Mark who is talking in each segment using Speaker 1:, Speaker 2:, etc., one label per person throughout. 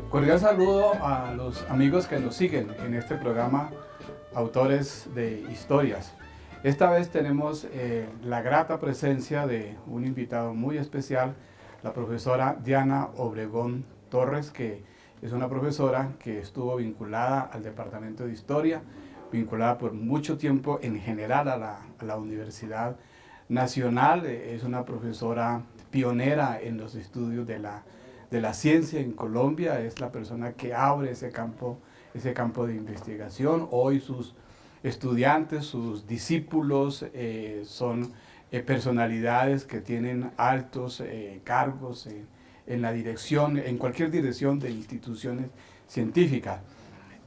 Speaker 1: Cordial saludo a los amigos que nos siguen en este programa Autores de Historias. Esta vez tenemos la grata presencia de un invitado muy especial, la profesora Diana Obregón Torres, que es una profesora que estuvo vinculada al Departamento de Historia, vinculada por mucho tiempo en general a la Universidad Nacional. Es una profesora pionera en los estudios de la ciencia en Colombia, es la persona que abre ese campo de investigación. Hoy sus estudiantes, sus discípulos son personalidades que tienen altos cargos en la dirección, en cualquier dirección de instituciones científicas.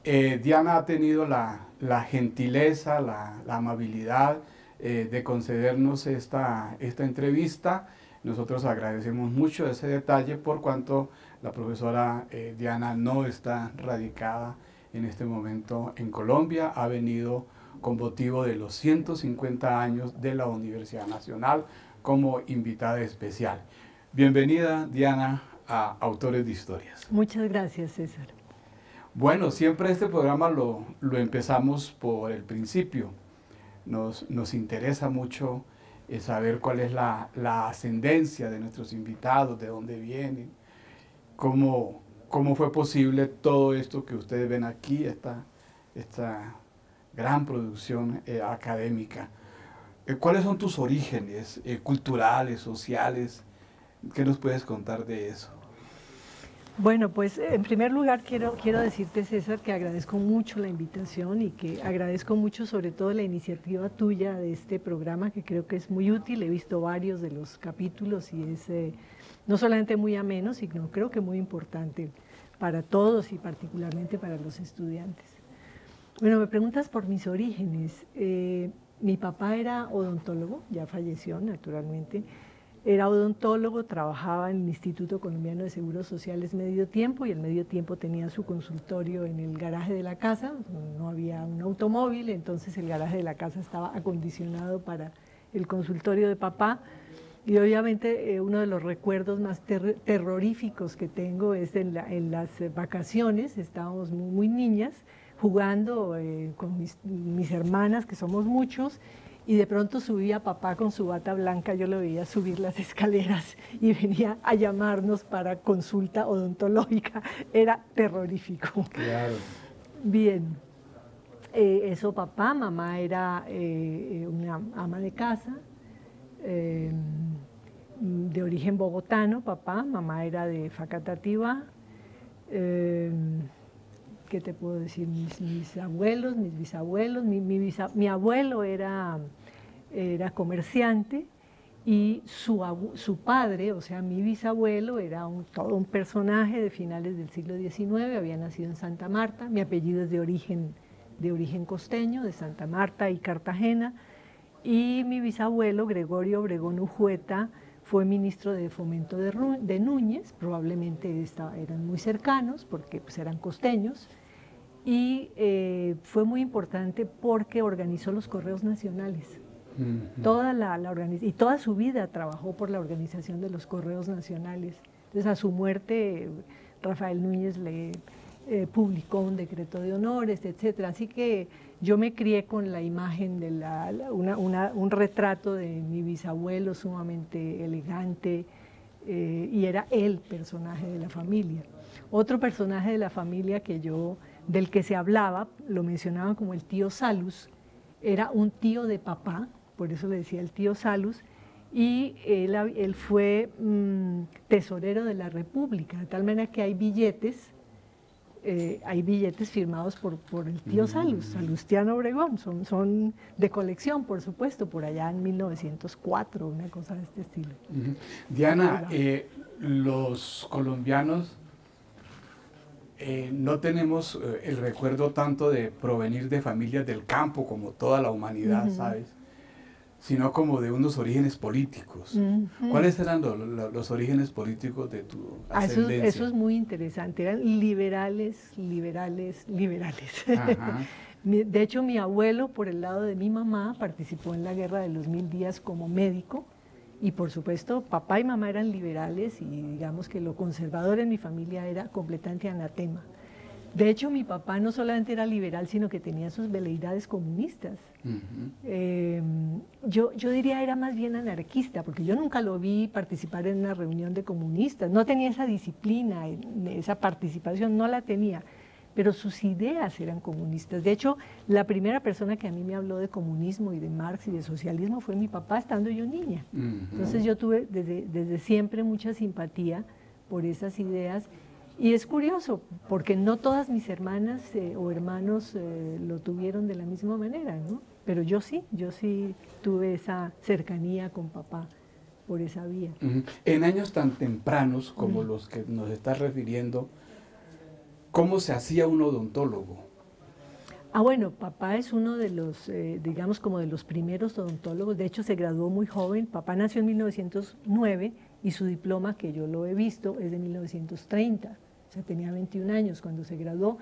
Speaker 1: Diana ha tenido la gentileza, la amabilidad de concedernos esta entrevista. Nosotros agradecemos mucho ese detalle por cuanto la profesora Diana no está radicada en este momento en Colombia, ha venido con motivo de los 150 años de la Universidad Nacional como invitada especial. Bienvenida, Diana, a Autores de Historias.
Speaker 2: Muchas gracias, César.
Speaker 1: Bueno, siempre este programa lo empezamos por el principio. Nos interesa mucho saber cuál es la ascendencia de nuestros invitados, de dónde vienen, cómo fue posible todo esto que ustedes ven aquí, esta gran producción académica. ¿Cuáles son tus orígenes culturales, sociales? ¿Qué nos puedes contar de eso?
Speaker 2: Bueno, pues en primer lugar quiero decirte, César, que agradezco mucho la invitación y que agradezco mucho sobre todo la iniciativa tuya de este programa, que creo que es muy útil. He visto varios de los capítulos y es no solamente muy ameno, sino creo que muy importante para todos y particularmente para los estudiantes. Bueno, me preguntas por mis orígenes. Mi papá era odontólogo, ya falleció naturalmente. Era odontólogo, trabajaba en el Instituto Colombiano de Seguros Sociales medio tiempo y el medio tiempo tenía su consultorio en el garaje de la casa. No había un automóvil, entonces el garaje de la casa estaba acondicionado para el consultorio de papá. Y obviamente uno de los recuerdos más terroríficos que tengo es en las vacaciones. Estábamos muy niñas jugando con mis hermanas, que somos muchos, y de pronto subía papá con su bata blanca, yo lo veía subir las escaleras y venía a llamarnos para consulta odontológica. Era terrorífico.
Speaker 1: Claro.
Speaker 2: Bien, eso papá, mamá era una ama de casa, de origen bogotano, papá, mamá era de Facatativá. ¿Qué te puedo decir? Mis abuelos, mis bisabuelos, mi abuelo era comerciante y su padre, o sea, mi bisabuelo, era todo un personaje de finales del siglo XIX, había nacido en Santa Marta, mi apellido es de origen costeño, de Santa Marta y Cartagena, y mi bisabuelo, Gregorio Obregón Ujueta, fue ministro de Fomento de Núñez, probablemente eran muy cercanos porque pues, eran costeños, y fue muy importante porque organizó los correos nacionales. Y toda su vida trabajó por la organización de los correos nacionales. Entonces, a su muerte, Rafael Núñez le publicó un decreto de honores, etc. Así que yo me crié con la imagen de un retrato de mi bisabuelo sumamente elegante, y era el personaje de la familia. Otro personaje de la familia del que se hablaba, lo mencionaban como el tío Salus, era un tío de papá, por eso le decía el tío Salus, y él fue tesorero de la República, de tal manera que hay billetes firmados por el tío Salus, Salustiano Obregón, son de colección, por supuesto, por allá en 1904, una cosa de este estilo.
Speaker 1: Diana, los colombianos no tenemos el recuerdo tanto de provenir de familias del campo como toda la humanidad, ¿sabes? Sino como de unos orígenes políticos. ¿Cuáles eran los orígenes políticos de tu ascendencia?
Speaker 2: Eso es muy interesante, eran liberales.
Speaker 1: Ajá.
Speaker 2: De hecho, mi abuelo, por el lado de mi mamá, participó en la Guerra de los 1000 días como médico, y por supuesto, papá y mamá eran liberales, y digamos que lo conservador en mi familia era completamente anatema. De hecho, mi papá no solamente era liberal, sino que tenía sus veleidades comunistas. Yo diría era más bien anarquista, porque yo nunca lo vi participar en una reunión de comunistas, no tenía esa disciplina, esa participación, no la tenía, pero sus ideas eran comunistas. De hecho, la primera persona que a mí me habló de comunismo y de Marx y de socialismo fue mi papá, estando yo niña. Entonces yo tuve desde siempre mucha simpatía por esas ideas. Y es curioso, porque no todas mis hermanas o hermanos lo tuvieron de la misma manera, ¿no? Pero yo sí tuve esa cercanía con papá por esa vía.
Speaker 1: En años tan tempranos como los que nos estás refiriendo, ¿cómo se hacía un odontólogo?
Speaker 2: Bueno, papá es uno de los, digamos, como de los primeros odontólogos. De hecho, se graduó muy joven. Papá nació en 1909 y su diploma, que yo lo he visto, es de 1930. O sea, tenía 21 años cuando se graduó,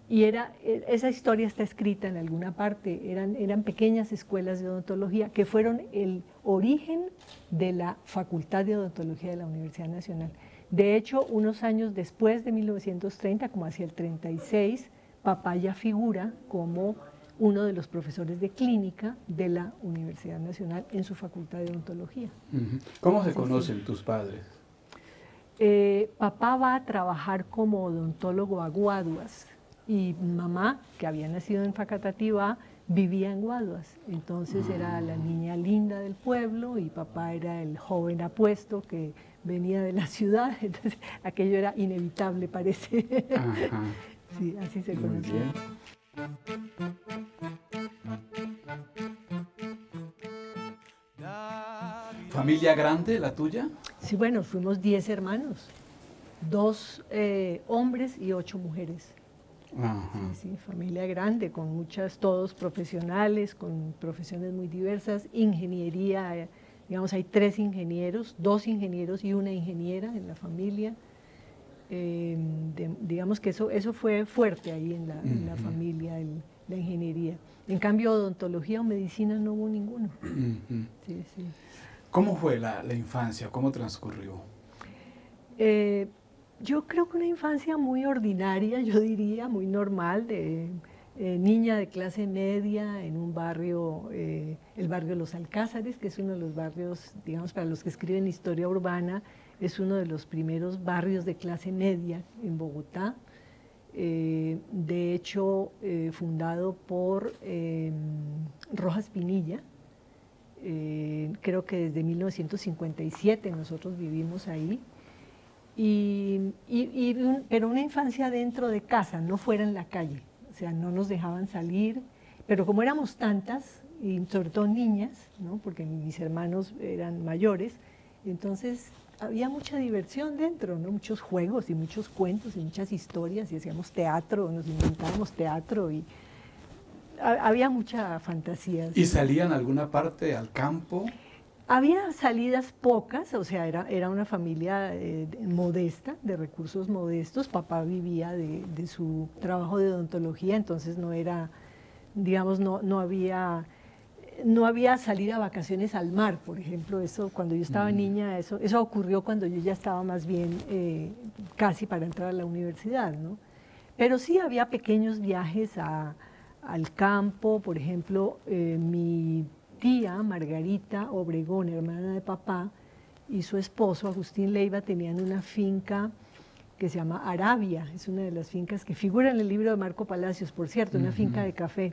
Speaker 2: y esa historia está escrita en alguna parte. Eran pequeñas escuelas de odontología que fueron el origen de la Facultad de Odontología de la Universidad Nacional. De hecho, unos años después de 1930, como hacia el 36, papá ya figura como uno de los profesores de clínica de la Universidad Nacional en su Facultad de Odontología.
Speaker 1: ¿Cómo se conocen tus padres?
Speaker 2: Papá va a trabajar como odontólogo a Guaduas, y mamá, que había nacido en Facatativá, vivía en Guaduas. Entonces era la niña linda del pueblo y papá era el joven apuesto que venía de la ciudad. Entonces aquello era inevitable, parece. Sí, así se conocía.
Speaker 1: ¿Familia grande la tuya?
Speaker 2: Sí, bueno, fuimos 10 hermanos, 2 hombres y 8 mujeres. Sí, familia grande, con muchas, todos profesionales, con profesiones muy diversas, ingeniería, digamos, hay 3 ingenieros, 2 ingenieros y una ingeniera en la familia. Digamos que eso fue fuerte ahí en la familia, la ingeniería. En cambio, odontología o medicina no hubo ninguno. Sí.
Speaker 1: ¿Cómo fue la infancia? ¿Cómo transcurrió?
Speaker 2: Yo creo que una infancia muy ordinaria, yo diría, muy normal, de niña de clase media en un barrio, el barrio Los Alcázares, que es uno de los barrios, digamos, para los que escriben historia urbana, es uno de los primeros barrios de clase media en Bogotá. De hecho, fundado por Rojas Pinilla. Creo que desde 1957 nosotros vivimos ahí, pero una infancia dentro de casa, no fuera en la calle, o sea, no nos dejaban salir, pero como éramos tantas, y sobre todo niñas, ¿no? Porque mis hermanos eran mayores, entonces había mucha diversión dentro, ¿no? Muchos juegos y muchos cuentos y muchas historias, y hacíamos teatro, nos inventábamos teatro, y había mucha fantasía.
Speaker 1: ¿Y salían a alguna parte al campo?
Speaker 2: Había salidas pocas, o sea, era una familia modesta, de recursos modestos. Papá vivía de su trabajo de odontología, entonces no era, digamos, no había salir a vacaciones al mar, por ejemplo. Eso, cuando yo estaba niña, eso ocurrió cuando yo ya estaba más bien casi para entrar a la universidad, ¿no? Pero sí había pequeños viajes al campo. Por ejemplo, mi tía Margarita Obregón, hermana de papá, y su esposo Agustín Leiva tenían una finca que se llama Arabia, es una de las fincas que figura en el libro de Marco Palacios, por cierto, una finca de café.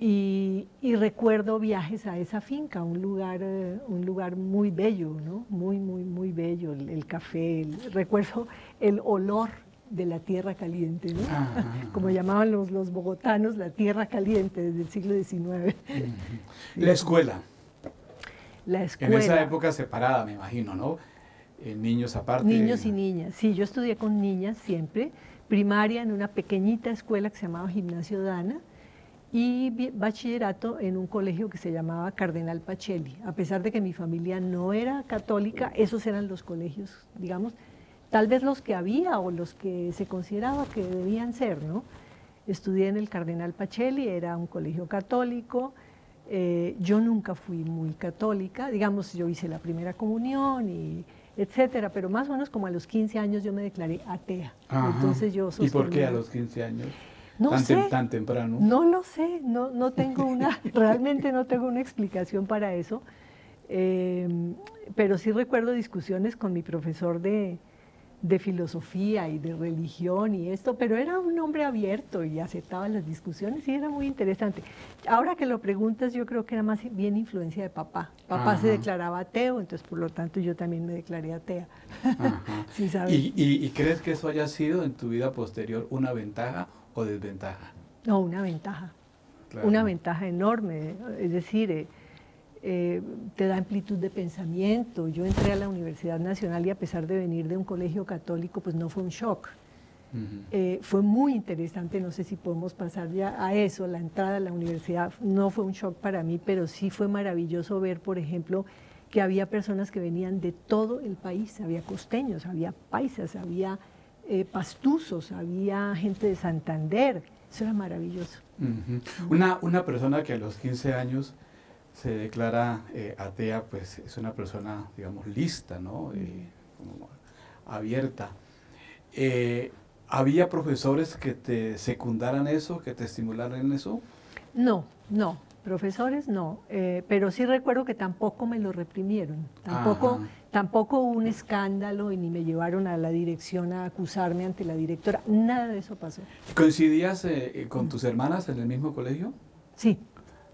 Speaker 2: Y recuerdo viajes a esa finca, un lugar muy bello, ¿no? Muy bello, el café, recuerdo el olor de la tierra caliente, ¿no? Como llamaban los bogotanos, la tierra caliente desde el siglo XIX.
Speaker 1: La escuela.
Speaker 2: La escuela.
Speaker 1: En esa época separada, me imagino, ¿no? niños aparte.
Speaker 2: Niños y niñas. Sí, yo estudié con niñas siempre. Primaria en una pequeñita escuela que se llamaba Gimnasio Dana y bachillerato en un colegio que se llamaba Cardenal Pacelli. A pesar de que mi familia no era católica, esos eran los colegios, digamos, tal vez los que había o los que se consideraba que debían ser, ¿no? Estudié en el Cardenal Pacelli, era un colegio católico. Yo nunca fui muy católica, digamos, yo hice la primera comunión y etcétera, pero más o menos como a los 15 años yo me declaré atea.
Speaker 1: Ajá.
Speaker 2: Entonces yo
Speaker 1: ¿Y por qué a los 15 años?
Speaker 2: No sé,
Speaker 1: Tan temprano.
Speaker 2: no lo sé, no tengo una, realmente no tengo una explicación para eso, pero sí recuerdo discusiones con mi profesor de filosofía y de religión y esto, pero era un hombre abierto y aceptaba las discusiones y era muy interesante. Ahora que lo preguntas, yo creo que era más bien influencia de papá. Papá se declaraba ateo, entonces por lo tanto yo también me declaré atea. ¿Sí sabes?
Speaker 1: ¿Y crees que eso haya sido en tu vida posterior una ventaja o desventaja?
Speaker 2: No, una ventaja,
Speaker 1: Claro.
Speaker 2: una ventaja enorme, es decir, te da amplitud de pensamiento. Yo entré a la Universidad Nacional y a pesar de venir de un colegio católico, pues no fue un shock. Fue muy interesante, no sé si podemos pasar ya a eso, la entrada a la universidad no fue un shock para mí, pero sí fue maravilloso ver, por ejemplo, que había personas que venían de todo el país, había costeños, había paisas, había pastusos, había gente de Santander, eso era maravilloso.
Speaker 1: Una persona que a los 15 años se declara atea, pues es una persona, digamos, lista, ¿no? Como abierta. ¿Había profesores que te secundaran eso, que te estimularan eso?
Speaker 2: No, profesores no, pero sí recuerdo que tampoco me lo reprimieron, tampoco hubo un escándalo y ni me llevaron a la dirección a acusarme ante la directora, nada de eso pasó.
Speaker 1: ¿Coincidías con tus hermanas en el mismo colegio?
Speaker 2: Sí,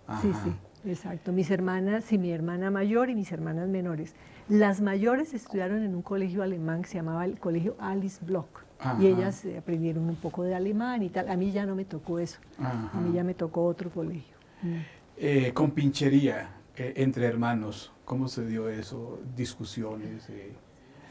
Speaker 1: Ajá.
Speaker 2: sí. Exacto, mis hermanas, sí, mi hermana mayor y mis hermanas menores. Las mayores estudiaron en un colegio alemán que se llamaba el Colegio Alice Bloch.
Speaker 1: Ajá.
Speaker 2: Y ellas aprendieron un poco de alemán y tal. A mí ya no me tocó eso,
Speaker 1: Ajá.
Speaker 2: a mí ya me tocó otro colegio.
Speaker 1: Con pinchería entre hermanos, ¿cómo se dio eso? ¿Discusiones?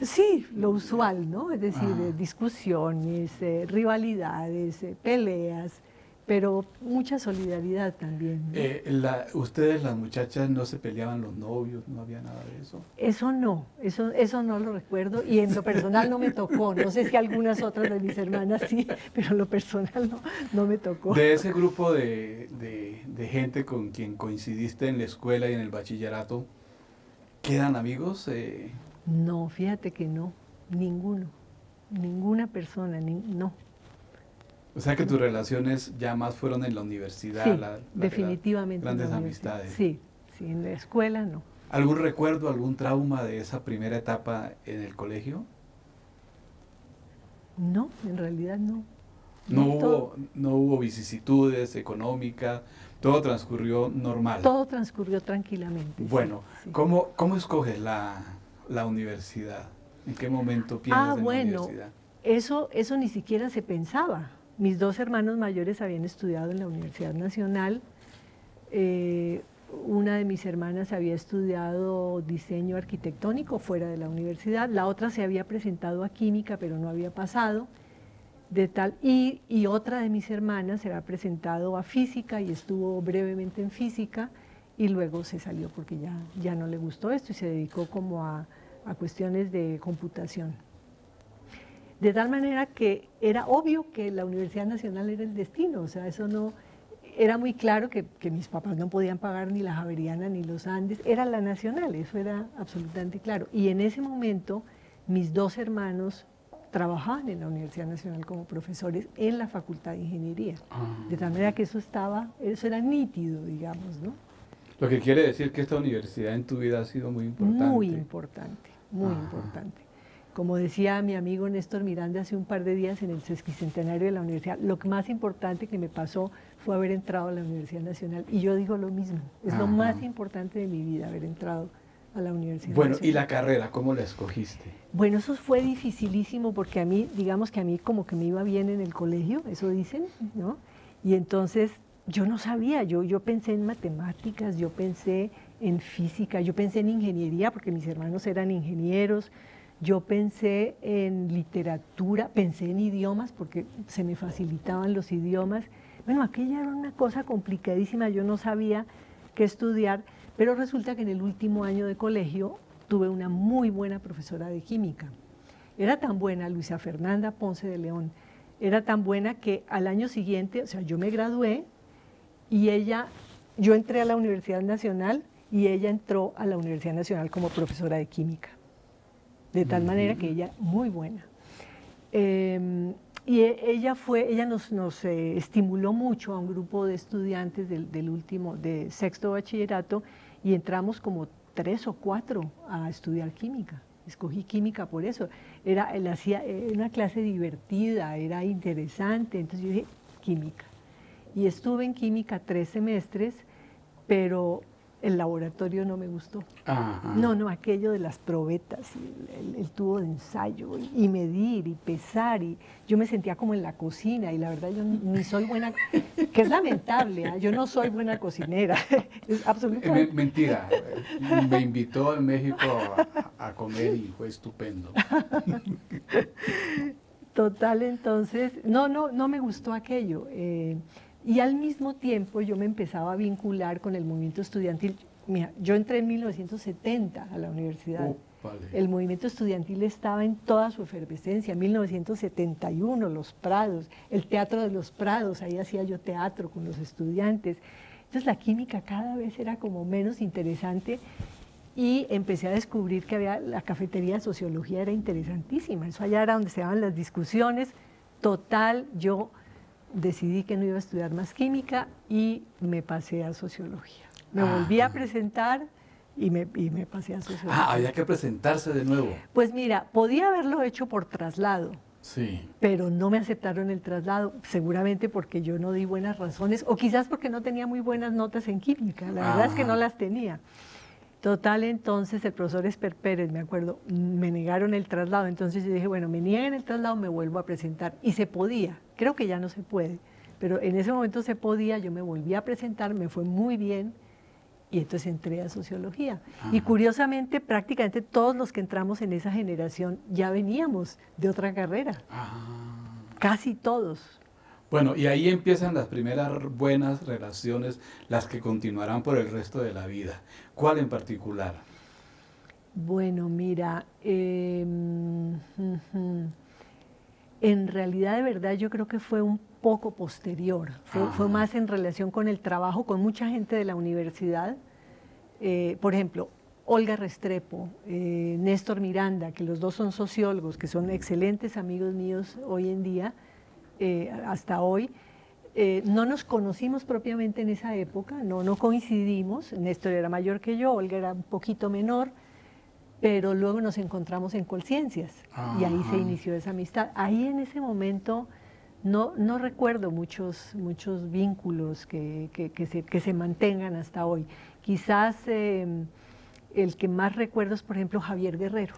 Speaker 2: Sí, lo usual, ¿no? Es decir, discusiones, rivalidades, peleas, pero mucha solidaridad también, ¿no?
Speaker 1: ¿Ustedes, las muchachas, no se peleaban los novios? ¿No había nada de eso?
Speaker 2: Eso no lo recuerdo y en lo personal no me tocó. No sé si algunas otras de mis hermanas sí, pero en lo personal no me tocó.
Speaker 1: De ese grupo de gente con quien coincidiste en la escuela y en el bachillerato, ¿quedan amigos?
Speaker 2: No, fíjate que no, ninguna persona, no.
Speaker 1: O sea que tus relaciones ya más fueron en la universidad.
Speaker 2: Sí, definitivamente.
Speaker 1: Grandes amistades.
Speaker 2: Sí, en la escuela no.
Speaker 1: ¿Algún recuerdo, algún trauma de esa primera etapa en el colegio?
Speaker 2: No, en realidad no.
Speaker 1: No hubo vicisitudes económicas, todo transcurrió normal.
Speaker 2: Todo transcurrió tranquilamente.
Speaker 1: Bueno,
Speaker 2: sí.
Speaker 1: ¿Cómo escoges la universidad? ¿En qué momento piensas en la universidad?
Speaker 2: Eso ni siquiera se pensaba. Mis dos hermanos mayores habían estudiado en la Universidad Nacional. Una de mis hermanas había estudiado diseño arquitectónico fuera de la universidad. La otra se había presentado a química, pero no había pasado. Y otra de mis hermanas se había presentado a física y estuvo brevemente en física y luego se salió porque ya no le gustó esto y se dedicó como a cuestiones de computación. De tal manera que era obvio que la Universidad Nacional era el destino, o sea, eso no, era muy claro que mis papás no podían pagar ni la Javeriana ni los Andes, era la Nacional, eso era absolutamente claro. Y en ese momento mis dos hermanos trabajaban en la Universidad Nacional como profesores en la Facultad de Ingeniería, de tal manera que eso era nítido, digamos, ¿no?
Speaker 1: Lo que quiere decir que esta universidad en tu vida ha sido muy importante.
Speaker 2: Muy importante, muy importante. Como decía mi amigo Néstor Miranda hace un par de días en el sesquicentenario de la universidad, lo más importante que me pasó fue haber entrado a la Universidad Nacional. Y yo digo lo mismo, es lo más importante de mi vida, haber entrado a la Universidad Nacional.
Speaker 1: Bueno, ¿y la carrera, cómo la escogiste?
Speaker 2: Bueno, eso fue dificilísimo porque a mí, digamos que a mí como que me iba bien en el colegio, eso dicen, ¿no? Y entonces yo no sabía, yo pensé en matemáticas, yo pensé en física, yo pensé en ingeniería porque mis hermanos eran ingenieros, Yo pensé en literatura, pensé en idiomas porque se me facilitaban los idiomas. Bueno, aquella era una cosa complicadísima, yo no sabía qué estudiar, pero resulta que en el último año de colegio tuve una muy buena profesora de química. Era tan buena, Luisa Fernanda Ponce de León, era tan buena que al año siguiente, o sea, yo me gradué y yo entré a la Universidad Nacional y ella entró a la Universidad Nacional como profesora de química. De tal manera que ella, muy buena. Y ella nos estimuló mucho a un grupo de estudiantes de sexto bachillerato y entramos como 3 o 4 a estudiar química. Escogí química por eso. Era una clase divertida, era interesante, entonces yo dije química. Y estuve en química 3 semestres, pero el laboratorio no me gustó.
Speaker 1: Ajá.
Speaker 2: No, aquello de las probetas, el tubo de ensayo, y medir, y pesar, y yo me sentía como en la cocina, y la verdad yo ni soy buena, que es lamentable, yo no soy buena cocinera, es absolutamente...
Speaker 1: Mentira, me invitó en México a comer y fue estupendo.
Speaker 2: Total, entonces, no me gustó aquello. Y al mismo tiempo yo me empezaba a vincular con el movimiento estudiantil. Mira, yo entré en 1970 a la universidad.
Speaker 1: Vale.
Speaker 2: El movimiento estudiantil estaba en toda su efervescencia. En 1971, los Prados, el Teatro de los Prados, ahí hacía yo teatro con los estudiantes. Entonces la química cada vez era como menos interesante y empecé a descubrir que la cafetería de sociología era interesantísima. Eso allá era donde se daban las discusiones. Total, yo decidí que no iba a estudiar más química y me pasé a sociología. Me volví a presentar y me pasé a sociología.
Speaker 1: Había que presentarse de nuevo.
Speaker 2: Pues mira, podía haberlo hecho por traslado,
Speaker 1: sí,
Speaker 2: pero no me aceptaron el traslado, seguramente porque yo no di buenas razones, o quizás porque no tenía muy buenas notas en química, la verdad es que no las tenía. Total, entonces el profesor Esper Pérez, me acuerdo, me negaron el traslado, entonces yo dije, bueno, me niegan el traslado, me vuelvo a presentar, y se podía, creo que ya no se puede, pero en ese momento se podía, yo me volví a presentar, me fue muy bien, y entonces entré a sociología. Y curiosamente, prácticamente todos los que entramos en esa generación ya veníamos de otra carrera, casi todos.
Speaker 1: Bueno, y ahí empiezan las primeras buenas relaciones, las que continuarán por el resto de la vida. ¿Cuál en particular?
Speaker 2: Bueno, mira, en realidad, de verdad, yo creo que fue un poco posterior. Fue más en relación con el trabajo, con mucha gente de la universidad. Por ejemplo, Olga Restrepo, Néstor Miranda, que los dos son sociólogos, que son excelentes amigos míos hoy en día, hasta hoy. No nos conocimos propiamente en esa época, no coincidimos. Néstor era mayor que yo, Olga era un poquito menor, pero luego nos encontramos en Colciencias y ahí se inició esa amistad. Ahí en ese momento no recuerdo muchos vínculos que se mantengan hasta hoy. Quizás el que más recuerdo es, por ejemplo, Javier Guerrero.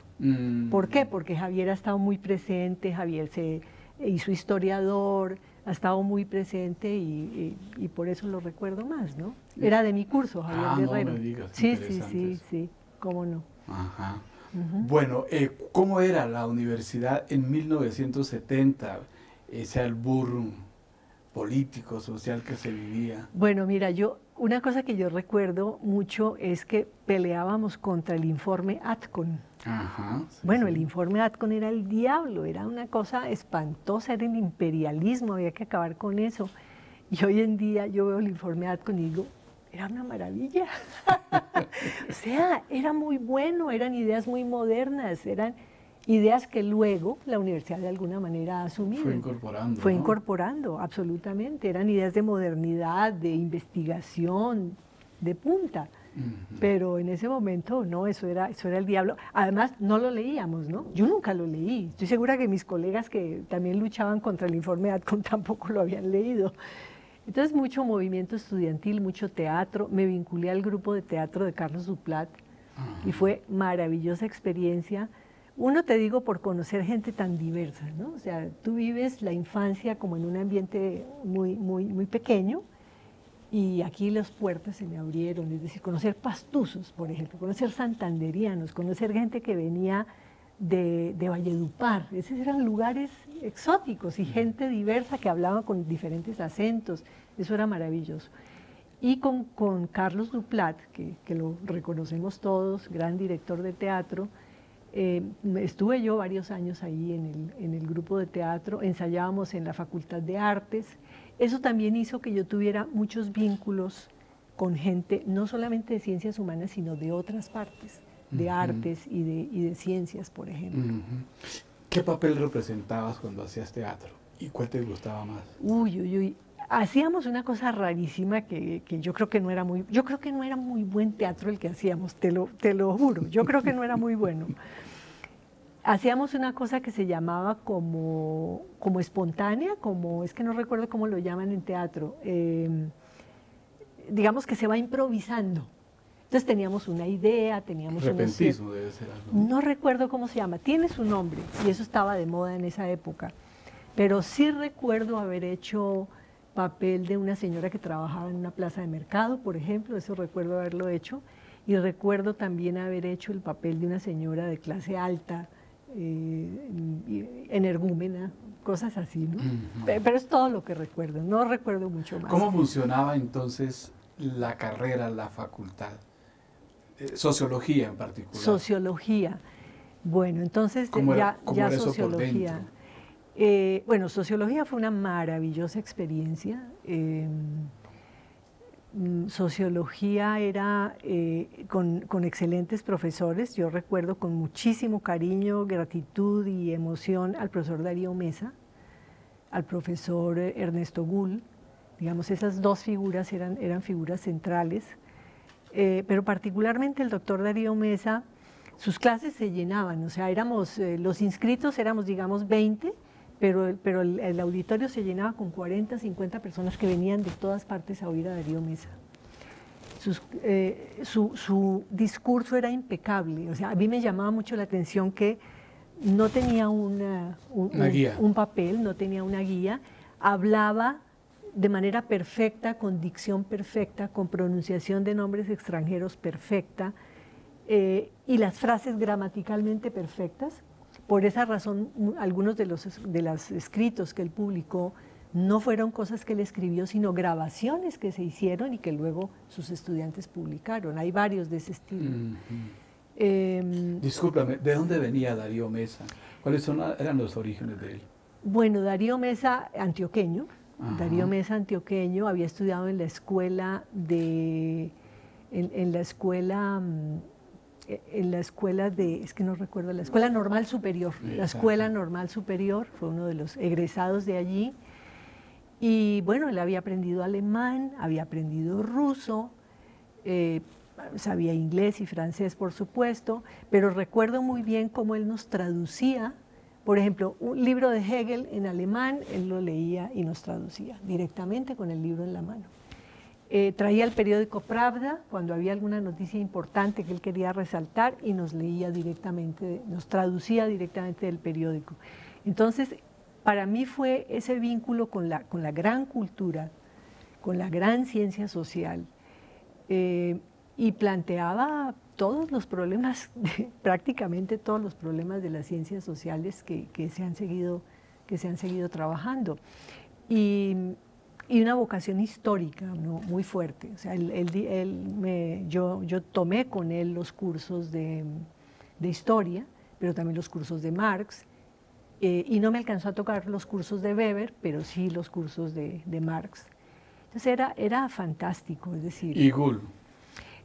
Speaker 2: ¿Por qué? Porque Javier ha estado muy presente, Javier se hizo historiador, ha estado muy presente y por eso lo recuerdo más, ¿no? Era de mi curso, Javier Guerrero.
Speaker 1: No me digas,
Speaker 2: sí, cómo no.
Speaker 1: Ajá. Bueno, ¿cómo era la universidad en 1970? Ese albur político, social que se vivía.
Speaker 2: Bueno, mira, una cosa que yo recuerdo mucho es que peleábamos contra el informe Atcon. Bueno, el informe Atcon era el diablo, era una cosa espantosa, era el imperialismo, había que acabar con eso. Y hoy en día yo veo el informe Atcon y digo, era una maravilla. O sea, era muy bueno, eran ideas muy modernas, eran ideas que luego la universidad de alguna manera ha asumido.
Speaker 1: Fue incorporando.
Speaker 2: Fue incorporando, absolutamente. Eran ideas de modernidad, de investigación, de punta. Pero en ese momento, no, eso era el diablo. Además, no lo leíamos, ¿no? Yo nunca lo leí. Estoy segura que mis colegas que también luchaban contra el informe Atcon tampoco lo habían leído. Entonces, mucho movimiento estudiantil, mucho teatro. Me vinculé al grupo de teatro de Carlos Duplat y fue maravillosa experiencia. Uno, te digo, por conocer gente tan diversa, ¿no? O sea, tú vives la infancia como en un ambiente muy pequeño y aquí las puertas se me abrieron, es decir, conocer pastuzos, por ejemplo, conocer santanderianos, conocer gente que venía de Valledupar. Esos eran lugares exóticos y gente diversa que hablaba con diferentes acentos. Eso era maravilloso. Y con Carlos Duplat, que lo reconocemos todos, gran director de teatro, estuve yo varios años ahí en el grupo de teatro, ensayábamos en la Facultad de Artes. Eso también hizo que yo tuviera muchos vínculos con gente, no solamente de ciencias humanas, sino de otras partes, de artes y de ciencias, por ejemplo.
Speaker 1: ¿Qué papel representabas cuando hacías teatro? ¿Y cuál te gustaba más?
Speaker 2: Uy, uy, uy. Hacíamos una cosa rarísima que yo creo que no era muy buen teatro el que hacíamos, te lo juro, yo creo que no era muy bueno. Hacíamos una cosa que se llamaba como espontánea, es que no recuerdo cómo lo llaman en teatro, digamos que se va improvisando. Entonces teníamos una idea, teníamos
Speaker 1: repentismo debe ser algo.
Speaker 2: No recuerdo cómo se llama, tiene su nombre y eso estaba de moda en esa época, pero sí recuerdo haber hecho papel de una señora que trabajaba en una plaza de mercado, por ejemplo, eso recuerdo haberlo hecho, y recuerdo también haber hecho el papel de una señora de clase alta, energúmena, cosas así, ¿no? Pero es todo lo que recuerdo, no recuerdo mucho más.
Speaker 1: ¿Cómo funcionaba entonces la carrera, la facultad? Sociología en particular.
Speaker 2: Sociología. Bueno, entonces ya sociología. Bueno, sociología fue una maravillosa experiencia. Sociología era con excelentes profesores. Yo recuerdo con muchísimo cariño, gratitud y emoción al profesor Darío Mesa, al profesor Ernesto Gull. Digamos, esas dos figuras eran figuras centrales. Pero particularmente el doctor Darío Mesa, sus clases se llenaban, o sea, los inscritos éramos, digamos, 20, pero el auditorio se llenaba con 40, 50 personas que venían de todas partes a oír a Darío Mesa. Su discurso era impecable, o sea, a mí me llamaba mucho la atención que no tenía un papel, no tenía una guía, hablaba de manera perfecta, con dicción perfecta, con pronunciación de nombres extranjeros perfecta, y las frases gramaticalmente perfectas. Por esa razón, algunos de los escritos que él publicó no fueron cosas que él escribió, sino grabaciones que se hicieron y que luego sus estudiantes publicaron. Hay varios de ese estilo.
Speaker 1: Discúlpame, ¿de dónde venía Darío Mesa? ¿Cuáles eran los orígenes de él?
Speaker 2: Bueno, Darío Mesa, antioqueño.
Speaker 1: Ajá.
Speaker 2: Darío Mesa, antioqueño, había estudiado en la escuela es que no recuerdo, la Escuela Normal Superior.
Speaker 1: Exacto.
Speaker 2: La Escuela Normal Superior, fue uno de los egresados de allí. Y bueno, él había aprendido alemán, había aprendido ruso, sabía inglés y francés, por supuesto, pero recuerdo muy bien cómo él nos traducía. Por ejemplo, un libro de Hegel en alemán, él lo leía y nos traducía directamente con el libro en la mano. Traía el periódico Pravda cuando había alguna noticia importante que él quería resaltar y nos leía directamente, nos traducía directamente del periódico. Entonces, para mí fue ese vínculo con la gran cultura, con la gran ciencia social, y planteaba todos los problemas, prácticamente todos los problemas de las ciencias sociales que se han seguido trabajando. Y una vocación histórica, ¿no?, muy fuerte. O sea, yo tomé con él los cursos de historia, pero también los cursos de Marx, y no me alcanzó a tocar los cursos de Weber, pero sí los cursos de Marx. Entonces era fantástico, es decir...
Speaker 1: ¿Y Gull?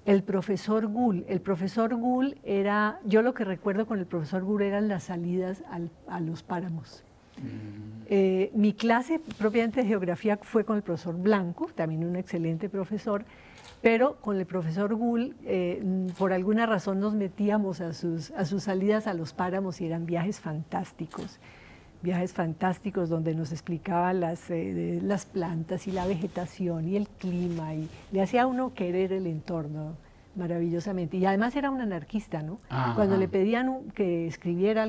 Speaker 2: El profesor Gull era, yo lo que recuerdo con el profesor Gull eran las salidas a los páramos. Mi clase propiamente de geografía fue con el profesor Blanco, también un excelente profesor, pero con el profesor Gull, por alguna razón nos metíamos a sus salidas a los páramos y eran viajes fantásticos donde nos explicaba las plantas y la vegetación y el clima, y le hacía a uno querer el entorno maravillosamente. Y además era un anarquista, ¿no?
Speaker 1: Ajá.
Speaker 2: Cuando le pedían que escribiera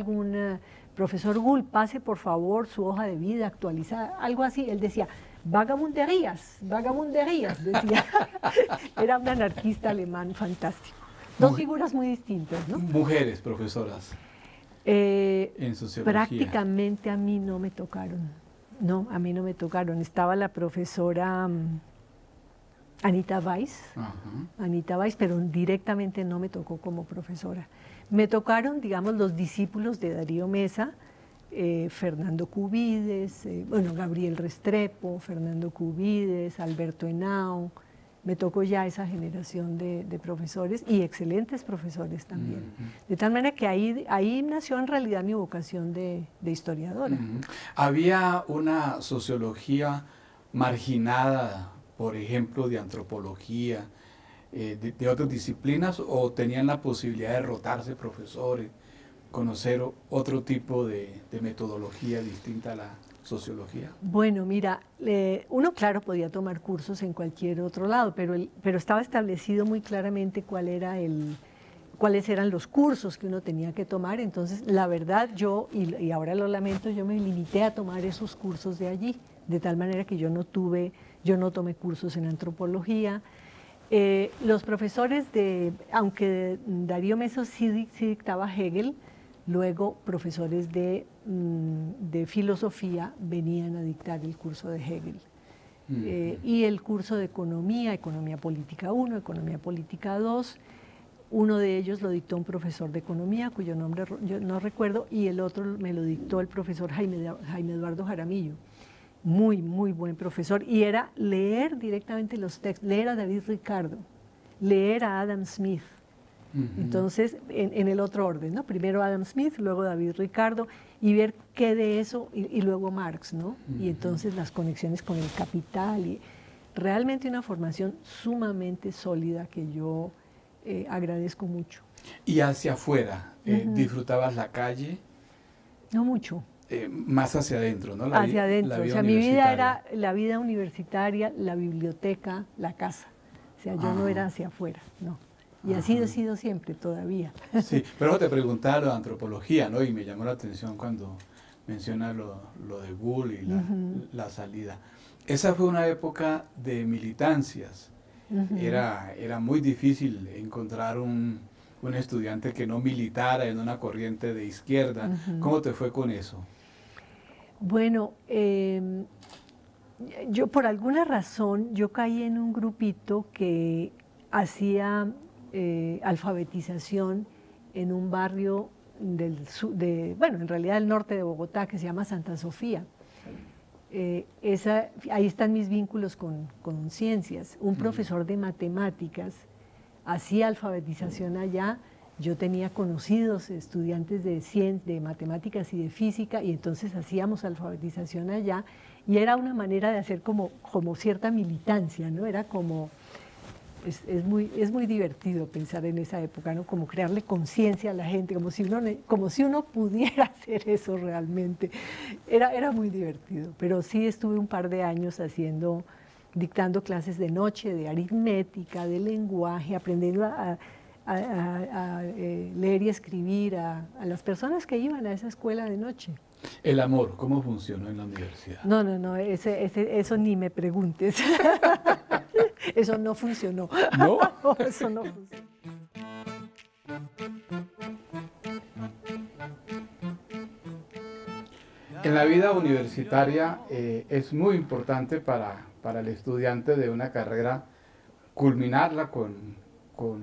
Speaker 2: profesor Gull, pase por favor su hoja de vida actualizada, algo así, él decía, vagabunderías, decía. Era un anarquista alemán fantástico. Dos figuras muy distintas, ¿no?
Speaker 1: Mujeres, profesoras. en sociología?
Speaker 2: Prácticamente a mí no me tocaron. No, a mí no me tocaron. Estaba la profesora Anita Weiss, Anita Weiss, pero directamente no me tocó como profesora. Me tocaron, digamos, los discípulos de Darío Mesa, Fernando Cubides, bueno, Gabriel Restrepo, Fernando Cubides, Alberto Henao. Me tocó ya esa generación de profesores y excelentes profesores también. De tal manera que ahí nació en realidad mi vocación de historiadora.
Speaker 1: ¿Había una sociología marginada, por ejemplo, de antropología, de otras disciplinas, o tenían la posibilidad de rotarse profesores, conocer otro tipo de metodología distinta a la sociología?
Speaker 2: Bueno, mira, uno claro podía tomar cursos en cualquier otro lado, pero estaba establecido muy claramente cuáles eran los cursos que uno tenía que tomar. Entonces, la verdad, yo, y ahora lo lamento, yo me limité a tomar esos cursos de allí, de tal manera que yo no tomé cursos en antropología. Los profesores aunque Darío Mesa sí dictaba Hegel, luego profesores de filosofía venían a dictar el curso de Hegel. Y el curso de economía, Economía Política 1, Economía Política 2, uno de ellos lo dictó un profesor de economía, cuyo nombre yo no recuerdo, y el otro me lo dictó el profesor Jaime Eduardo Jaramillo. Muy, muy buen profesor. Y era leer directamente los textos, leer a David Ricardo, leer a Adam Smith. Entonces, en el otro orden, ¿no? Primero Adam Smith, luego David Ricardo, y ver qué de eso, y luego Marx, ¿no? Y entonces las conexiones con el capital, y realmente una formación sumamente sólida que yo agradezco mucho.
Speaker 1: ¿Y hacia afuera? ¿Disfrutabas la calle?
Speaker 2: No mucho.
Speaker 1: Más hacia adentro, ¿no?
Speaker 2: Hacia adentro, o sea, mi vida era la vida universitaria, la biblioteca, la casa. O sea, yo no era hacia afuera, no. Y así he sido siempre, todavía.
Speaker 1: Sí, pero te preguntaba lo de antropología, ¿no? Y me llamó la atención cuando menciona lo de Gull y la salida. Esa fue una época de militancias. Era muy difícil encontrar un estudiante que no militara en una corriente de izquierda. ¿Cómo te fue con eso?
Speaker 2: Bueno, yo por alguna razón, yo caí en un grupito que hacía alfabetización en un barrio bueno, en realidad del norte de Bogotá, que se llama Santa Sofía. Ahí están mis vínculos con ciencias. Un profesor de matemáticas hacía alfabetización allá. Yo tenía conocidos estudiantes de matemáticas y de física, y entonces hacíamos alfabetización allá, y era una manera de hacer como cierta militancia, ¿no? Era como... Es muy divertido pensar en esa época, ¿no? Como crearle conciencia a la gente, como si uno pudiera hacer eso realmente. Era muy divertido, pero sí estuve un par de años dictando clases de noche, de aritmética, de lenguaje, aprendiendo a leer y escribir a las personas que iban a esa escuela de noche.
Speaker 1: El amor, ¿cómo funcionó en la universidad?
Speaker 2: No, eso ni me preguntes. Eso no funcionó.
Speaker 1: ¿No?
Speaker 2: Eso no funcionó.
Speaker 1: En la vida universitaria es muy importante para el estudiante de una carrera culminarla con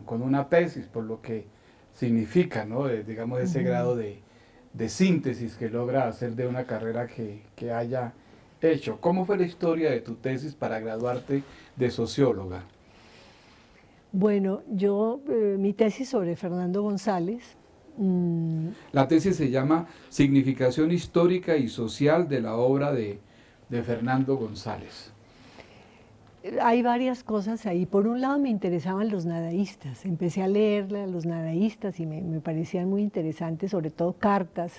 Speaker 1: una tesis, por lo que significa, ¿no? Digamos, ese grado de síntesis que logra hacer de una carrera que haya hecho. ¿Cómo fue la historia de tu tesis para graduarte de socióloga?
Speaker 2: Bueno, mi tesis sobre Fernando González.
Speaker 1: La tesis se llama Significación histórica y social de la obra de Fernando González.
Speaker 2: Hay varias cosas ahí. Por un lado me interesaban los nadaístas. Empecé a leer a los nadaístas y me parecían muy interesantes, sobre todo cartas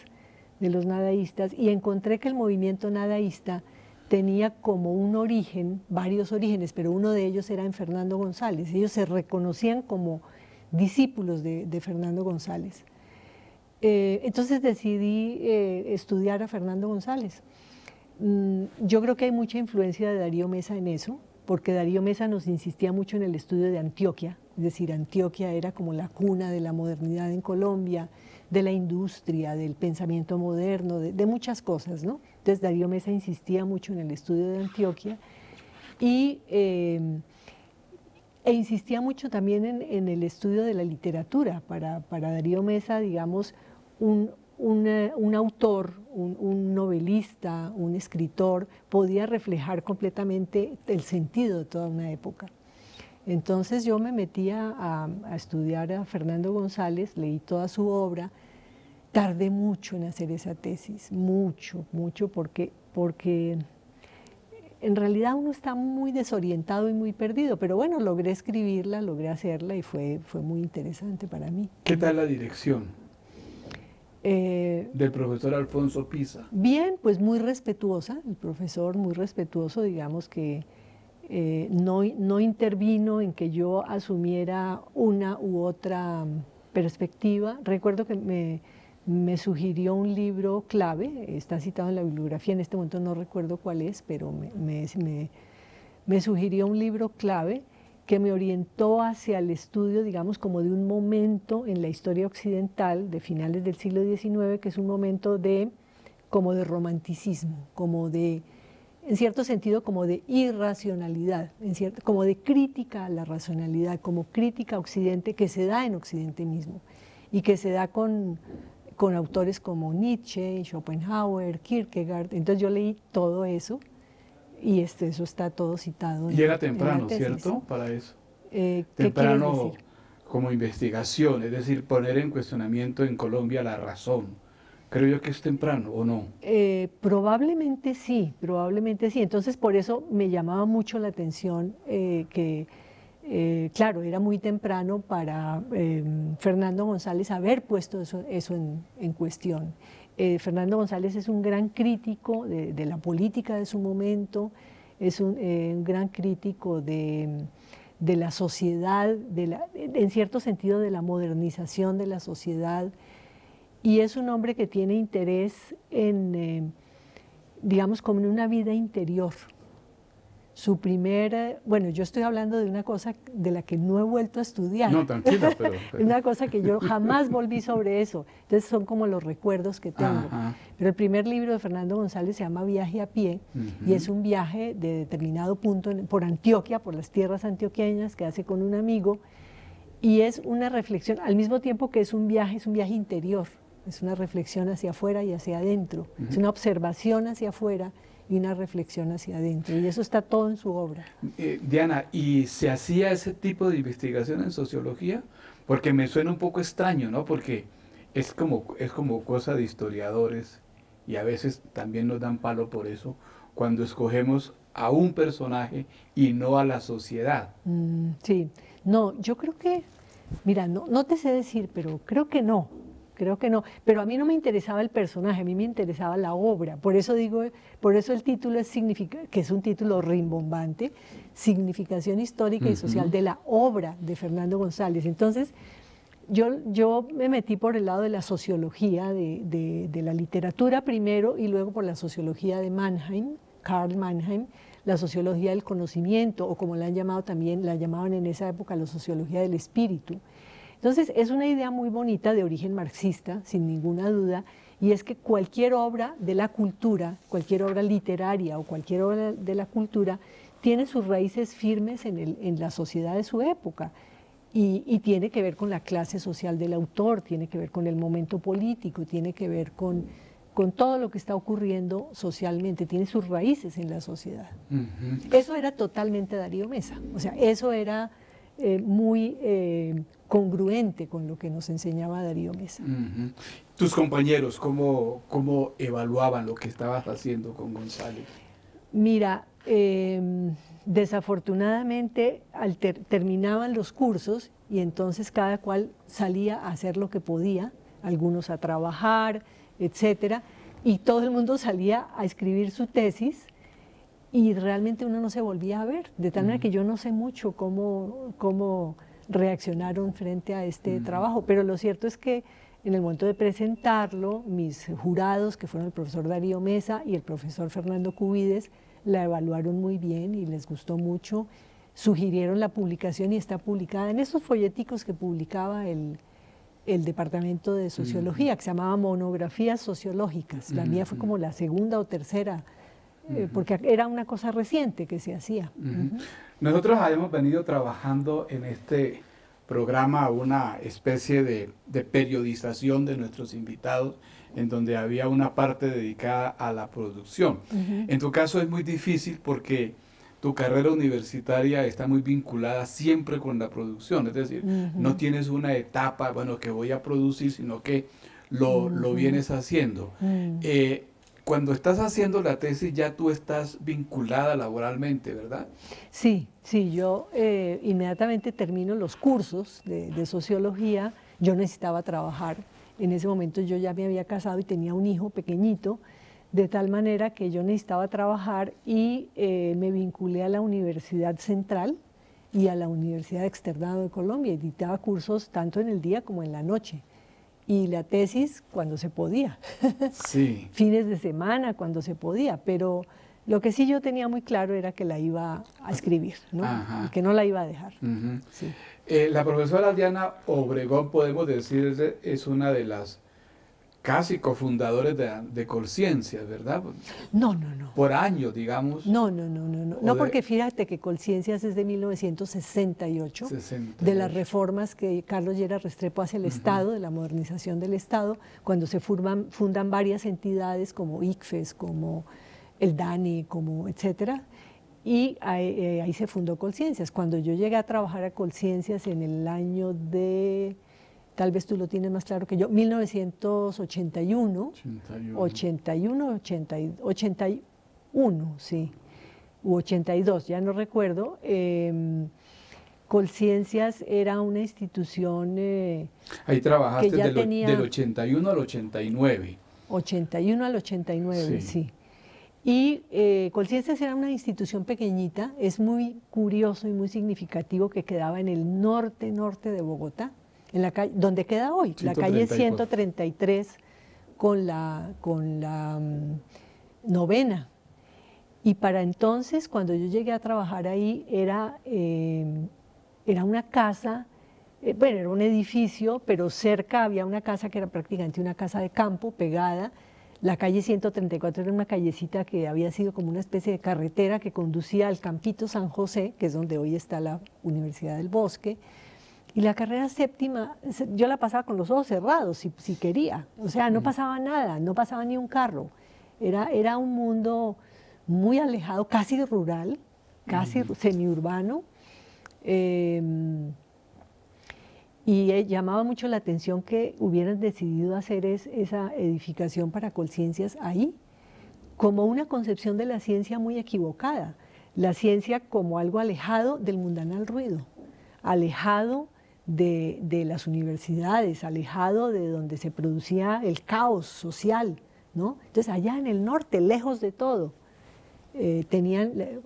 Speaker 2: de los nadaístas, y encontré que el movimiento nadaísta tenía como un origen, varios orígenes, pero uno de ellos era en Fernando González. Ellos se reconocían como discípulos de Fernando González. Entonces decidí estudiar a Fernando González. Yo creo que hay mucha influencia de Darío Mesa en eso, porque Darío Mesa nos insistía mucho en el estudio de Antioquia, es decir, Antioquia era como la cuna de la modernidad en Colombia, de la industria, del pensamiento moderno, de muchas cosas, ¿no? Entonces Darío Mesa insistía mucho en el estudio de Antioquia y e insistía mucho también en el estudio de la literatura. Para Darío Mesa, digamos, un autor, un novelista, un escritor, podía reflejar completamente el sentido de toda una época. Entonces yo me metía a estudiar a Fernando González, leí toda su obra, tardé mucho en hacer esa tesis, mucho, porque en realidad uno está muy desorientado y muy perdido, pero bueno, logré escribirla, logré hacerla y fue muy interesante para mí.
Speaker 1: ¿Qué tal la dirección del profesor Alfonso Pisa?
Speaker 2: Bien, pues muy respetuosa, el profesor muy respetuoso, digamos que no intervino en que yo asumiera una u otra perspectiva. Recuerdo que me sugirió un libro clave, está citado en la bibliografía, en este momento no recuerdo cuál es, pero me sugirió un libro clave que me orientó hacia el estudio, digamos, como de un momento en la historia occidental de finales del siglo XIX, que es un momento como de romanticismo, como de, en cierto sentido, como de irracionalidad, como de crítica a la racionalidad, como crítica a Occidente, que se da en Occidente mismo, y que se da con autores como Nietzsche, Schopenhauer, Kierkegaard. Entonces yo leí todo eso, y eso está todo citado.
Speaker 1: Y era temprano, ¿cierto? Para eso. Temprano como investigación, es decir, poner en cuestionamiento en Colombia la razón. Creo yo que es temprano, ¿o no?
Speaker 2: Probablemente sí, probablemente sí. Entonces por eso me llamaba mucho la atención claro, era muy temprano para Fernando González haber puesto eso en cuestión. Fernando González es un gran crítico de la política de su momento, es un gran crítico de la sociedad, en cierto sentido de la modernización de la sociedad, y es un hombre que tiene interés en, digamos, como en una vida interior. Su bueno, yo estoy hablando de una cosa de la que no he vuelto a estudiar.
Speaker 1: No, tranquila, pero...
Speaker 2: Una cosa que yo jamás volví sobre eso. Entonces son como los recuerdos que tengo.
Speaker 1: Ajá.
Speaker 2: Pero el primer libro de Fernando González se llama Viaje a pie, y es un viaje de determinado punto por Antioquia, por las tierras antioqueñas, que hace con un amigo, y es una reflexión, al mismo tiempo que es un viaje interior, es una reflexión hacia afuera y hacia adentro, es una observación hacia afuera y una reflexión hacia adentro, y eso está todo en su obra.
Speaker 1: Diana, ¿y se hacía ese tipo de investigación en sociología? Porque me suena un poco extraño, ¿no? Porque es como cosa de historiadores, y a veces también nos dan palo por eso, cuando escogemos a un personaje y no a la sociedad.
Speaker 2: Sí, no, yo creo que, mira, no te sé decir, pero creo que no, pero a mí no me interesaba el personaje, a mí me interesaba la obra, por eso el título que es un título rimbombante, Significación histórica y social de la obra de Fernando González. Entonces, yo me metí por el lado de la sociología, de la literatura primero, y luego por la sociología de Mannheim, Karl Mannheim, la sociología del conocimiento, o como la llamaban en esa época, la sociología del espíritu. Entonces, es una idea muy bonita de origen marxista, sin ninguna duda, y es que cualquier obra de la cultura, cualquier obra literaria o cualquier obra de la cultura, tiene sus raíces firmes en la sociedad de su época, y tiene que ver con la clase social del autor, tiene que ver con el momento político, tiene que ver con todo lo que está ocurriendo socialmente, tiene sus raíces en la sociedad. Eso era totalmente Darío Mesa, o sea, eso era muy congruente con lo que nos enseñaba Darío Mesa.
Speaker 1: ¿Tus compañeros cómo evaluaban lo que estabas haciendo con González?
Speaker 2: Mira, desafortunadamente terminaban los cursos y entonces cada cual salía a hacer lo que podía, algunos a trabajar, etcétera, y todo el mundo salía a escribir su tesis, y realmente uno no se volvía a ver, de tal manera que yo no sé mucho cómo reaccionaron frente a este trabajo, pero lo cierto es que en el momento de presentarlo, mis jurados, que fueron el profesor Darío Mesa y el profesor Fernando Cubides, la evaluaron muy bien y les gustó mucho, sugirieron la publicación y está publicada en esos folleticos que publicaba el el departamento de sociología, que se llamaba Monografías Sociológicas. La mía fue como la segunda o tercera, porque era una cosa reciente que se hacía.
Speaker 1: Nosotros habíamos venido trabajando en este programa una especie de periodización de nuestros invitados, en donde había una parte dedicada a la producción. En tu caso es muy difícil porque tu carrera universitaria está muy vinculada siempre con la producción, es decir, no tienes una etapa, bueno, que voy a producir, sino que lo vienes haciendo. Cuando estás haciendo la tesis ya tú estás vinculada laboralmente, ¿verdad?
Speaker 2: Sí, sí, yo inmediatamente termino los cursos de sociología. Yo necesitaba trabajar. En ese momento yo ya me había casado y tenía un hijo pequeñito, de tal manera que yo necesitaba trabajar y me vinculé a la Universidad Central y a la Universidad Externado de Colombia. Y dictaba cursos tanto en el día como en la noche. Y la tesis cuando se podía,
Speaker 1: sí.
Speaker 2: Fines de semana cuando se podía, pero lo que sí yo tenía muy claro era que la iba a escribir, ¿no? Y que no la iba a dejar. Sí.
Speaker 1: La profesora Diana Obregón, podemos decir, es una de las casi cofundadores de Colciencias, ¿verdad?
Speaker 2: No, no, no.
Speaker 1: Por años, digamos.
Speaker 2: No, porque fíjate que Colciencias es de 1968,
Speaker 1: 68.
Speaker 2: De las reformas que Carlos Lleras Restrepo hace al Estado, de la modernización del Estado, cuando se fundan varias entidades como ICFES, como el DANI, como etcétera, y ahí se fundó Colciencias. Cuando yo llegué a trabajar a Colciencias en el año de... Tal vez tú lo tienes más claro que yo, 1981, 81, sí, u 82, ya no recuerdo. Colciencias era una institución
Speaker 1: ahí trabajaste
Speaker 2: que ya tenía
Speaker 1: del 81 al 89.
Speaker 2: 81 al 89, sí. Y Colciencias era una institución pequeñita, es muy curioso y muy significativo que quedaba en el norte de Bogotá, en la calle, donde queda hoy, la calle 133 con la Novena. Y para entonces, cuando yo llegué a trabajar ahí, era una casa, bueno, era un edificio, pero cerca había una casa que era prácticamente una casa de campo pegada. La calle 134 era una callecita que había sido como una especie de carretera que conducía al Campito San José, que es donde hoy está la Universidad del Bosque. Y la carrera séptima, yo la pasaba con los ojos cerrados, si quería. O sea, no pasaba nada, no pasaba ni un carro. Era un mundo muy alejado, casi rural, casi semiurbano. Y llamaba mucho la atención que hubieran decidido hacer esa edificación para Colciencias ahí, como una concepción de la ciencia muy equivocada. La ciencia como algo alejado del mundanal ruido, alejado de las universidades, alejado de donde se producía el caos social, ¿no? Entonces allá en el norte, lejos de todo,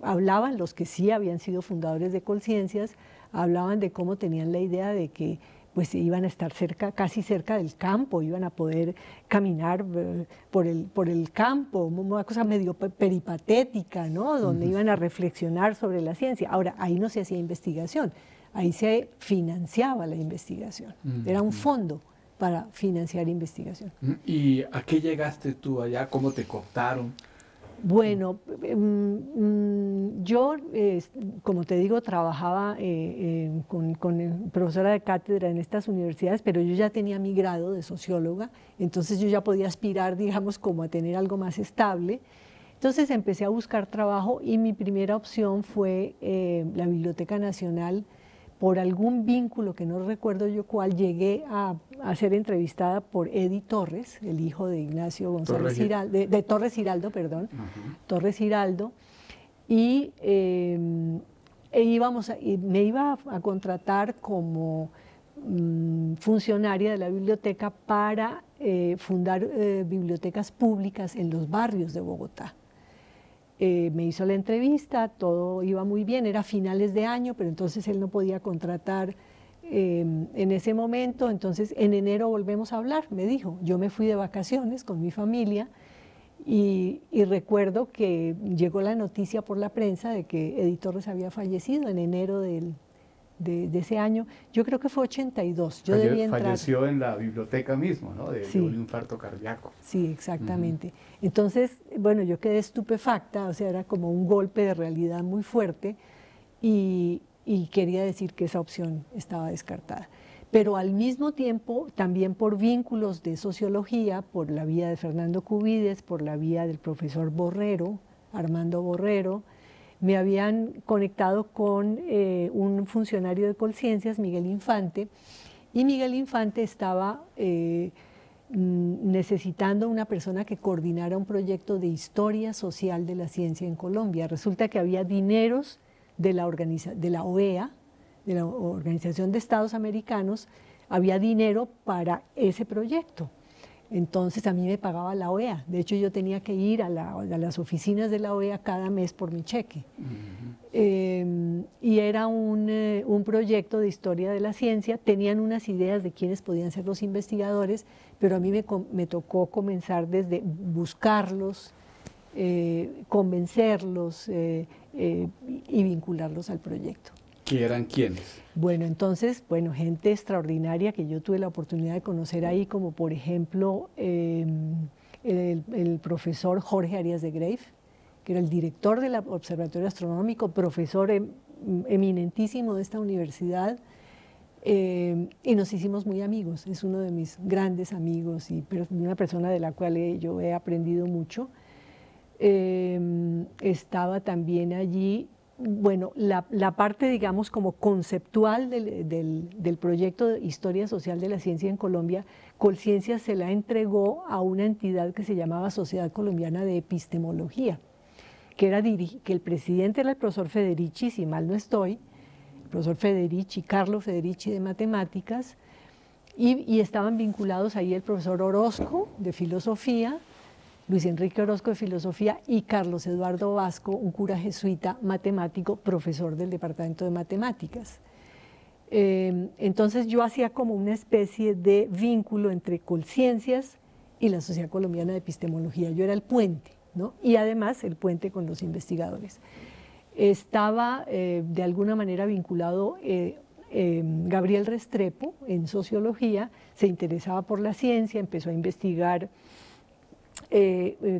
Speaker 2: hablaban los que sí habían sido fundadores de Colciencias, hablaban de cómo tenían la idea de que pues iban a estar casi cerca del campo, iban a poder caminar por el campo, una cosa medio peripatética, ¿no? Donde iban a reflexionar sobre la ciencia. Ahora, ahí no se hacía investigación, ahí se financiaba la investigación, era un fondo para financiar investigación.
Speaker 1: ¿Y a qué llegaste tú allá? ¿Cómo te cooptaron?
Speaker 2: Bueno, yo, como te digo, trabajaba con profesora de cátedra en estas universidades, pero yo ya tenía mi grado de socióloga, entonces yo ya podía aspirar, digamos, como a tener algo más estable. Entonces empecé a buscar trabajo y mi primera opción fue la Biblioteca Nacional. Por algún vínculo que no recuerdo yo cuál, llegué a ser entrevistada por Eddie Torres, el hijo de Ignacio González Giraldo, de Torres Giraldo, perdón, Torres Giraldo, y me iba a contratar como funcionaria de la biblioteca para fundar bibliotecas públicas en los barrios de Bogotá. Me hizo la entrevista, todo iba muy bien, era finales de año, pero entonces él no podía contratar en ese momento, entonces en enero volvemos a hablar, me dijo. Yo me fui de vacaciones con mi familia y recuerdo que llegó la noticia por la prensa de que Eddie Torres había fallecido en enero del de ese año, yo creo que fue 82, yo debía entrar.
Speaker 1: Falleció en la biblioteca mismo, ¿no?
Speaker 2: Sí.
Speaker 1: De un infarto cardíaco.
Speaker 2: Sí, exactamente. Entonces, bueno, yo quedé estupefacta, o sea, era como un golpe de realidad muy fuerte y quería decir que esa opción estaba descartada. Pero al mismo tiempo, también por vínculos de sociología, por la vía de Fernando Cubides, por la vía del profesor Borrero, Armando Borrero, me habían conectado con un funcionario de Colciencias, Miguel Infante, y Miguel Infante estaba necesitando una persona que coordinara un proyecto de historia social de la ciencia en Colombia. Resulta que había dineros de la OEA, de la Organización de Estados Americanos, había dinero para ese proyecto. Entonces a mí me pagaba la OEA. De hecho, yo tenía que ir a las oficinas de la OEA cada mes por mi cheque. Y era un proyecto de historia de la ciencia. Tenían unas ideas de quiénes podían ser los investigadores, pero a mí me tocó comenzar desde buscarlos, convencerlos y vincularlos al proyecto.
Speaker 1: ¿Qué eran quiénes?
Speaker 2: Bueno, entonces, gente extraordinaria que yo tuve la oportunidad de conocer ahí, como por ejemplo el profesor Jorge Arias de Greif, que era el director del Observatorio Astronómico, profesor eminentísimo de esta universidad, y nos hicimos muy amigos. Es uno de mis grandes amigos y una persona de la cual yo he aprendido mucho. Estaba también allí, la parte, digamos, como conceptual del proyecto de Historia Social de la Ciencia en Colombia. Colciencias se la entregó a una entidad que se llamaba Sociedad Colombiana de Epistemología, que el presidente era el profesor Federici, si mal no estoy, el profesor Federici, Carlo Federici de Matemáticas, y estaban vinculados ahí el profesor Orozco de Filosofía, Luis Enrique Orozco de Filosofía y Carlos Eduardo Vasco, un cura jesuita matemático, profesor del Departamento de Matemáticas. Entonces yo hacía como una especie de vínculo entre Colciencias y la Sociedad Colombiana de Epistemología. Yo era el puente, ¿no? Y además el puente con los investigadores. Estaba de alguna manera vinculado Gabriel Restrepo en sociología, se interesaba por la ciencia, empezó a investigar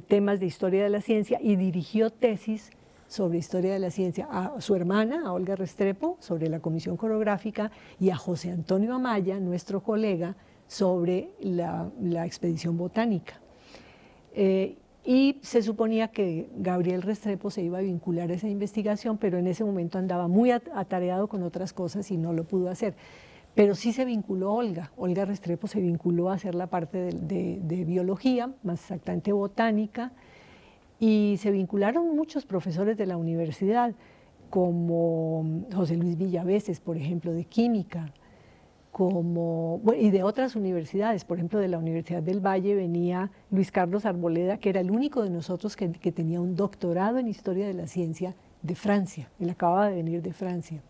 Speaker 2: temas de historia de la ciencia y dirigió tesis sobre historia de la ciencia a su hermana, a Olga Restrepo, sobre la Comisión Coreográfica, y a José Antonio Amaya, nuestro colega, sobre la expedición botánica. Y se suponía que Gabriel Restrepo se iba a vincular a esa investigación, pero en ese momento andaba muy atareado con otras cosas y no lo pudo hacer. Pero sí se vinculó Olga Restrepo se vinculó a hacer la parte de biología, más exactamente botánica, y se vincularon muchos profesores de la universidad, como José Luis Villaveses, por ejemplo, de química, y de otras universidades. Por ejemplo, de la Universidad del Valle venía Luis Carlos Arboleda, que era el único de nosotros que tenía un doctorado en Historia de la Ciencia de Francia. Él acababa de venir de Francia.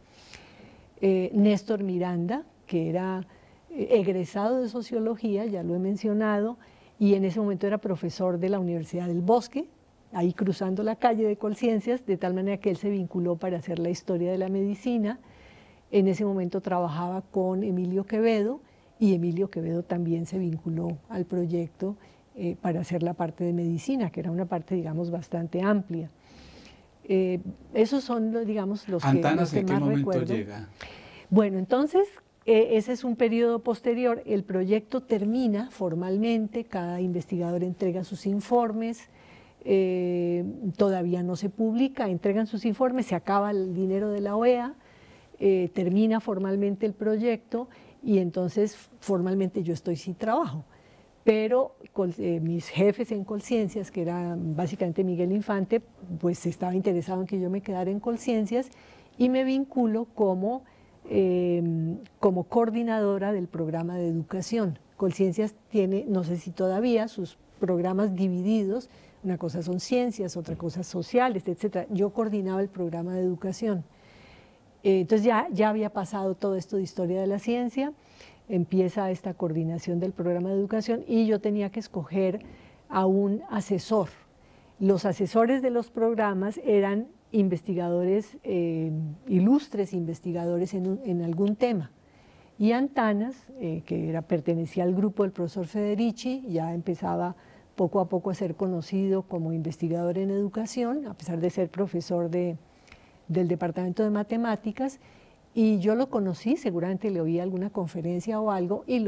Speaker 2: Néstor Miranda, que era egresado de Sociología, ya lo he mencionado, y en ese momento era profesor de la Universidad del Bosque, ahí cruzando la calle de Colciencias, de tal manera que él se vinculó para hacer la historia de la medicina. En ese momento trabajaba con Emilio Quevedo, y Emilio Quevedo también se vinculó al proyecto para hacer la parte de medicina, que era una parte, digamos, bastante amplia. Esos son, digamos, los que más recuerdo.
Speaker 1: ¿Antanas en qué momento llega?
Speaker 2: Bueno, entonces, ese es un periodo posterior. El proyecto termina formalmente, cada investigador entrega sus informes, todavía no se publica, entregan sus informes, se acaba el dinero de la OEA, termina formalmente el proyecto y entonces formalmente yo estoy sin trabajo. Pero mis jefes en Colciencias, que era básicamente Miguel Infante, pues estaba interesado en que yo me quedara en Colciencias y me vinculo como coordinadora del programa de educación. Colciencias tiene, no sé si todavía, sus programas divididos, una cosa son ciencias, otra cosa sociales, etc. Yo coordinaba el programa de educación. Entonces ya había pasado todo esto de historia de la ciencia, empieza esta coordinación del programa de educación y yo tenía que escoger a un asesor. Los asesores de los programas eran investigadores, ilustres investigadores en algún tema. Y Antanas, que pertenecía al grupo del profesor Federici, ya empezaba poco a poco a ser conocido como investigador en educación, a pesar de ser profesor del departamento de matemáticas, y yo lo conocí, seguramente le oí alguna conferencia o algo, y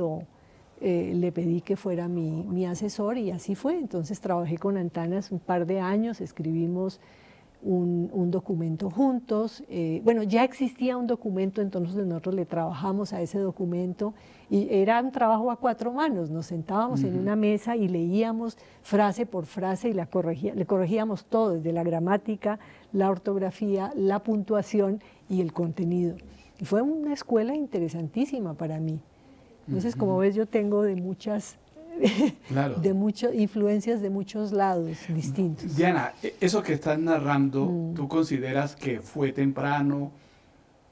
Speaker 2: le pedí que fuera mi asesor, y así fue. Entonces trabajé con Antanas un par de años, escribimos un documento juntos. Bueno, ya existía un documento, entonces nosotros le trabajamos a ese documento, y era un trabajo a 4 manos. Nos sentábamos en una mesa y leíamos frase por frase y le corregíamos todo, desde la gramática, la ortografía, la puntuación y el contenido. Y fue una escuela interesantísima para mí. Entonces, como ves, yo tengo de muchas influencias de muchos lados distintos.
Speaker 1: Diana, eso que estás narrando, ¿tú consideras que fue temprano,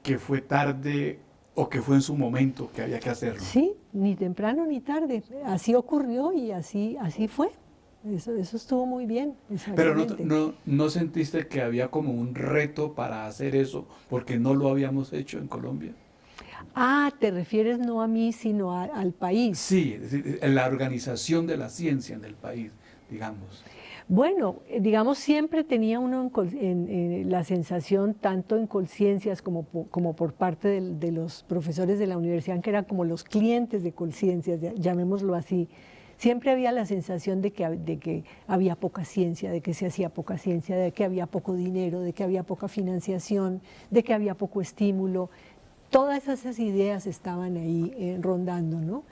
Speaker 1: que fue tarde o que fue en su momento que había que hacerlo?
Speaker 2: Sí, ni temprano ni tarde. Así ocurrió y así fue. Eso estuvo muy bien.
Speaker 1: Pero no sentiste que había como un reto para hacer eso porque no lo habíamos hecho en Colombia.
Speaker 2: Ah, te refieres no a mí, sino al país.
Speaker 1: Sí, la organización de la ciencia en el país, digamos.
Speaker 2: Bueno, digamos, siempre tenía uno la sensación, tanto en Colciencias como por parte de los profesores de la universidad, que eran como los clientes de Colciencias, llamémoslo así. Siempre había la sensación de que había poca ciencia, de que se hacía poca ciencia, de que había poco dinero, de que había poca financiación, de que había poco estímulo. Todas esas ideas estaban ahí rondando, ¿no?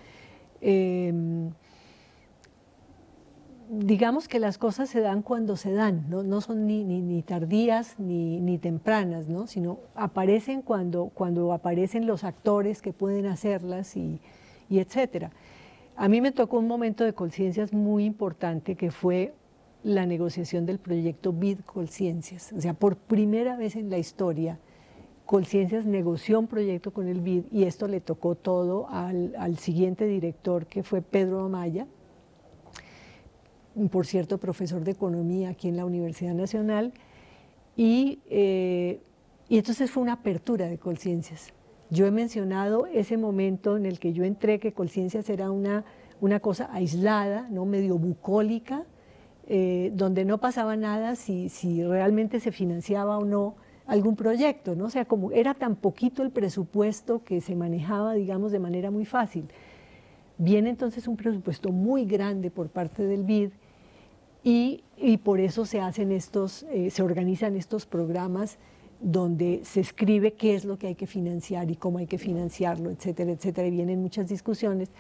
Speaker 2: Digamos que las cosas se dan cuando se dan, no son ni tardías ni tempranas, ¿no? Sino aparecen cuando aparecen los actores que pueden hacerlas y etcétera. A mí me tocó un momento de Colciencias muy importante, que fue la negociación del proyecto BID Colciencias. O sea, por primera vez en la historia, Colciencias negoció un proyecto con el BID, y esto le tocó todo al siguiente director, que fue Pedro Amaya, por cierto, profesor de economía aquí en la Universidad Nacional, y entonces fue una apertura de Colciencias. Yo he mencionado ese momento en el que yo entré, que Colciencias era una cosa aislada, ¿no? Medio bucólica, donde no pasaba nada si realmente se financiaba o no algún proyecto, ¿no? O sea, como era tan poquito el presupuesto que se manejaba, digamos, de manera muy fácil. Viene entonces un presupuesto muy grande por parte del BID, y por eso se organizan estos programas donde se escribe qué es lo que hay que financiar y cómo hay que financiarlo, etcétera, etcétera, y vienen muchas discusiones,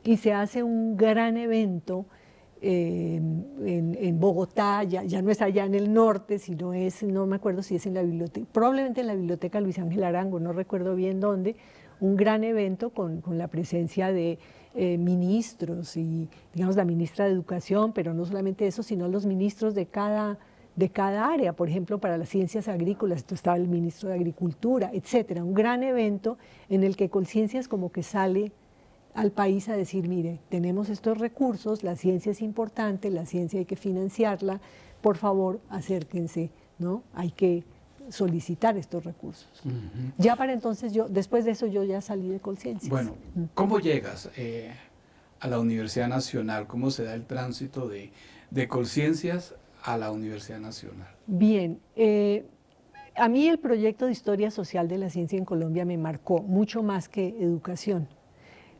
Speaker 2: y se hace un gran evento en Bogotá, ya no es allá en el norte, sino no me acuerdo si es en la biblioteca, probablemente en la biblioteca Luis Ángel Arango, no recuerdo bien dónde, un gran evento con la presencia de ministros y, digamos, la ministra de Educación, pero no solamente eso, sino los ministros de cada área. Por ejemplo, para las ciencias agrícolas estaba el ministro de Agricultura, etcétera. Un gran evento en el que Colciencias como que sale al país a decir: mire, tenemos estos recursos, la ciencia es importante, la ciencia hay que financiarla, por favor acérquense, ¿no? Hay que solicitar estos recursos. Ya para entonces después de eso yo ya salí de Colciencias.
Speaker 1: Bueno, ¿cómo llegas a la Universidad Nacional? ¿Cómo se da el tránsito de Colciencias a la Universidad Nacional?
Speaker 2: Bien, a mí el proyecto de Historia Social de la Ciencia en Colombia me marcó mucho más que educación,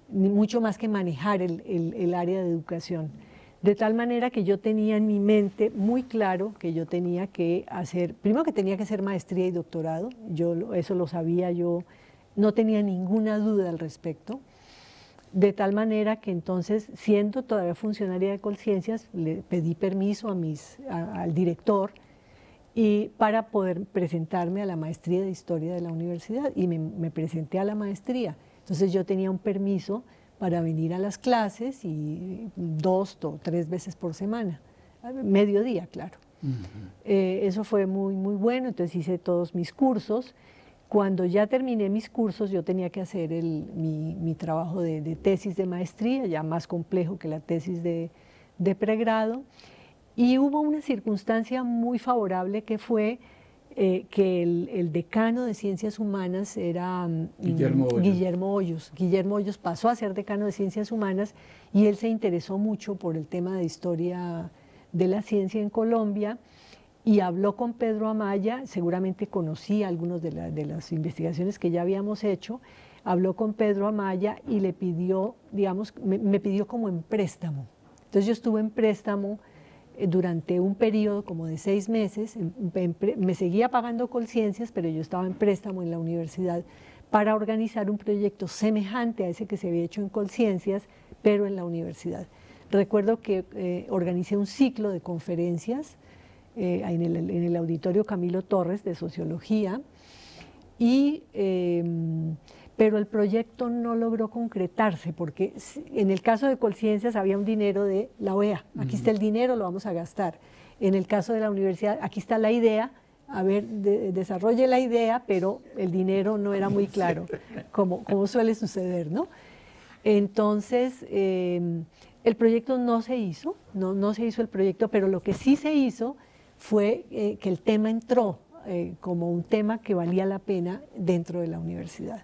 Speaker 2: mucho más que manejar el área de educación. De tal manera que yo tenía en mi mente muy claro que yo tenía que hacer, primero que tenía que hacer maestría y doctorado, eso lo sabía, yo no tenía ninguna duda al respecto. De tal manera que entonces, siendo todavía funcionaria de Colciencias, le pedí permiso al director para poder presentarme a la maestría de Historia de la universidad, y me presenté a la maestría. Entonces yo tenía un permiso para venir a las clases, y 2 o 3 veces por semana, mediodía, claro. Eso fue muy, muy bueno. Entonces hice todos mis cursos. Cuando ya terminé mis cursos, yo tenía que hacer mi trabajo de tesis de maestría, ya más complejo que la tesis de pregrado, y hubo una circunstancia muy favorable, que fue que el decano de Ciencias Humanas era
Speaker 1: Guillermo Hoyos.
Speaker 2: Guillermo Hoyos. Guillermo Hoyos pasó a ser decano de Ciencias Humanas y él se interesó mucho por el tema de historia de la ciencia en Colombia y habló con Pedro Amaya, seguramente conocía algunas de las investigaciones que ya habíamos hecho, habló con Pedro Amaya y le pidió, digamos, me pidió como en préstamo. Entonces yo estuve en préstamo durante un periodo como de 6 meses, me seguía pagando Colciencias, pero yo estaba en préstamo en la universidad para organizar un proyecto semejante a ese que se había hecho en Colciencias, pero en la universidad. Recuerdo que organicé un ciclo de conferencias en el Auditorio Camilo Torres de Sociología, pero el proyecto no logró concretarse porque en el caso de Colciencias había un dinero de la OEA, aquí está el dinero, lo vamos a gastar. En el caso de la universidad, aquí está la idea, a ver, desarrolle la idea, pero el dinero no era muy claro, como suele suceder, ¿no? Entonces, el proyecto no se hizo, no se hizo el proyecto, pero lo que sí se hizo fue que el tema entró como un tema que valía la pena dentro de la universidad.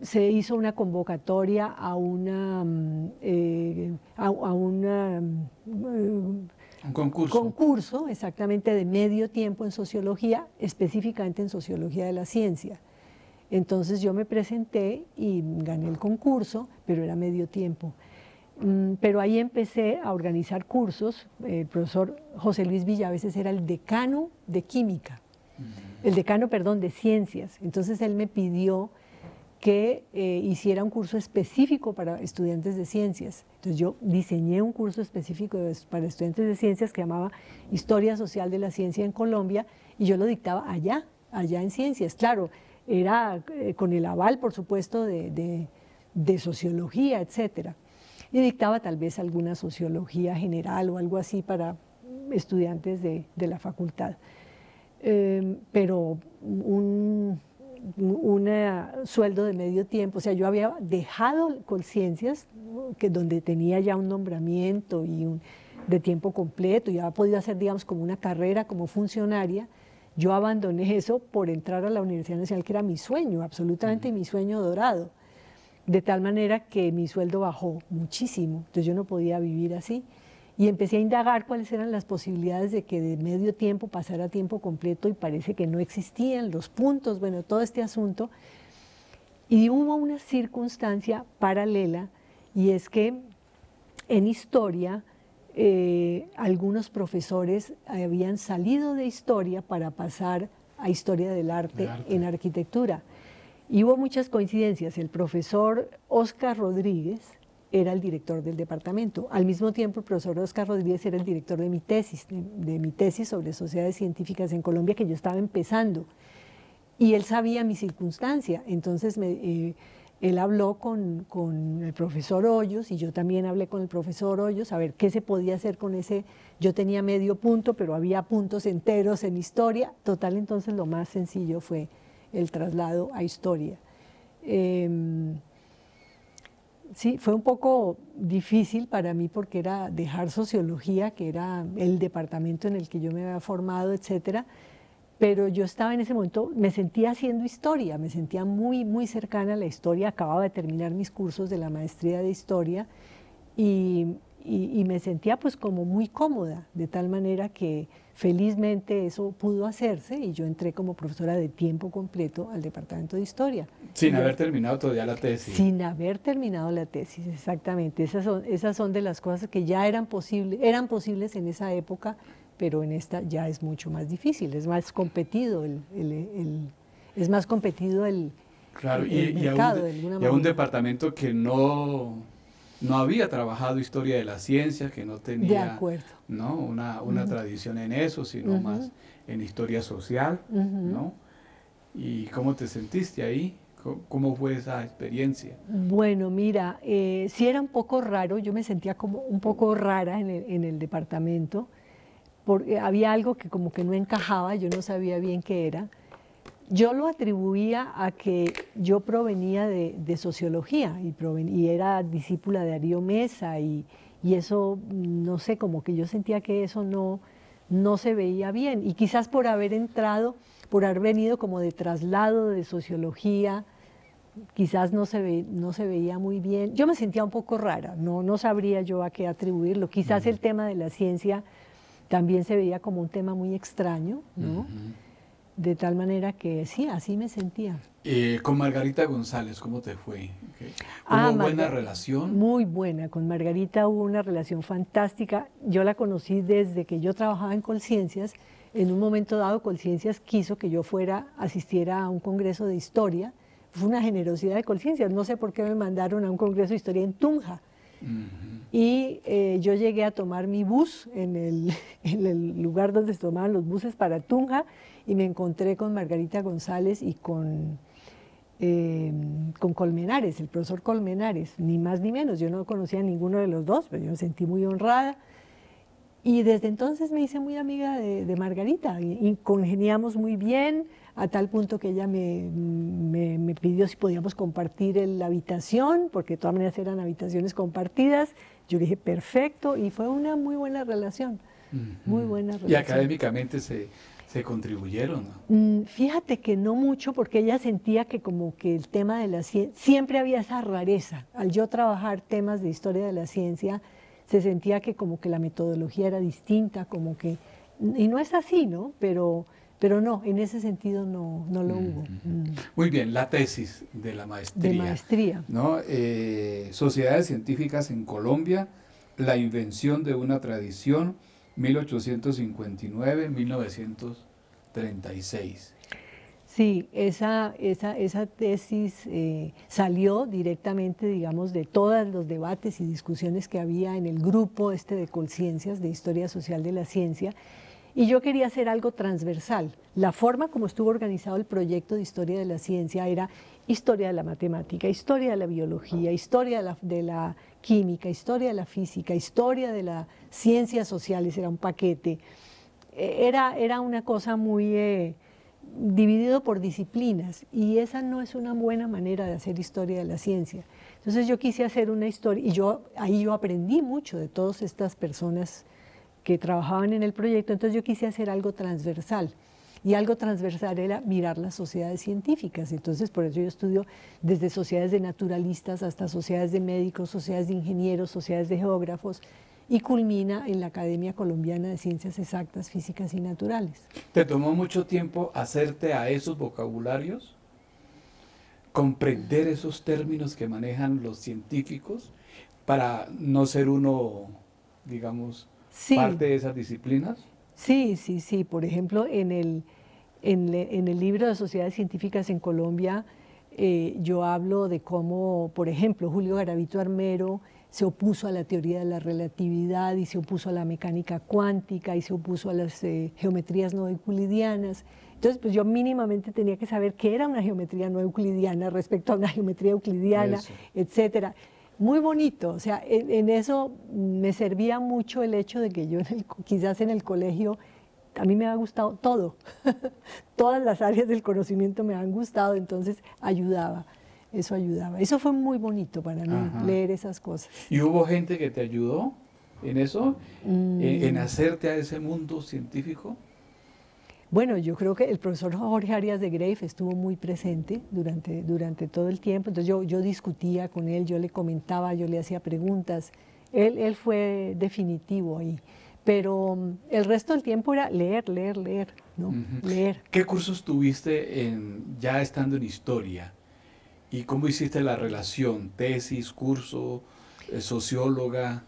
Speaker 2: Se hizo una convocatoria a un concurso exactamente de medio tiempo en sociología, específicamente en sociología de la ciencia. Entonces yo me presenté y gané el concurso, pero era medio tiempo. Pero ahí empecé a organizar cursos. El profesor José Luis Villaveses era el decano de química. El decano, perdón, de ciencias. Entonces él me pidió que hiciera un curso específico para estudiantes de ciencias. Entonces yo diseñé un curso específico para estudiantes de ciencias que llamaba Historia Social de la Ciencia en Colombia y yo lo dictaba allá en ciencias. Claro, era con el aval, por supuesto, de sociología, etcétera. Y dictaba tal vez alguna sociología general o algo así para estudiantes de la facultad. Pero un sueldo de medio tiempo, o sea, yo había dejado Colciencias, donde tenía ya un nombramiento y de tiempo completo, y había podido hacer, digamos, como una carrera como funcionaria. Yo abandoné eso por entrar a la Universidad Nacional, que era mi sueño, absolutamente mi sueño dorado, de tal manera que mi sueldo bajó muchísimo, entonces yo no podía vivir así. Y empecé a indagar cuáles eran las posibilidades de que de medio tiempo pasara a tiempo completo y parece que no existían los puntos, bueno, todo este asunto. Y hubo una circunstancia paralela y es que en historia algunos profesores habían salido de historia para pasar a historia del arte en arquitectura. Y hubo muchas coincidencias. El profesor Óscar Rodríguez era el director del departamento. Al mismo tiempo, el profesor Óscar Rodríguez era el director de mi tesis sobre sociedades científicas en Colombia, que yo estaba empezando. Y él sabía mi circunstancia. Entonces, él habló con el profesor Hoyos y yo también hablé con el profesor Hoyos a ver qué se podía hacer con ese. Yo tenía medio punto, pero había puntos enteros en historia. Total, entonces, lo más sencillo fue el traslado a historia. Sí, fue un poco difícil para mí porque era dejar sociología, que era el departamento en el que yo me había formado, etcétera, pero yo estaba en ese momento, me sentía haciendo historia, me sentía muy, muy cercana a la historia, acababa de terminar mis cursos de la maestría de historia y me sentía pues como muy cómoda, de tal manera que felizmente eso pudo hacerse y yo entré como profesora de tiempo completo al departamento de historia.
Speaker 1: Sin haber terminado todavía la tesis.
Speaker 2: Sin haber terminado la tesis, exactamente. Esas son de las cosas que ya eran posibles en esa época, pero en esta ya es mucho más difícil, es más competido el
Speaker 1: claro,
Speaker 2: mercado.
Speaker 1: Y a un departamento que no había trabajado historia de la ciencia, que no tenía ¿no? una tradición en eso, sino más en historia social, ¿no? ¿Y cómo te sentiste ahí? ¿Cómo fue esa experiencia?
Speaker 2: Bueno, mira, sí era un poco raro, yo me sentía como un poco rara en el departamento, porque había algo que como que no encajaba, yo no sabía bien qué era. Yo lo atribuía a que yo provenía de sociología y era discípula de Darío Mesa y eso, no sé, como que yo sentía que eso no no se veía bien. Y quizás por haber entrado, por haber venido como de traslado de sociología, quizás no se veía muy bien. Yo me sentía un poco rara, no sabría yo a qué atribuirlo. Quizás el tema de la ciencia también se veía como un tema muy extraño, ¿no? De tal manera que sí, así me sentía.
Speaker 1: Con Margarita González, ¿cómo te fue? ¿Hubo buena relación?
Speaker 2: Muy buena, con Margarita hubo una relación fantástica. Yo la conocí desde que yo trabajaba en Colciencias. En un momento dado, Colciencias quiso que yo asistiera a un congreso de historia. Fue una generosidad de Colciencias. No sé por qué me mandaron a un congreso de historia en Tunja. Y yo llegué a tomar mi bus en el lugar donde se tomaban los buses para Tunja y me encontré con Margarita González y con Colmenares, el profesor Colmenares, ni más ni menos. Yo no conocía a ninguno de los dos, pero yo me sentí muy honrada. Y desde entonces me hice muy amiga de Margarita y congeniamos muy bien, a tal punto que ella me pidió si podíamos compartir la habitación, porque de todas maneras eran habitaciones compartidas. Yo le dije, perfecto, y fue una muy buena relación, muy buena relación.
Speaker 1: ¿Y académicamente se contribuyeron, no?
Speaker 2: Fíjate que no mucho, porque ella sentía que como que el tema de la ciencia, siempre había esa rareza. Al yo trabajar temas de historia de la ciencia, se sentía que como que la metodología era distinta, como que, y no es así, ¿no? Pero no, en ese sentido no lo hubo.
Speaker 1: Muy bien, la tesis de la maestría.
Speaker 2: De maestría.
Speaker 1: ¿No? Sociedades científicas en Colombia, la invención de una tradición, 1859-1936.
Speaker 2: Sí, esa tesis salió directamente, digamos, de todos los debates y discusiones que había en el grupo de Colciencias, de Historia Social de la Ciencia, y yo quería hacer algo transversal. La forma como estuvo organizado el proyecto de Historia de la Ciencia era historia de la matemática, historia de la biología, historia de la química, historia de la física, historia de las ciencias sociales, era un paquete. Era una cosa muy dividido por disciplinas, y esa no es una buena manera de hacer historia de la ciencia. Entonces yo quise hacer una historia, y ahí yo aprendí mucho de todas estas personas que trabajaban en el proyecto. Entonces yo quise hacer algo transversal, y algo transversal era mirar las sociedades científicas. Entonces por eso yo estudio desde sociedades de naturalistas hasta sociedades de médicos, sociedades de ingenieros, sociedades de geógrafos, y culmina en la Academia Colombiana de Ciencias Exactas, Físicas y Naturales.
Speaker 1: ¿Te tomó mucho tiempo hacerte a esos vocabularios? ¿Comprender esos términos que manejan los científicos para no ser uno, digamos,
Speaker 2: sí,
Speaker 1: parte de esas disciplinas?
Speaker 2: Sí. Por ejemplo, en el libro de Sociedades Científicas en Colombia, yo hablo de cómo, por ejemplo, Julio Garavito Armero se opuso a la teoría de la relatividad, y se opuso a la mecánica cuántica, y se opuso a las geometrías no euclidianas. Entonces, pues yo mínimamente tenía que saber qué era una geometría no euclidiana respecto a una geometría euclidiana, etcétera. Muy bonito, o sea, en eso me servía mucho el hecho de que yo quizás en el colegio, a mí me ha gustado todo, todas las áreas del conocimiento me han gustado, entonces ayudaba. Eso ayudaba. Eso fue muy bonito para mí, leer esas cosas.
Speaker 1: ¿Y hubo gente que te ayudó en eso, en hacerte a ese mundo científico?
Speaker 2: Bueno, yo creo que el profesor Jorge Arias de Greif estuvo muy presente durante todo el tiempo. Entonces yo discutía con él, yo le comentaba, yo le hacía preguntas. Él fue definitivo ahí. Pero el resto del tiempo era leer, ¿no? Leer.
Speaker 1: ¿Qué cursos tuviste ya estando en historia? ¿Y cómo hiciste la relación? ¿Tesis, curso, socióloga?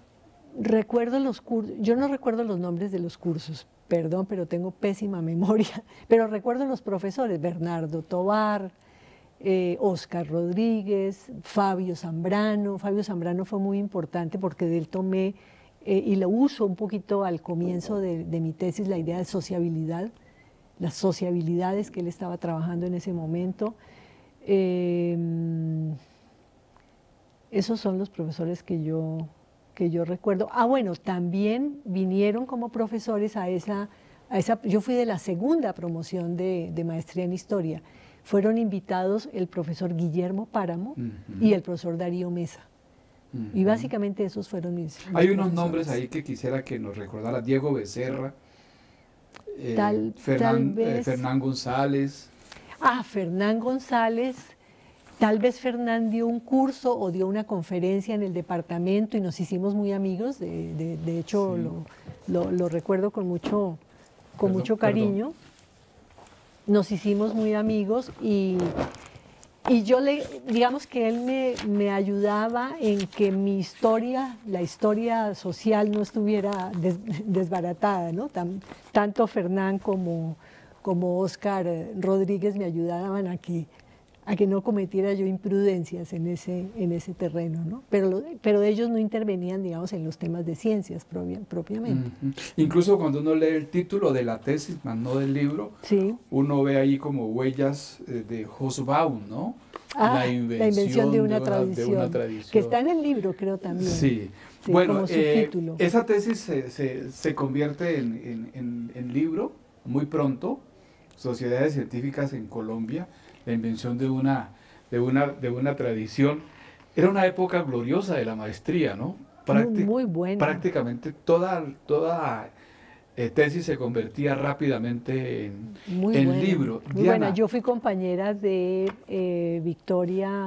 Speaker 2: Recuerdo los cursos, yo no recuerdo los nombres de los cursos, perdón, pero tengo pésima memoria, pero recuerdo los profesores, Bernardo Tovar, Oscar Rodríguez, Fabio Zambrano. Fabio Zambrano fue muy importante porque de él tomé, y lo uso un poquito al comienzo de mi tesis, la idea de sociabilidad, las sociabilidades que él estaba trabajando en ese momento. Esos son los profesores que yo recuerdo. Bueno, también vinieron como profesores a esa, yo fui de la segunda promoción de maestría en historia. Fueron invitados el profesor Guillermo Páramo y el profesor Darío Mesa. Y básicamente esos fueron mis
Speaker 1: Hay unos
Speaker 2: profesores.
Speaker 1: nombres ahí que quisiera que nos recordara. Diego Becerra.
Speaker 2: Tal vez.
Speaker 1: Fernán González.
Speaker 2: Fernán González. Tal vez Fernán dio un curso o dio una conferencia en el departamento y nos hicimos muy amigos. De hecho, sí, lo recuerdo con mucho cariño. Perdón. Nos hicimos muy amigos y yo digamos que él me ayudaba en que mi historia, la historia social no estuviera desbaratada, ¿no? Tanto Fernán como Óscar Rodríguez me ayudaban a que no cometiera yo imprudencias en ese terreno, ¿no? Pero ellos no intervenían, digamos, en los temas de ciencias propiamente.
Speaker 1: Incluso cuando uno lee el título de la tesis, más no del libro, sí, uno ve ahí como huellas de Hobsbawm, ¿no?
Speaker 2: La invención de una tradición, que está en el libro, creo, también.
Speaker 1: Sí. Bueno, esa tesis se convierte en libro muy pronto, Sociedades Científicas en Colombia, la invención de una tradición. Era una época gloriosa de la maestría, ¿no?
Speaker 2: Muy buena.
Speaker 1: Prácticamente toda tesis se convertía rápidamente en libro.
Speaker 2: Muy buena. Yo fui compañera de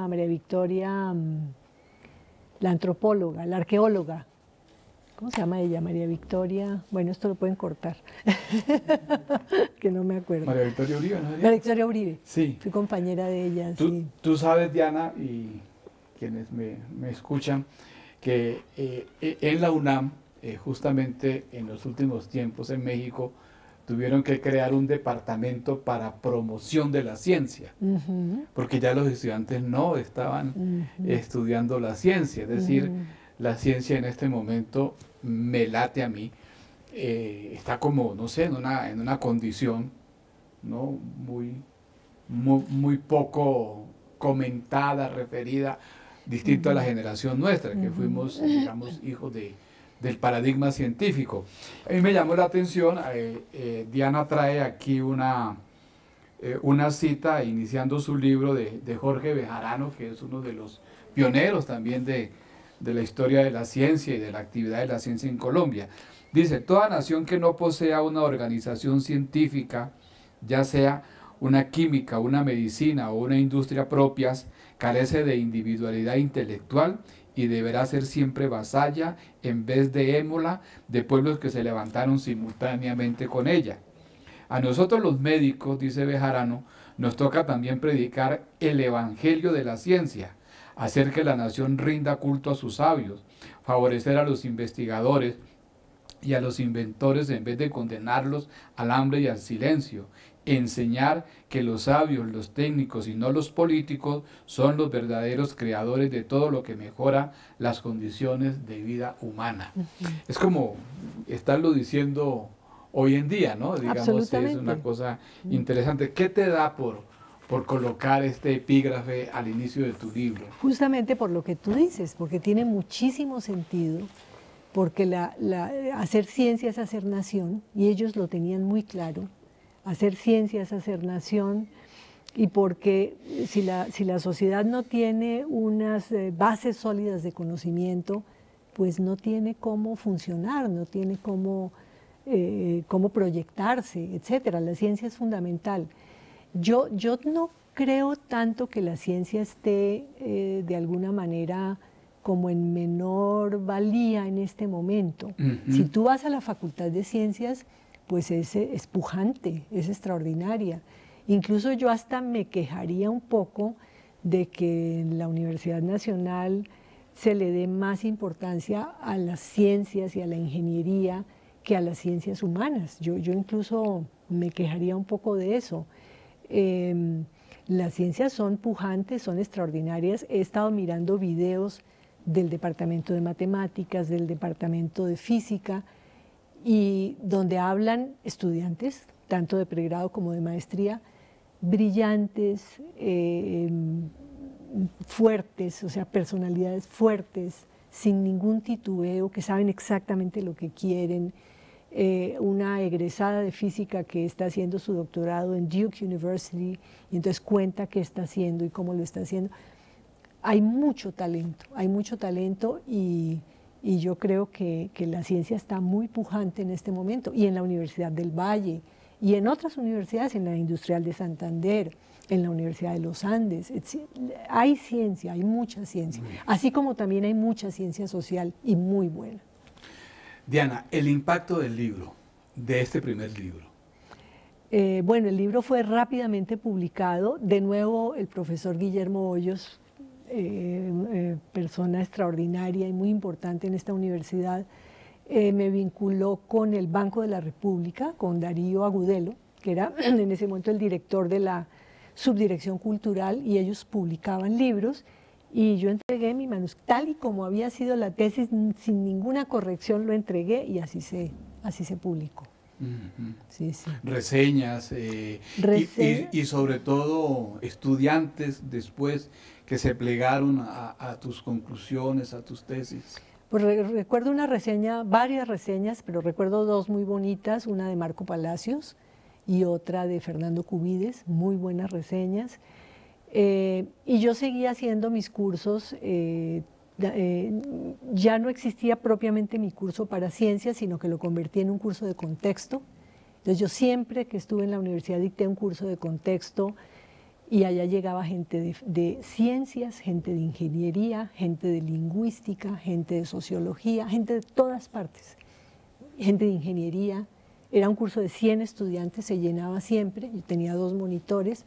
Speaker 2: María Victoria, la antropóloga, la arqueóloga. ¿Cómo se llama ella? María Victoria. Bueno, esto lo pueden cortar. Que no me acuerdo.
Speaker 1: María Victoria Uribe, ¿no?
Speaker 2: María Victoria Uribe.
Speaker 1: Sí.
Speaker 2: Fui compañera de ella.
Speaker 1: Tú sabes, Diana, y quienes me escuchan, que en la UNAM, justamente en los últimos tiempos en México, tuvieron que crear un departamento para promoción de la ciencia, porque ya los estudiantes no estaban estudiando la ciencia, es decir, la ciencia en este momento me late a mí, está como, no sé, en una condición, ¿no? muy poco comentada, referida, distinto a la generación nuestra, que fuimos, digamos, hijos del paradigma científico. A mí me llamó la atención, Diana trae aquí una cita iniciando su libro de Jorge Bejarano, que es uno de los pioneros también de la historia de la ciencia y de la actividad de la ciencia en Colombia. Dice: toda nación que no posea una organización científica, ya sea una química, una medicina o una industria propias, carece de individualidad intelectual y deberá ser siempre vasalla en vez de émola de pueblos que se levantaron simultáneamente con ella. A nosotros los médicos, dice Bejarano, nos toca también predicar el evangelio de la ciencia, hacer que la nación rinda culto a sus sabios, favorecer a los investigadores y a los inventores en vez de condenarlos al hambre y al silencio, enseñar que los sabios, los técnicos y no los políticos son los verdaderos creadores de todo lo que mejora las condiciones de vida humana. Es como estarlo diciendo hoy en día, ¿no? Digamos, es una cosa interesante. ¿Qué te da por colocar este epígrafe al inicio de tu libro?
Speaker 2: Justamente por lo que tú dices, porque tiene muchísimo sentido, porque hacer ciencia es hacer nación, y ellos lo tenían muy claro. Hacer ciencia es hacer nación, y porque si la sociedad no tiene unas bases sólidas de conocimiento, pues no tiene cómo funcionar, no tiene cómo proyectarse, etcétera. La ciencia es fundamental. Yo no creo tanto que la ciencia esté de alguna manera como en menor valía en este momento. Si tú vas a la Facultad de Ciencias, pues es pujante, es extraordinaria. Incluso yo hasta me quejaría un poco de que en la Universidad Nacional se le dé más importancia a las ciencias y a la ingeniería que a las ciencias humanas. Yo incluso me quejaría un poco de eso. Las ciencias son pujantes, son extraordinarias. He estado mirando videos del departamento de matemáticas, del departamento de física, y donde hablan estudiantes, tanto de pregrado como de maestría, brillantes, fuertes, o sea, personalidades fuertes, sin ningún titubeo, que saben exactamente lo que quieren. Una egresada de física que está haciendo su doctorado en Duke University, y entonces cuenta qué está haciendo y cómo lo está haciendo. Hay mucho talento y yo creo que la ciencia está muy pujante en este momento, y en la Universidad del Valle, y en otras universidades, en la Industrial de Santander, en la Universidad de los Andes. Hay ciencia, hay mucha ciencia, así como también hay mucha ciencia social y muy buena.
Speaker 1: Diana, el impacto del libro, de este primer libro.
Speaker 2: Bueno, el libro fue rápidamente publicado. De nuevo, el profesor Guillermo Hoyos, persona extraordinaria y muy importante en esta universidad, me vinculó con el Banco de la República, con Darío Agudelo, que era en ese momento el director de la Subdirección Cultural, y ellos publicaban libros, y yo entregué mi manuscrito, tal y como había sido la tesis, sin ninguna corrección lo entregué, y así se publicó. Sí, sí.
Speaker 1: Reseñas, y sobre todo estudiantes después que se plegaron a tus conclusiones, a tus tesis.
Speaker 2: Pues recuerdo una reseña, varias reseñas, pero recuerdo dos muy bonitas, una de Marco Palacios y otra de Fernando Cubides, muy buenas reseñas. Y yo seguía haciendo mis cursos, ya no existía propiamente mi curso para ciencias, sino que lo convertí en un curso de contexto. Entonces yo siempre que estuve en la universidad dicté un curso de contexto, y allá llegaba gente de ciencias, gente de ingeniería, gente de lingüística, gente de sociología, gente de todas partes, gente de ingeniería. Era un curso de 100 estudiantes, se llenaba siempre, yo tenía 2 monitores.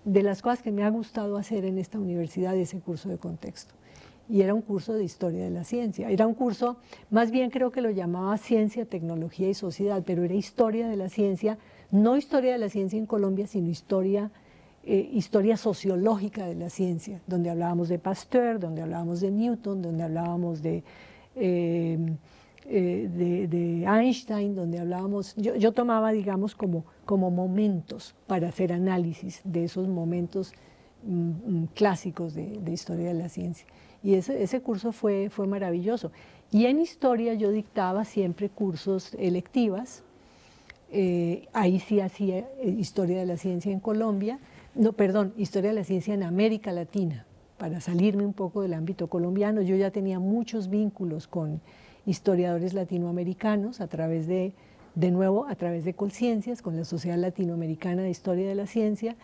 Speaker 2: De las cosas que me ha gustado hacer en esta universidad, ese curso de contexto. Y era un curso de historia de la ciencia. Era un curso, más bien creo que lo llamaba Ciencia, Tecnología y Sociedad, pero era historia de la ciencia, no historia de la ciencia en Colombia, sino historia sociológica de la ciencia, donde hablábamos de Pasteur, donde hablábamos de Newton, donde hablábamos de Einstein, donde hablábamos, yo tomaba, digamos, como momentos para hacer análisis de esos momentos clásicos de historia de la ciencia. Y ese curso fue maravilloso. Y en historia yo dictaba siempre cursos electivas, ahí sí hacía historia de la ciencia en Colombia, no, perdón, historia de la ciencia en América Latina, para salirme un poco del ámbito colombiano. Yo ya tenía muchos vínculos con historiadores latinoamericanos a través de nuevo, a través de Colciencias, con la Sociedad Latinoamericana de Historia de la Ciencia,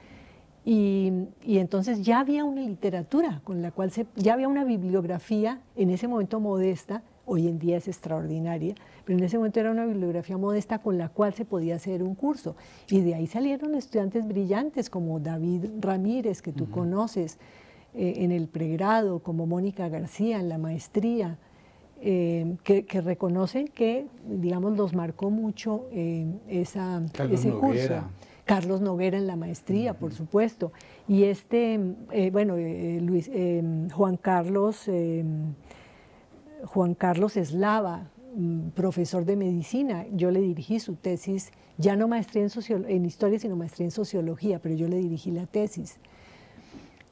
Speaker 2: y entonces ya había una literatura con la cual ya había una bibliografía, en ese momento modesta, hoy en día es extraordinaria, pero en ese momento era una bibliografía modesta con la cual se podía hacer un curso. Y de ahí salieron estudiantes brillantes como David Ramírez, que tú conoces, en el pregrado, como Mónica García en la maestría, que reconocen que, digamos, los marcó mucho ese curso. Carlos Noguera en la maestría, por supuesto. Y Juan Carlos Eslava, profesor de medicina, yo le dirigí su tesis, ya no maestría en historia, sino maestría en sociología, pero yo le dirigí la tesis.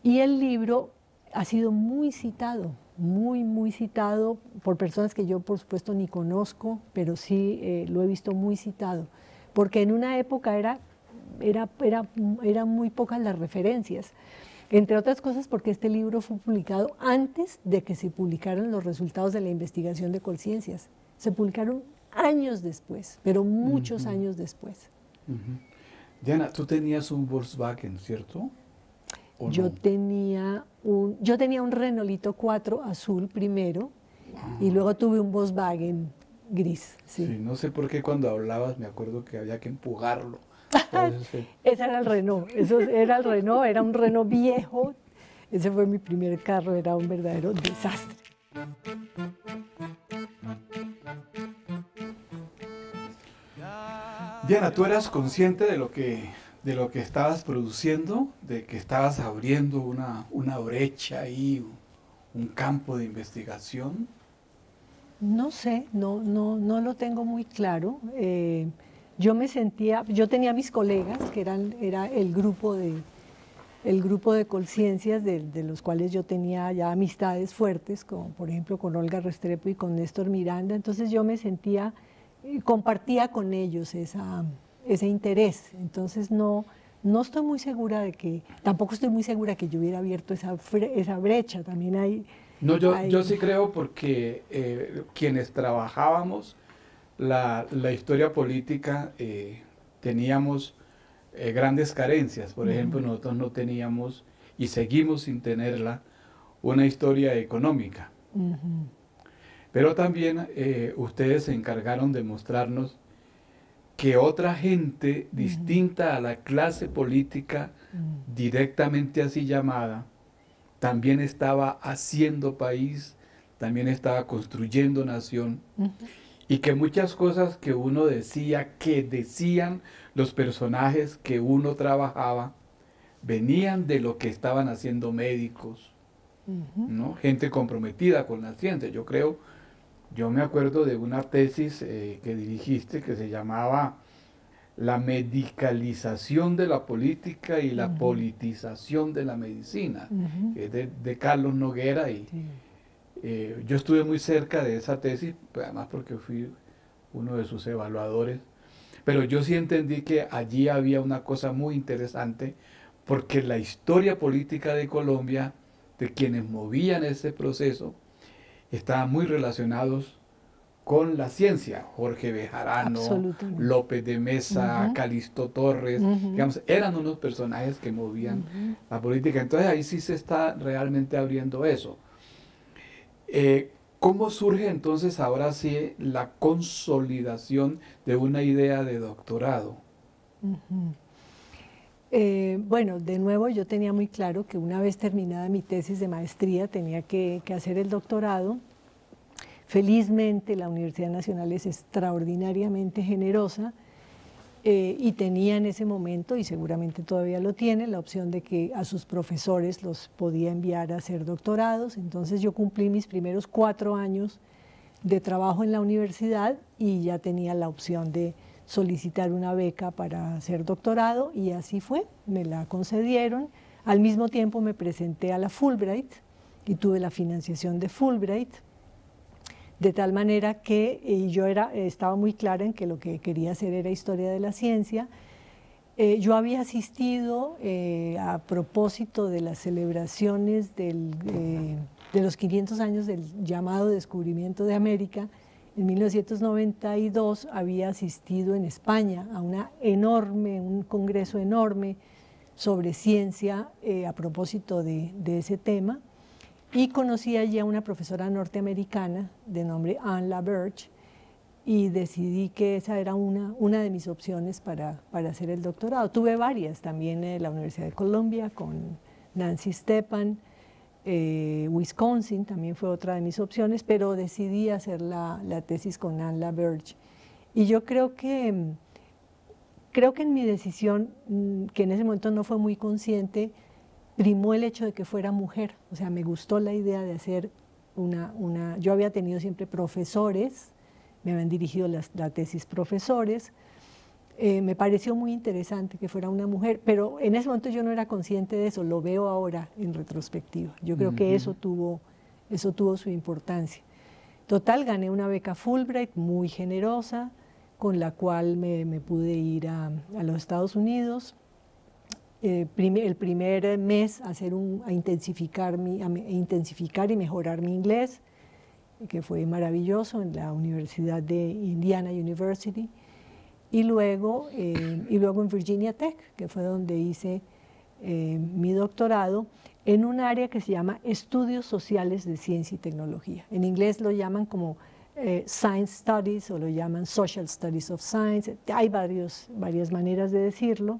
Speaker 2: Y el libro ha sido muy citado, muy citado por personas que yo, por supuesto, ni conozco, pero sí lo he visto muy citado, porque en una época eran muy pocas las referencias, entre otras cosas porque este libro fue publicado antes de que se publicaran los resultados de la investigación de Colciencias. Se publicaron años después, pero muchos años después.
Speaker 1: Diana, tú tenías un Volkswagen, ¿cierto?
Speaker 2: Yo tenía un Renaultito 4 azul primero, y luego tuve un Volkswagen gris. Sí.
Speaker 1: Sí, no sé por qué cuando hablabas me acuerdo que había que empujarlo.
Speaker 2: Ese era el Renault, era un Renault viejo. Ese fue mi primer carro, era un verdadero desastre.
Speaker 1: Diana, ¿tú eras consciente de lo que estabas produciendo, de que estabas abriendo una brecha ahí, un campo de investigación?
Speaker 2: No sé, no lo tengo muy claro. Yo tenía mis colegas, que era el grupo de Colciencias, de los cuales yo tenía ya amistades fuertes, como por ejemplo con Olga Restrepo y con Néstor Miranda. Entonces yo me sentía, compartía con ellos ese interés. Entonces no estoy muy segura tampoco estoy muy segura que yo hubiera abierto esa brecha. También hay...
Speaker 1: No, yo sí creo, porque quienes trabajábamos la historia política teníamos grandes carencias. Por ejemplo, nosotros no teníamos, y seguimos sin tenerla, una historia económica. Pero también ustedes se encargaron de mostrarnos que otra gente distinta a la clase política, directamente así llamada, también estaba haciendo país, también estaba construyendo nación, y que muchas cosas que uno decía, que decían los personajes que uno trabajaba, venían de lo que estaban haciendo médicos, ¿no? Gente comprometida con la ciencia. Yo me acuerdo de una tesis que dirigiste que se llamaba La medicalización de la política y la politización de la medicina, que es de Carlos Noguera, y yo estuve muy cerca de esa tesis, además porque fui uno de sus evaluadores, pero yo sí entendí que allí había una cosa muy interesante, porque la historia política de Colombia, de quienes movían ese proceso, estaban muy relacionados con la ciencia. Jorge Bejarano, López de Mesa, Calixto Torres, digamos, eran unos personajes que movían la política. Entonces ahí sí se está realmente abriendo eso. ¿Cómo surge entonces ahora sí la consolidación de una idea de doctorado?
Speaker 2: Bueno, de nuevo yo tenía muy claro que una vez terminada mi tesis de maestría tenía que hacer el doctorado. Felizmente la Universidad Nacional es extraordinariamente generosa y tenía en ese momento, y seguramente todavía lo tiene, la opción de que a sus profesores los podía enviar a hacer doctorados. Entonces yo cumplí mis primeros 4 años de trabajo en la universidad y ya tenía la opción de solicitar una beca para hacer doctorado, y así fue, me la concedieron. Al mismo tiempo me presenté a la Fulbright y tuve la financiación de Fulbright, de tal manera que yo estaba muy clara en que lo que quería hacer era historia de la ciencia. Yo había asistido a propósito de las celebraciones de los 500 años del llamado descubrimiento de América. En 1992 había asistido en España a un congreso enorme sobre ciencia a propósito de ese tema, y conocí allí a una profesora norteamericana de nombre Anne LaBerge, y decidí que esa era una de mis opciones para hacer el doctorado. Tuve varias también en la Universidad de Columbia con Nancy Stepan, Wisconsin también fue otra de mis opciones, pero decidí hacer la tesis con Anne LaBerge. Y yo creo que en mi decisión, que en ese momento no fue muy consciente, primó el hecho de que fuera mujer. O sea, me gustó la idea de hacer yo había tenido siempre profesores, me habían dirigido la tesis profesores, me pareció muy interesante que fuera una mujer, pero en ese momento yo no era consciente de eso, lo veo ahora en retrospectiva. Yo creo que eso tuvo su importancia. Total, gané una beca Fulbright muy generosa, con la cual me pude ir a los Estados Unidos. El primer mes a intensificar y mejorar mi inglés, que fue maravilloso, en la Universidad de Indiana University. Y luego en Virginia Tech, que fue donde hice mi doctorado, en un área que se llama Estudios Sociales de Ciencia y Tecnología. En inglés lo llaman como Science Studies, o lo llaman Social Studies of Science. Hay varias maneras de decirlo.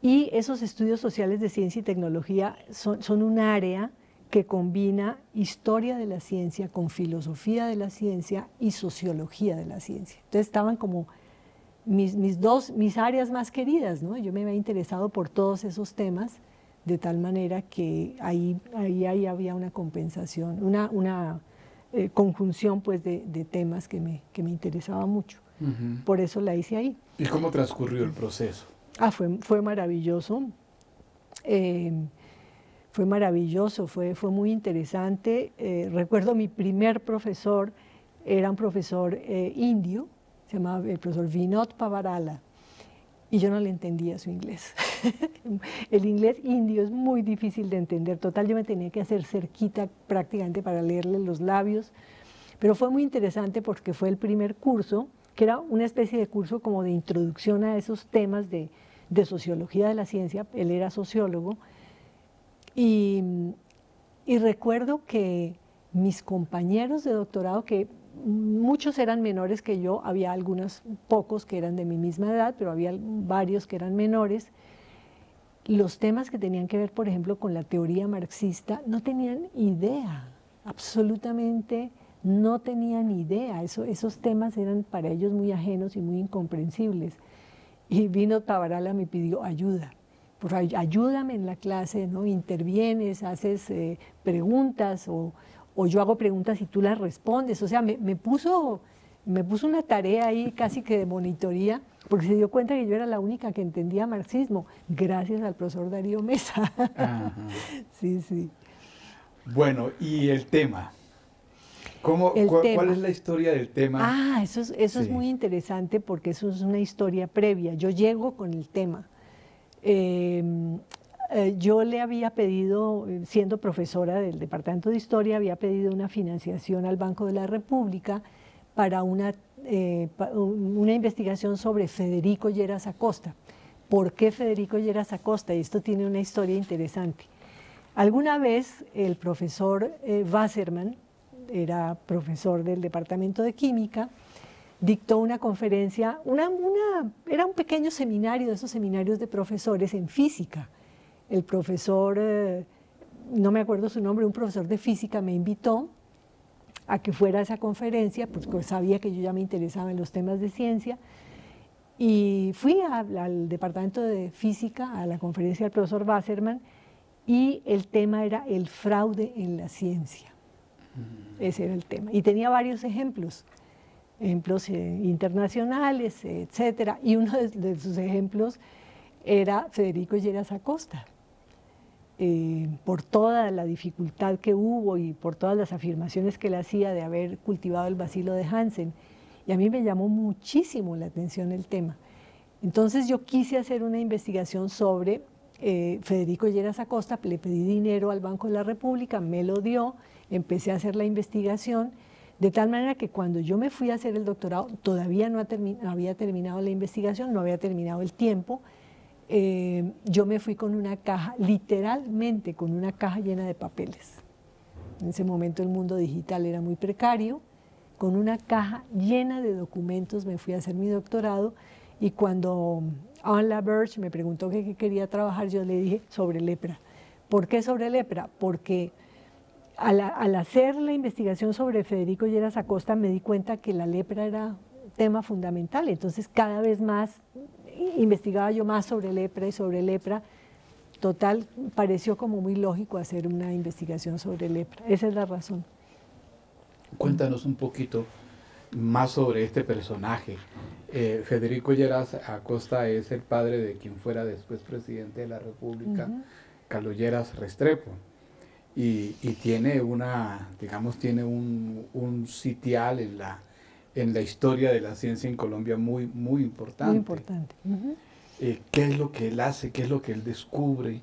Speaker 2: Y esos estudios sociales de ciencia y tecnología son un área que combina historia de la ciencia con filosofía de la ciencia y sociología de la ciencia. Entonces estaban como mis áreas más queridas, ¿no? Yo me había interesado por todos esos temas, de tal manera que ahí había una compensación, una conjunción pues de temas que me interesaba mucho. Por eso la hice ahí.
Speaker 1: ¿Y cómo transcurrió el proceso?
Speaker 2: Fue maravilloso. Fue maravilloso, fue muy interesante. Recuerdo mi primer profesor, era un profesor indio, se llamaba el profesor Vinod Pavarala, y yo no le entendía su inglés. El inglés indio es muy difícil de entender. Total, yo me tenía que hacer cerquita prácticamente para leerle los labios, pero fue muy interesante porque fue el primer curso que era una especie de curso como de introducción a esos temas de sociología de la ciencia. Él era sociólogo, y recuerdo que mis compañeros de doctorado, que muchos eran menores que yo, había algunos pocos que eran de mi misma edad, pero había varios que eran menores, los temas que tenían que ver, por ejemplo, con la teoría marxista, no tenían idea, absolutamente no tenían idea. Esos temas eran para ellos muy ajenos y muy incomprensibles. Y vino Tabarala, me pidió ayuda. Por favor, ayúdame en la clase, ¿no? Intervienes, haces preguntas, o yo hago preguntas y tú las respondes. O sea, me puso una tarea ahí casi que de monitoría, porque se dio cuenta que yo era la única que entendía marxismo, gracias al profesor Darío Mesa.
Speaker 1: Ajá.
Speaker 2: Sí, sí.
Speaker 1: Bueno, ¿y el tema? ¿Cuál es la historia del tema?
Speaker 2: Eso es muy interesante, porque eso es una historia previa. Yo llego con el tema. Yo le había pedido, siendo profesora del Departamento de Historia, había pedido una financiación al Banco de la República para una investigación sobre Federico Lleras Acosta. ¿Por qué Federico Lleras Acosta? Y esto tiene una historia interesante. Alguna vez el profesor Wasserman, era profesor del Departamento de Química, dictó una conferencia, era un pequeño seminario, de esos seminarios de profesores en física. El profesor, no me acuerdo su nombre, un profesor de física me invitó a que fuera a esa conferencia, porque sabía que yo ya me interesaba en los temas de ciencia, y fui al Departamento de Física, a la conferencia del profesor Wasserman, y el tema era el fraude en la ciencia. Ese era el tema. Y tenía varios ejemplos internacionales, etcétera. Y uno de sus ejemplos era Federico Lleras Acosta. Por toda la dificultad que hubo y por todas las afirmaciones que él hacía de haber cultivado el bacilo de Hansen. Y a mí me llamó muchísimo la atención el tema. Entonces yo quise hacer una investigación sobre Federico Lleras Acosta, le pedí dinero al Banco de la República, me lo dio, empecé a hacer la investigación, de tal manera que cuando yo me fui a hacer el doctorado, todavía no había terminado la investigación, no había terminado el tiempo. Yo me fui con una caja, literalmente con una caja llena de papeles. En ese momento el mundo digital era muy precario. Con una caja llena de documentos me fui a hacer mi doctorado, y cuando Anne LaBerge me preguntó qué quería trabajar, yo le dije sobre lepra. ¿Por qué sobre lepra? Porque al hacer la investigación sobre Federico Lleras Acosta me di cuenta que la lepra era un tema fundamental. Entonces cada vez más investigaba yo más sobre lepra y sobre lepra. Total, pareció como muy lógico hacer una investigación sobre lepra. Esa es la razón.
Speaker 1: Cuéntanos un poquito más sobre este personaje. Federico Lleras Acosta es el padre de quien fuera después presidente de la República, Carlos Lleras Restrepo. Y tiene tiene un sitial en la historia de la ciencia en Colombia muy importante.
Speaker 2: Muy importante.
Speaker 1: ¿Qué es lo que él hace? ¿Qué es lo que él descubre?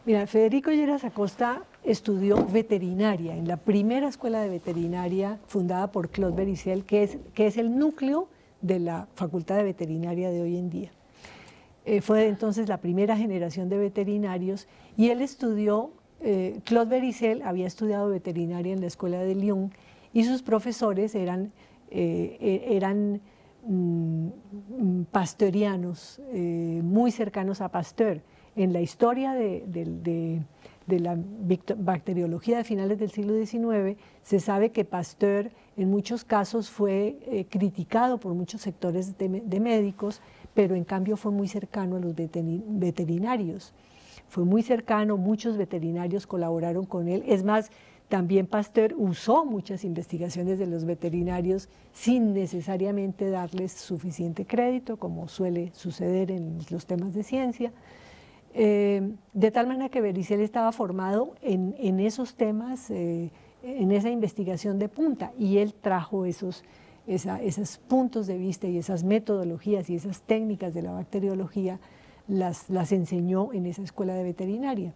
Speaker 2: Mira, Federico Lleras Acosta estudió veterinaria en la primera escuela de veterinaria fundada por Claude Bericel, que es el núcleo de la Facultad de Veterinaria de hoy en día. Fue entonces la primera generación de veterinarios, y él estudió, Claude Bericel había estudiado veterinaria en la escuela de Lyon, y sus profesores eran pasteurianos, muy cercanos a Pasteur. En la historia de la bacteriología de finales del siglo XIX, se sabe que Pasteur en muchos casos fue criticado por muchos sectores de médicos, pero en cambio fue muy cercano a los veterinarios. Fue muy cercano, muchos veterinarios colaboraron con él. Es más, también Pasteur usó muchas investigaciones de los veterinarios sin necesariamente darles suficiente crédito, como suele suceder en los temas de ciencia. De tal manera que Bericel estaba formado en esos temas, en esa investigación de punta, y él trajo esos puntos de vista y esas metodologías y esas técnicas de la bacteriología, las enseñó en esa escuela de veterinaria.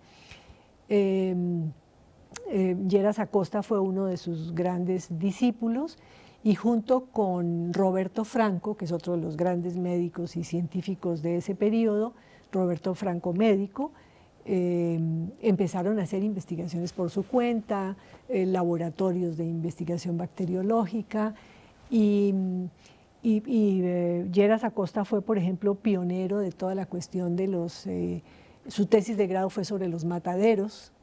Speaker 2: Lleras Acosta fue uno de sus grandes discípulos, y junto con Roberto Franco, que es otro de los grandes médicos y científicos de ese periodo, Roberto Franco médico, empezaron a hacer investigaciones por su cuenta, laboratorios de investigación bacteriológica, y Lleras Acosta fue, por ejemplo, pionero de toda la cuestión de los... su tesis de grado fue sobre los mataderos,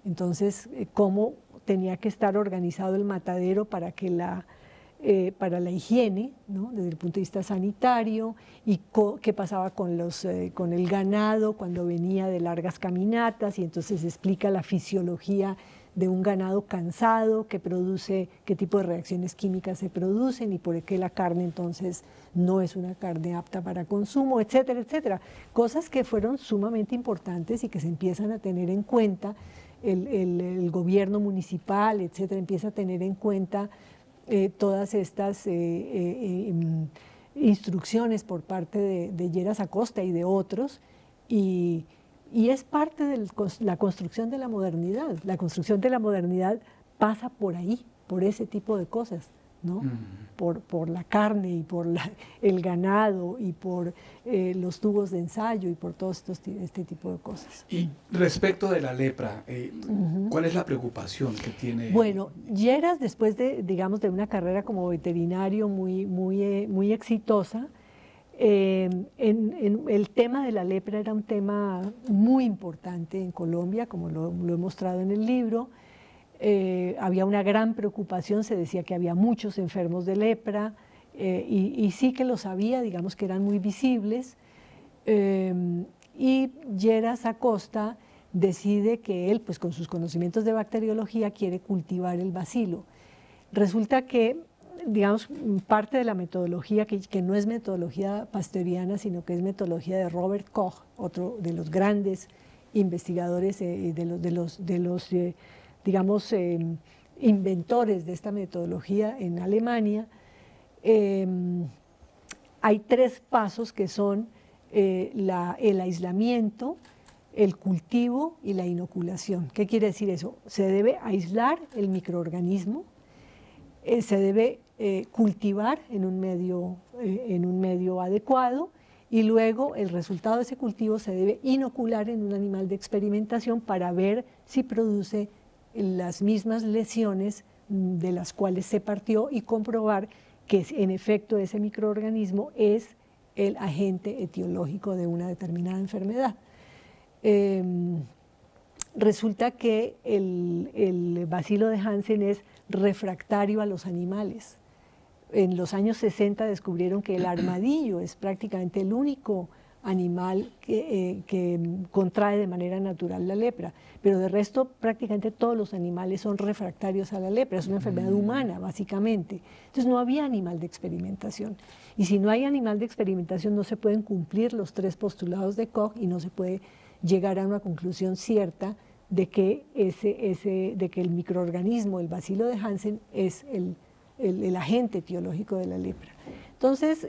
Speaker 2: entonces cómo tenía que estar organizado el matadero para la higiene, ¿no? Desde el punto de vista sanitario, y qué pasaba con el ganado cuando venía de largas caminatas, y entonces explica la fisiología de un ganado cansado, qué tipo de reacciones químicas se producen y por qué la carne entonces no es una carne apta para consumo, etcétera, etcétera. Cosas que fueron sumamente importantes y que se empiezan a tener en cuenta, el gobierno municipal, etcétera, empieza a tener en cuenta todas estas instrucciones por parte de Lleras Acosta y de otros, y es parte de la construcción de la modernidad. La construcción de la modernidad pasa por ahí, por ese tipo de cosas, ¿no? Por la carne y por el ganado y por los tubos de ensayo y por todo este tipo de cosas.
Speaker 1: Y respecto de la lepra, ¿cuál es la preocupación que tiene?
Speaker 2: Bueno, Lleras, después de una carrera como veterinario muy exitosa, el tema de la lepra era un tema muy importante en Colombia, como lo he mostrado en el libro. Había una gran preocupación, se decía que había muchos enfermos de lepra, y sí que los había, digamos que eran muy visibles, y Lleras Acosta decide que él, pues con sus conocimientos de bacteriología, quiere cultivar el bacilo. Resulta que, digamos, parte de la metodología, que no es metodología pasteuriana, sino que es metodología de Robert Koch, otro de los grandes investigadores, digamos, inventores de esta metodología en Alemania. Hay 3 pasos que son el aislamiento, el cultivo y la inoculación. ¿Qué quiere decir eso? Se debe aislar el microorganismo, se debe cultivar en un medio adecuado, y luego el resultado de ese cultivo se debe inocular en un animal de experimentación para ver si produce las mismas lesiones de las cuales se partió y comprobar que en efecto ese microorganismo es el agente etiológico de una determinada enfermedad. Resulta que el bacilo de Hansen es refractario a los animales. En los años 60 descubrieron que el armadillo es prácticamente el único animal que contrae de manera natural la lepra, pero de resto prácticamente todos los animales son refractarios a la lepra, es una enfermedad humana básicamente. Entonces no había animal de experimentación, y si no hay animal de experimentación no se pueden cumplir los 3 postulados de Koch y no se puede llegar a una conclusión cierta de que el microorganismo, el bacilo de Hansen, es el agente etiológico de la lepra. Entonces,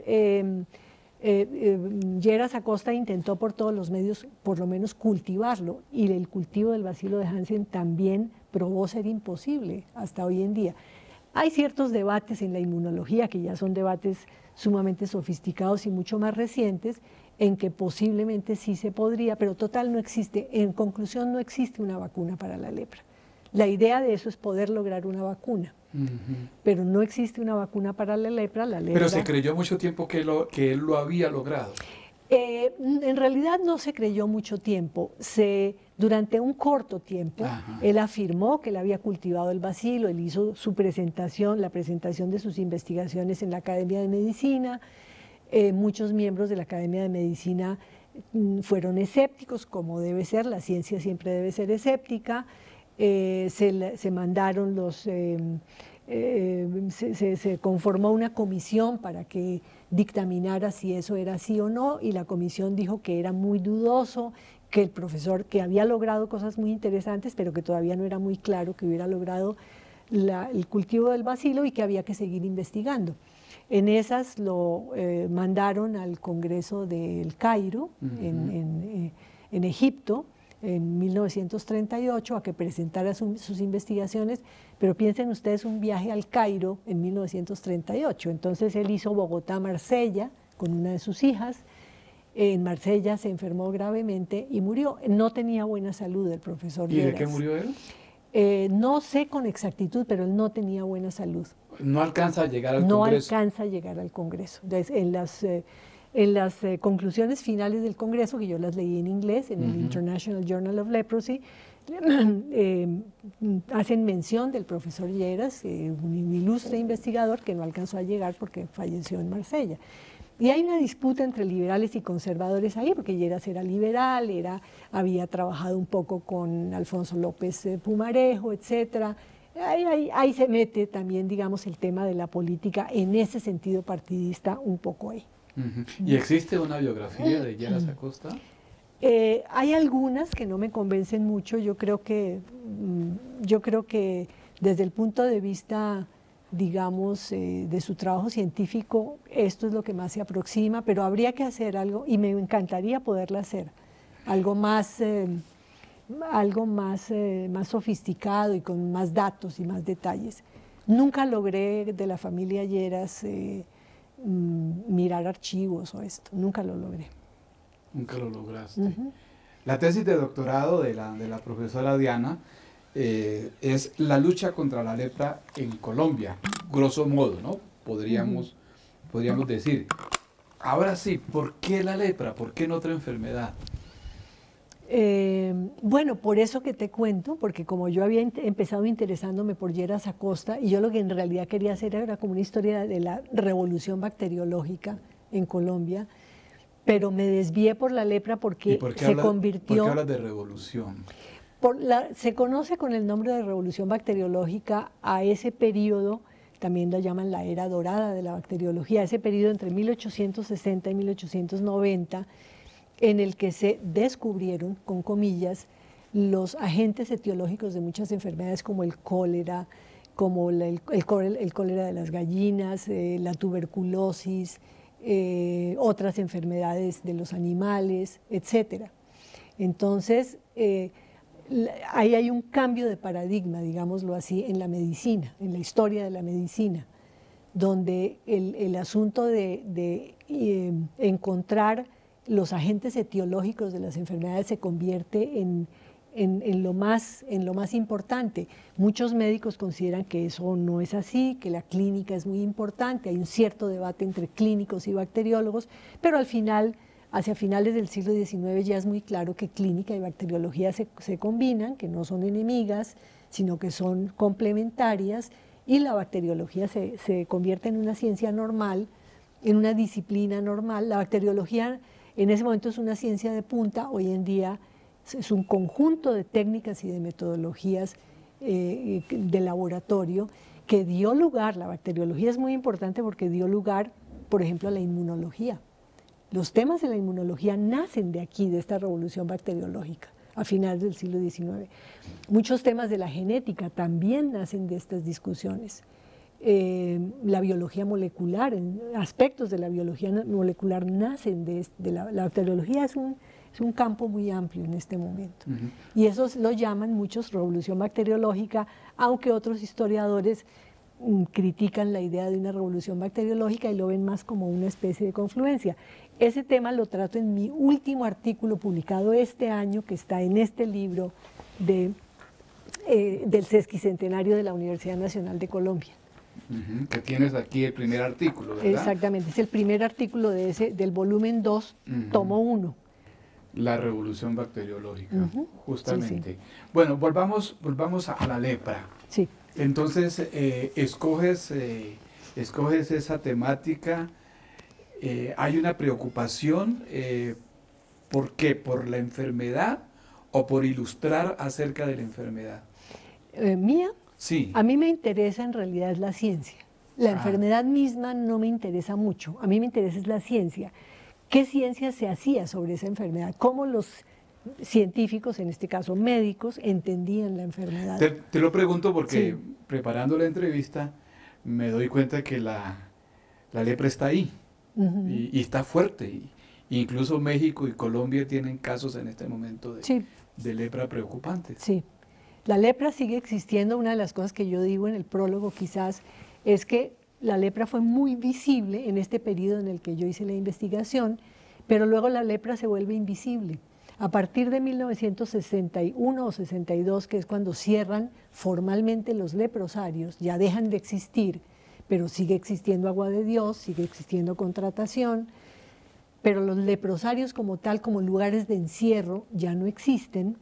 Speaker 2: Lleras Acosta intentó por todos los medios por lo menos cultivarlo, y el cultivo del bacilo de Hansen también probó ser imposible hasta hoy en día. Hay ciertos debates en la inmunología, que ya son debates sumamente sofisticados y mucho más recientes, en que posiblemente sí se podría, pero total no existe. En conclusión, no existe una vacuna para la lepra. La idea de eso es poder lograr una vacuna, pero no existe una vacuna para la lepra.
Speaker 1: Pero se creyó mucho tiempo que él lo había logrado.
Speaker 2: En realidad no se creyó mucho tiempo. Durante un corto tiempo, él afirmó que él había cultivado el bacilo, él hizo su presentación, la presentación de sus investigaciones en la Academia de Medicina. Muchos miembros de la Academia de Medicina fueron escépticos, como debe ser, la ciencia siempre debe ser escéptica. Se mandaron se conformó una comisión para que dictaminara si eso era así o no, y la comisión dijo que era muy dudoso, que el profesor, que había logrado cosas muy interesantes, pero que todavía no era muy claro que hubiera logrado el cultivo del bacilo, y que había que seguir investigando. En esas lo mandaron al Congreso del Cairo, en Egipto, en 1938 a que presentara sus investigaciones, pero piensen ustedes un viaje al Cairo en 1938. Entonces él hizo Bogotá-Marsella con una de sus hijas. En Marsella se enfermó gravemente y murió. No tenía buena salud el profesor Lleras.
Speaker 1: ¿Y de qué murió él?
Speaker 2: No sé con exactitud, pero él no tenía buena salud.
Speaker 1: No alcanza a llegar al Congreso.
Speaker 2: No alcanza a llegar al Congreso. Entonces, en las conclusiones finales del Congreso, que yo las leí en inglés, en el International Journal of Leprosy, hacen mención del profesor Lleras, un ilustre investigador que no alcanzó a llegar porque falleció en Marsella. Y hay una disputa entre liberales y conservadores ahí, porque Lleras era liberal, había trabajado un poco con Alfonso López Pumarejo, etc. Ahí se mete también, digamos, el tema de la política en ese sentido partidista un poco ahí.
Speaker 1: ¿Y existe una biografía de Lleras Acosta?
Speaker 2: Hay algunas que no me convencen mucho. Yo creo que desde el punto de vista, digamos, de su trabajo científico, esto es lo que más se aproxima, pero habría que hacer algo, y me encantaría poderla hacer, algo más sofisticado y con más datos y más detalles. Nunca logré de la familia Lleras mirar archivos o esto, nunca lo logré.
Speaker 1: Nunca lo lograste. La tesis de doctorado de la profesora Diana es la lucha contra la lepra en Colombia, grosso modo, ¿no? Podríamos decir. Ahora sí, ¿por qué la lepra? ¿Por qué no otra enfermedad?
Speaker 2: Bueno, por eso que te cuento, porque como yo había empezado interesándome por Lleras Acosta, y yo lo que en realidad quería hacer era como una historia de la revolución bacteriológica en Colombia, pero me desvié por la lepra porque convirtió...
Speaker 1: ¿Por qué hablas de revolución?
Speaker 2: Se conoce con el nombre de revolución bacteriológica a ese periodo, también la llaman la era dorada de la bacteriología, ese periodo entre 1860 y 1890, en el que se descubrieron, con comillas, los agentes etiológicos de muchas enfermedades como el cólera, como el cólera de las gallinas, la tuberculosis, otras enfermedades de los animales, etc. Entonces, ahí hay un cambio de paradigma, digámoslo así, en la medicina, en la historia de la medicina, donde el asunto de encontrar los agentes etiológicos de las enfermedades se convierte en lo más importante. Muchos médicos consideran que eso no es así, que la clínica es muy importante, hay un cierto debate entre clínicos y bacteriólogos, pero al final, hacia finales del siglo XIX ya es muy claro que clínica y bacteriología se combinan, que no son enemigas, sino que son complementarias, y la bacteriología se convierte en una ciencia normal, en una disciplina normal. La bacteriología en ese momento es una ciencia de punta, hoy en día es un conjunto de técnicas y de metodologías de laboratorio que dio lugar, la bacteriología es muy importante porque dio lugar, por ejemplo, a la inmunología. Los temas de la inmunología nacen de aquí, de esta revolución bacteriológica, a finales del siglo XIX. Muchos temas de la genética también nacen de estas discusiones. La biología molecular, aspectos de la biología molecular nacen de la bacteriología, es un campo muy amplio en este momento. Y eso lo llaman muchos revolución bacteriológica, aunque otros historiadores critican la idea de una revolución bacteriológica y lo ven más como una especie de confluencia. Ese tema lo trato en mi último artículo publicado este año, que está en este libro del sesquicentenario de la Universidad Nacional de Colombia.
Speaker 1: Que tienes aquí el primer artículo, ¿verdad?
Speaker 2: Exactamente, es el primer artículo del volumen 2, tomo 1.
Speaker 1: La revolución bacteriológica, justamente. Sí. Bueno, volvamos a la lepra.
Speaker 2: Sí.
Speaker 1: Entonces, escoges esa temática. ¿Hay una preocupación? ¿Por qué? ¿Por la enfermedad o por ilustrar acerca de la enfermedad?
Speaker 2: ¿Mía?
Speaker 1: Sí.
Speaker 2: A mí me interesa en realidad la ciencia. La enfermedad misma no me interesa mucho. A mí me interesa es la ciencia. ¿Qué ciencia se hacía sobre esa enfermedad? ¿Cómo los científicos, en este caso médicos, entendían la enfermedad?
Speaker 1: Te lo pregunto porque preparando la entrevista me doy cuenta que la lepra está ahí y está fuerte Incluso México y Colombia tienen casos en este momento
Speaker 2: Sí,
Speaker 1: de lepra preocupantes.
Speaker 2: sí. La lepra sigue existiendo. Una de las cosas que yo digo en el prólogo quizás es que la lepra fue muy visible en este periodo en el que yo hice la investigación, pero luego la lepra se vuelve invisible. A partir de 1961 o 62, que es cuando cierran formalmente los leprosarios, ya dejan de existir, pero sigue existiendo Agua de Dios, sigue existiendo Contratación, pero los leprosarios como tal, como lugares de encierro, ya no existen.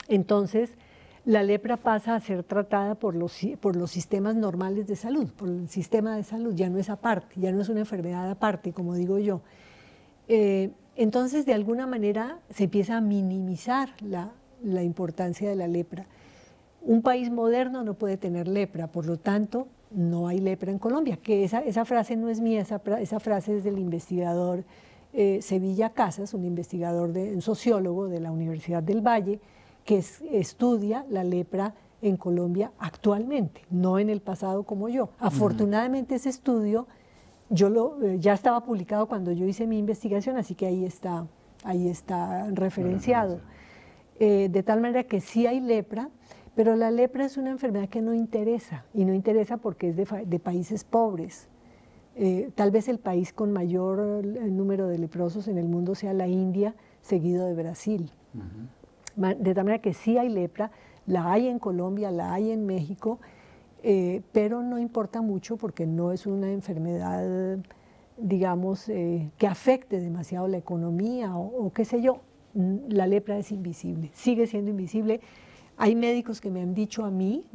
Speaker 2: Entonces, la lepra pasa a ser tratada por los sistemas normales de salud, por el sistema de salud, ya no es aparte, ya no es una enfermedad aparte, como digo yo. Entonces, de alguna manera, se empieza a minimizar la importancia de la lepra. Un país moderno no puede tener lepra, por lo tanto, no hay lepra en Colombia, que esa frase no es mía, esa frase es del investigador Sevilla Casas, un sociólogo de la Universidad del Valle, que estudia la lepra en Colombia actualmente, no en el pasado como yo. Afortunadamente ese estudio ya estaba publicado cuando yo hice mi investigación, así que ahí está referenciado. De tal manera que sí hay lepra, pero la lepra es una enfermedad que no interesa, y no interesa porque es de países pobres. Tal vez el país con mayor número de leprosos en el mundo sea la India, seguido de Brasil. De tal manera que sí hay lepra, la hay en Colombia, la hay en México, pero no importa mucho porque no es una enfermedad, digamos, que afecte demasiado la economía o qué sé yo. La lepra es invisible, sigue siendo invisible. Hay médicos que me han dicho a mí,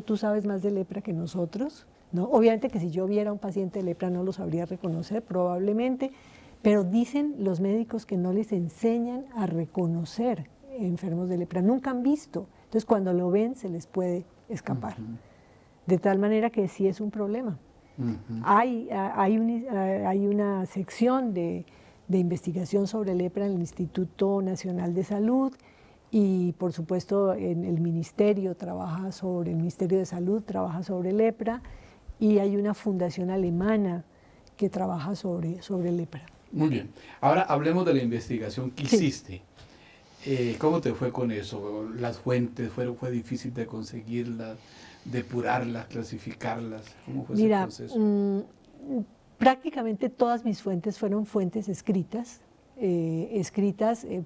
Speaker 2: tú sabes más de lepra que nosotros, ¿no? Obviamente que si yo viera a un paciente de lepra no lo sabría reconocer, probablemente, pero dicen los médicos que no les enseñan a reconocer enfermos de lepra, nunca han visto, entonces cuando lo ven se les puede escapar, de tal manera que sí es un problema. Hay una sección de investigación sobre lepra en el Instituto Nacional de Salud y por supuesto en el Ministerio de Salud trabaja sobre lepra y hay una fundación alemana que trabaja sobre lepra.
Speaker 1: Muy bien. Ahora hablemos de la investigación que
Speaker 2: Sí.
Speaker 1: hiciste. ¿Cómo te fue con eso? ¿Las fuentes fue difícil de conseguirlas, depurarlas, clasificarlas? ¿Cómo fue ese proceso?
Speaker 2: Prácticamente todas mis fuentes fueron fuentes escritas,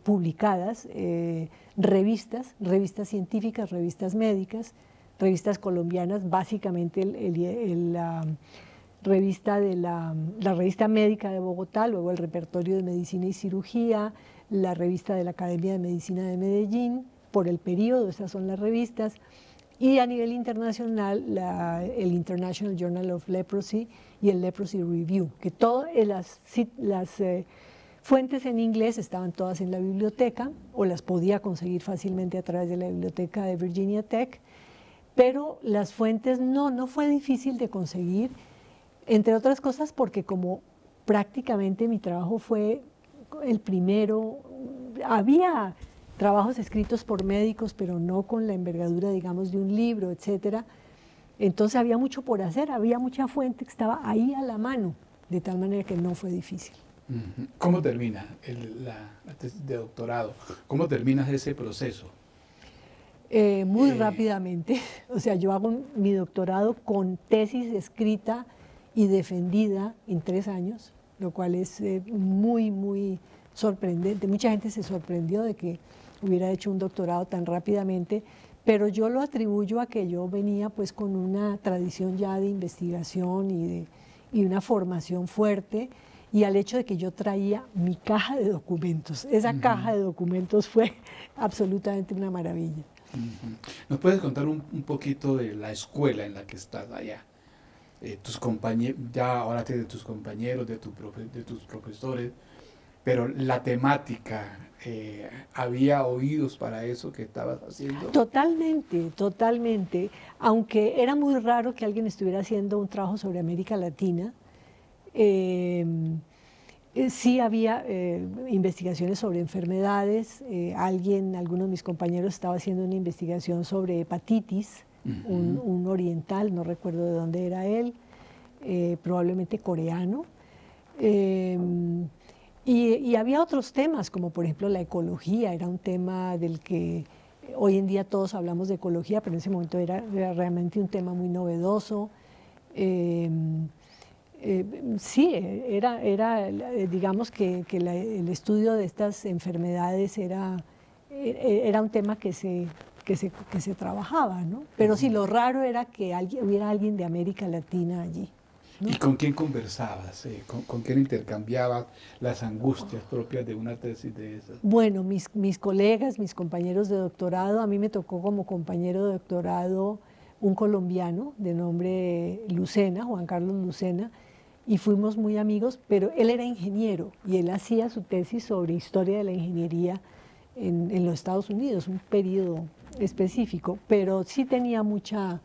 Speaker 2: publicadas, revistas científicas, revistas médicas, revistas colombianas, básicamente la revista médica de Bogotá, luego el repertorio de medicina y cirugía, la revista de la Academia de Medicina de Medellín, por el periodo, esas son las revistas, y a nivel internacional el International Journal of Leprosy y el Leprosy Review, que todas las fuentes en inglés estaban todas en la biblioteca, o las podía conseguir fácilmente a través de la biblioteca de Virginia Tech, pero las fuentes no fue difícil de conseguir, entre otras cosas porque como prácticamente mi trabajo fue el primero, había trabajos escritos por médicos, pero no con la envergadura, digamos, de un libro, etcétera. Entonces había mucho por hacer, había mucha fuente que estaba ahí a la mano, de tal manera que no fue difícil.
Speaker 1: ¿Cómo termina la tesis de doctorado? ¿Cómo terminas ese proceso?
Speaker 2: Muy rápidamente, o sea, yo hago mi doctorado con tesis escrita y defendida en 3 años, lo cual es muy, muy sorprendente. Mucha gente se sorprendió de que hubiera hecho un doctorado tan rápidamente, pero yo lo atribuyo a que yo venía pues con una tradición ya de investigación y una formación fuerte, y al hecho de que yo traía mi caja de documentos. Esa caja de documentos fue absolutamente una maravilla.
Speaker 1: ¿Nos puedes contar un poquito de la escuela en la que estás allá? Tus compañeros, ya ahora tienes tus compañeros, de tus profesores, pero la temática, ¿había oídos para eso que estabas haciendo?
Speaker 2: Totalmente, totalmente. Aunque era muy raro que alguien estuviera haciendo un trabajo sobre América Latina, sí había investigaciones sobre enfermedades. Alguno de mis compañeros estaba haciendo una investigación sobre hepatitis, un oriental, no recuerdo de dónde era él, probablemente coreano. Y había otros temas, como por ejemplo la ecología, era un tema del que hoy en día todos hablamos de ecología, pero en ese momento era realmente un tema muy novedoso. Sí, digamos que el estudio de estas enfermedades era un tema que se trabajaba, ¿no? Pero sí, lo raro era que hubiera alguien de América Latina allí, ¿no?
Speaker 1: ¿Y con quién conversabas? ¿Con quién intercambiabas las angustias propias de una tesis de esas?
Speaker 2: Bueno, mis colegas, mis compañeros de doctorado, a mí me tocó como compañero de doctorado un colombiano de nombre Lucena, Juan Carlos Lucena, y fuimos muy amigos, pero él era ingeniero y él hacía su tesis sobre historia de la ingeniería en los Estados Unidos, un periodo específico, pero sí tenía mucha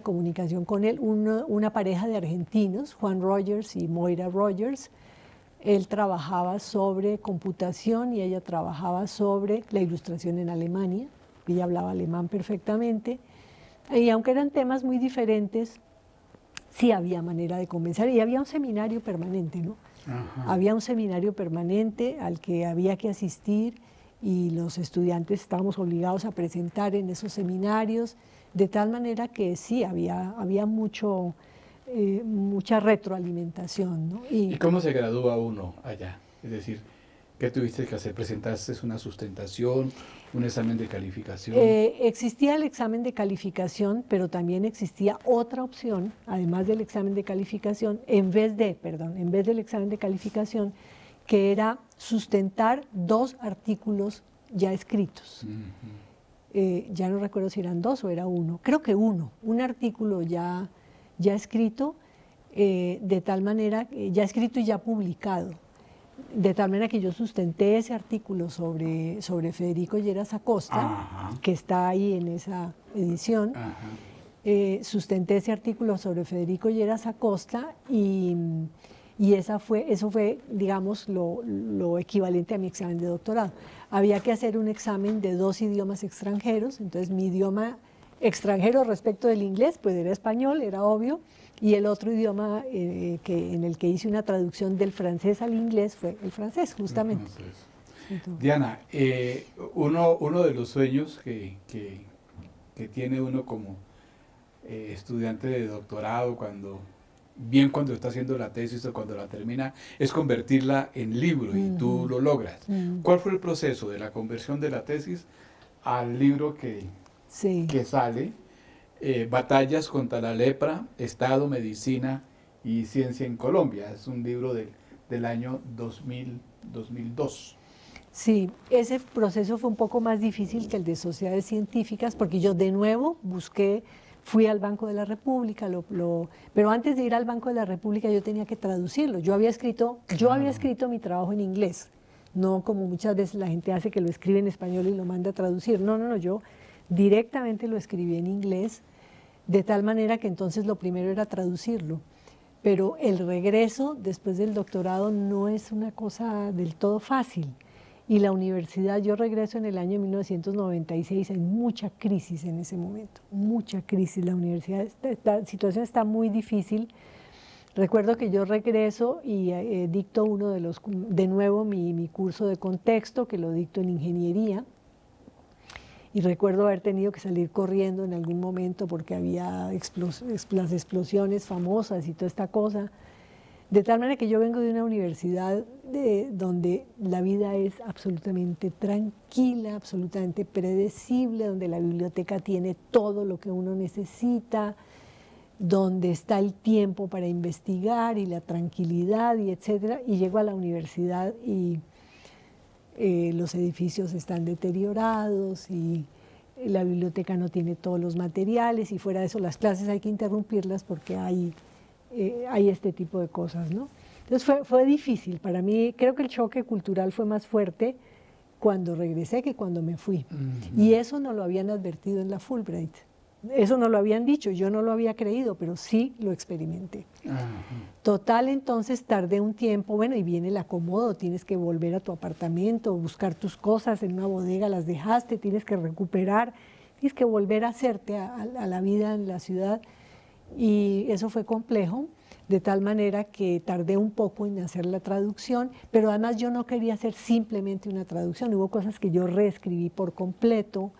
Speaker 2: comunicación con él. Una pareja de argentinos, Juan Rogers y Moira Rogers. Él trabajaba sobre computación y ella trabajaba sobre la ilustración en Alemania. Ella hablaba alemán perfectamente. Y aunque eran temas muy diferentes, sí había manera de conversar. Y había un seminario permanente, ¿no? Ajá. Había un seminario permanente al que había que asistir y los estudiantes estábamos obligados a presentar en esos seminarios, de tal manera que sí, había mucha retroalimentación, ¿no?
Speaker 1: ¿Y cómo se gradúa uno allá? Es decir, ¿qué tuviste que hacer? ¿Presentaste una sustentación, un examen de calificación?
Speaker 2: Existía el examen de calificación, pero también existía otra opción, además del examen de calificación, en vez del examen de calificación, que era sustentar 2 artículos ya escritos. Ya no recuerdo si eran 2 o era 1, creo que un artículo ya escrito, de tal manera, ya escrito y ya publicado, de tal manera que yo sustenté ese artículo sobre Federico Lleras Acosta, ajá, que está ahí en esa edición. Sustenté ese artículo sobre Federico Lleras Acosta y eso fue, digamos, lo equivalente a mi examen de doctorado. Había que hacer un examen de 2 idiomas extranjeros, entonces mi idioma extranjero respecto del inglés, pues era español, era obvio, y el otro idioma en el que hice una traducción del francés al inglés fue el francés, justamente.
Speaker 1: Entonces, Diana, uno de los sueños que tiene uno como estudiante de doctorado cuando está haciendo la tesis o cuando la termina, es convertirla en libro y tú lo logras. ¿Cuál fue el proceso de la conversión de la tesis al libro que sale? Batallas contra la lepra, Estado, Medicina y Ciencia en Colombia. Es un libro del año 2002.
Speaker 2: Sí, ese proceso fue un poco más difícil que el de sociedades científicas porque yo de nuevo fui al Banco de la República, pero antes de ir al Banco de la República yo tenía que traducirlo. Yo había escrito mi trabajo en inglés, no como muchas veces la gente hace que lo escribe en español y lo manda a traducir. No, yo directamente lo escribí en inglés, de tal manera que entonces lo primero era traducirlo. Pero el regreso después del doctorado no es una cosa del todo fácil. Y la universidad, yo regreso en el año 1996, hay mucha crisis en ese momento, mucha crisis. La universidad, la situación está muy difícil. Recuerdo que yo regreso y dicto de nuevo mi curso de contexto, que lo dicto en ingeniería. Y recuerdo haber tenido que salir corriendo en algún momento porque había las explosiones famosas y toda esta cosa. De tal manera que yo vengo de una universidad donde la vida es absolutamente tranquila, absolutamente predecible, donde la biblioteca tiene todo lo que uno necesita, donde está el tiempo para investigar y la tranquilidad y etcétera. Y llego a la universidad y los edificios están deteriorados y la biblioteca no tiene todos los materiales y fuera de eso las clases hay que interrumpirlas porque hay este tipo de cosas, ¿no? Entonces fue difícil para mí. Creo que el choque cultural fue más fuerte cuando regresé que cuando me fui. Y eso no lo habían advertido en la Fulbright. Eso no lo habían dicho, yo no lo había creído, pero sí lo experimenté. Total, entonces tardé un tiempo, bueno, y viene el acomodo, tienes que volver a tu apartamento, buscar tus cosas en una bodega, las dejaste, tienes que recuperar, tienes que volver a hacerte a la vida en la ciudad. Y eso fue complejo, de tal manera que tardé un poco en hacer la traducción, pero además yo no quería hacer simplemente una traducción, hubo cosas que yo reescribí por completo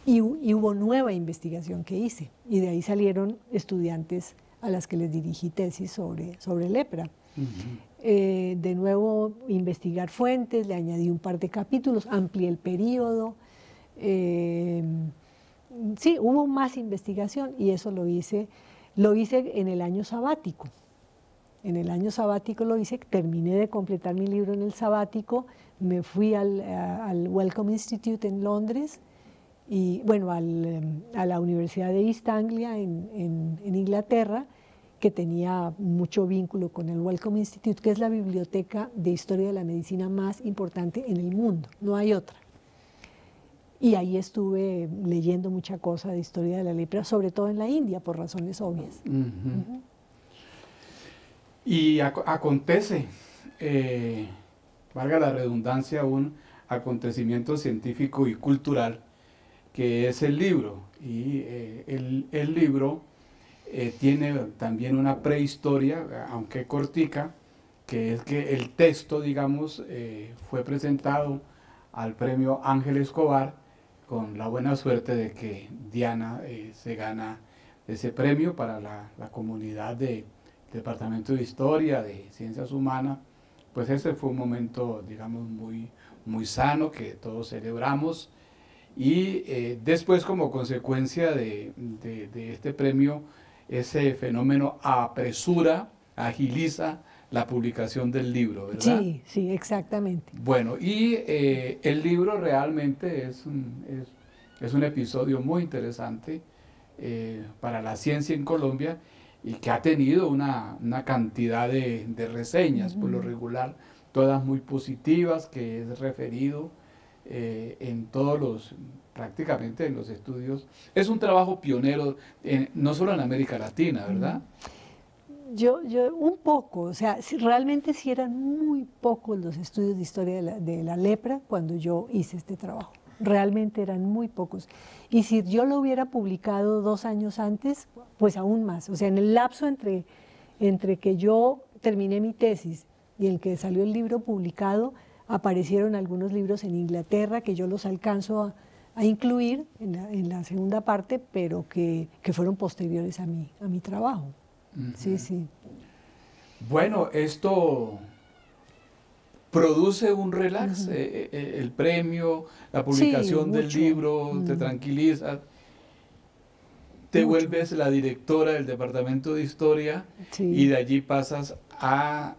Speaker 2: y hubo nueva investigación que hice, y de ahí salieron estudiantes a las que les dirigí tesis sobre lepra. De nuevo, investigar fuentes, le añadí un par de capítulos, amplié el periodo. Sí, hubo más investigación y eso lo hice en el año sabático. En el año sabático lo hice, terminé de completar mi libro en el sabático, me fui al Wellcome Institute en Londres, y bueno, a la Universidad de East Anglia en Inglaterra, que tenía mucho vínculo con el Wellcome Institute, que es la biblioteca de historia de la medicina más importante en el mundo, no hay otra. Y ahí estuve leyendo mucha cosa de historia de la lepra, sobre todo en la India, por razones obvias.
Speaker 1: Y acontece, valga la redundancia, un acontecimiento científico y cultural, que es el libro. Y el libro tiene también una prehistoria, aunque cortica, que es que el texto, digamos, fue presentado al premio Ángel Escobar, con la buena suerte de que Diana se gana ese premio para la comunidad del Departamento de Historia, de Ciencias Humanas. Pues ese fue un momento, digamos, muy sano, que todos celebramos. Y después, como consecuencia de este premio, ese fenómeno apresura, agiliza la publicación del libro, ¿verdad?
Speaker 2: Sí, sí, exactamente.
Speaker 1: Bueno, y el libro realmente es un episodio muy interesante para la ciencia en Colombia, y que ha tenido una cantidad de reseñas, por lo regular, todas muy positivas, que es referido en todos prácticamente en los estudios. Es un trabajo pionero, no solo en América Latina, ¿verdad?
Speaker 2: Yo un poco, o sea, realmente sí eran muy pocos los estudios de historia de la lepra cuando yo hice este trabajo. Realmente eran muy pocos. Y si yo lo hubiera publicado 2 años antes, pues aún más. O sea, en el lapso entre que yo terminé mi tesis y el que salió el libro publicado, aparecieron algunos libros en Inglaterra que yo los alcanzo a incluir en la segunda parte, pero que fueron posteriores a mi trabajo. Sí, sí.
Speaker 1: Bueno, esto produce un relax, el premio, la publicación
Speaker 2: Sí,
Speaker 1: del
Speaker 2: mucho.
Speaker 1: libro, te tranquiliza, te
Speaker 2: Mucho.
Speaker 1: vuelves la directora del Departamento de Historia,
Speaker 2: Sí.
Speaker 1: y de allí pasas al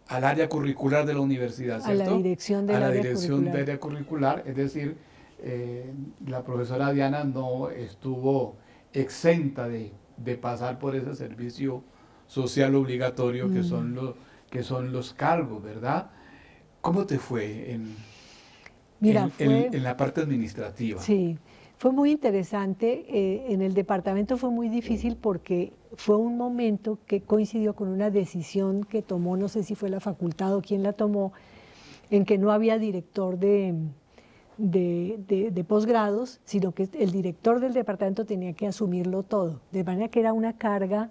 Speaker 1: área curricular de la universidad, ¿cierto?
Speaker 2: A la dirección del
Speaker 1: a la
Speaker 2: área
Speaker 1: dirección
Speaker 2: curricular.
Speaker 1: de área curricular, es decir, la profesora Diana no estuvo exenta de pasar por ese servicio social obligatorio que son los cargos, ¿verdad? ¿Cómo te fue
Speaker 2: Mira,
Speaker 1: en la parte administrativa?
Speaker 2: Sí, fue muy interesante. En el departamento fue muy difícil porque fue un momento que coincidió con una decisión que tomó, no sé si fue la facultad o quién la tomó, en que no había director de posgrados, sino que el director del departamento tenía que asumirlo todo, de manera que era una carga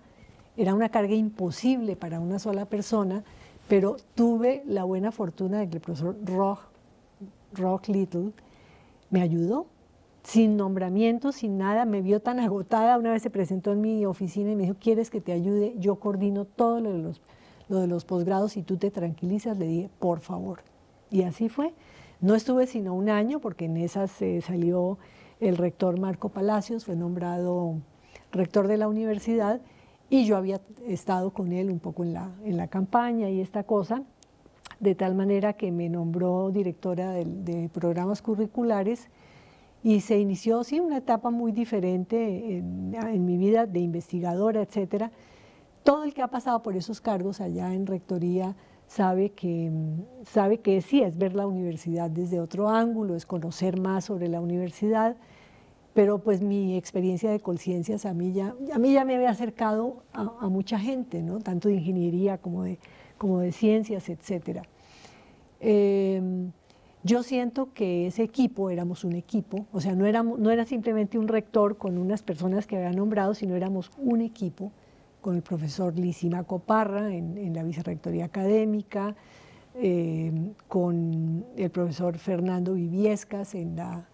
Speaker 2: imposible para una sola persona, pero tuve la buena fortuna de que el profesor Rock Little me ayudó, sin nombramiento, sin nada, me vio tan agotada, una vez se presentó en mi oficina y me dijo, ¿quieres que te ayude? Yo coordino todo lo de los posgrados y tú te tranquilizas. Le dije, por favor. Y así fue. No estuve sino 1 año, porque en esas salió el rector Marco Palacios, fue nombrado rector de la universidad, y yo había estado con él un poco en la campaña y esta cosa, de tal manera que me nombró directora de programas curriculares, y se inició, sí, una etapa muy diferente en mi vida de investigadora, etcétera. Todo el que ha pasado por esos cargos allá en rectoría sabe que sí, es ver la universidad desde otro ángulo, es conocer más sobre la universidad, pero pues mi experiencia de Colciencias a mí ya me había acercado a mucha gente, ¿no? Tanto de ingeniería como de ciencias, etcétera. Yo siento que ese equipo, éramos un equipo, o sea, no era simplemente un rector con unas personas que había nombrado, sino éramos un equipo con el profesor Lisímaco Parra en la vicerrectoría académica, con el profesor Fernando Viviescas en la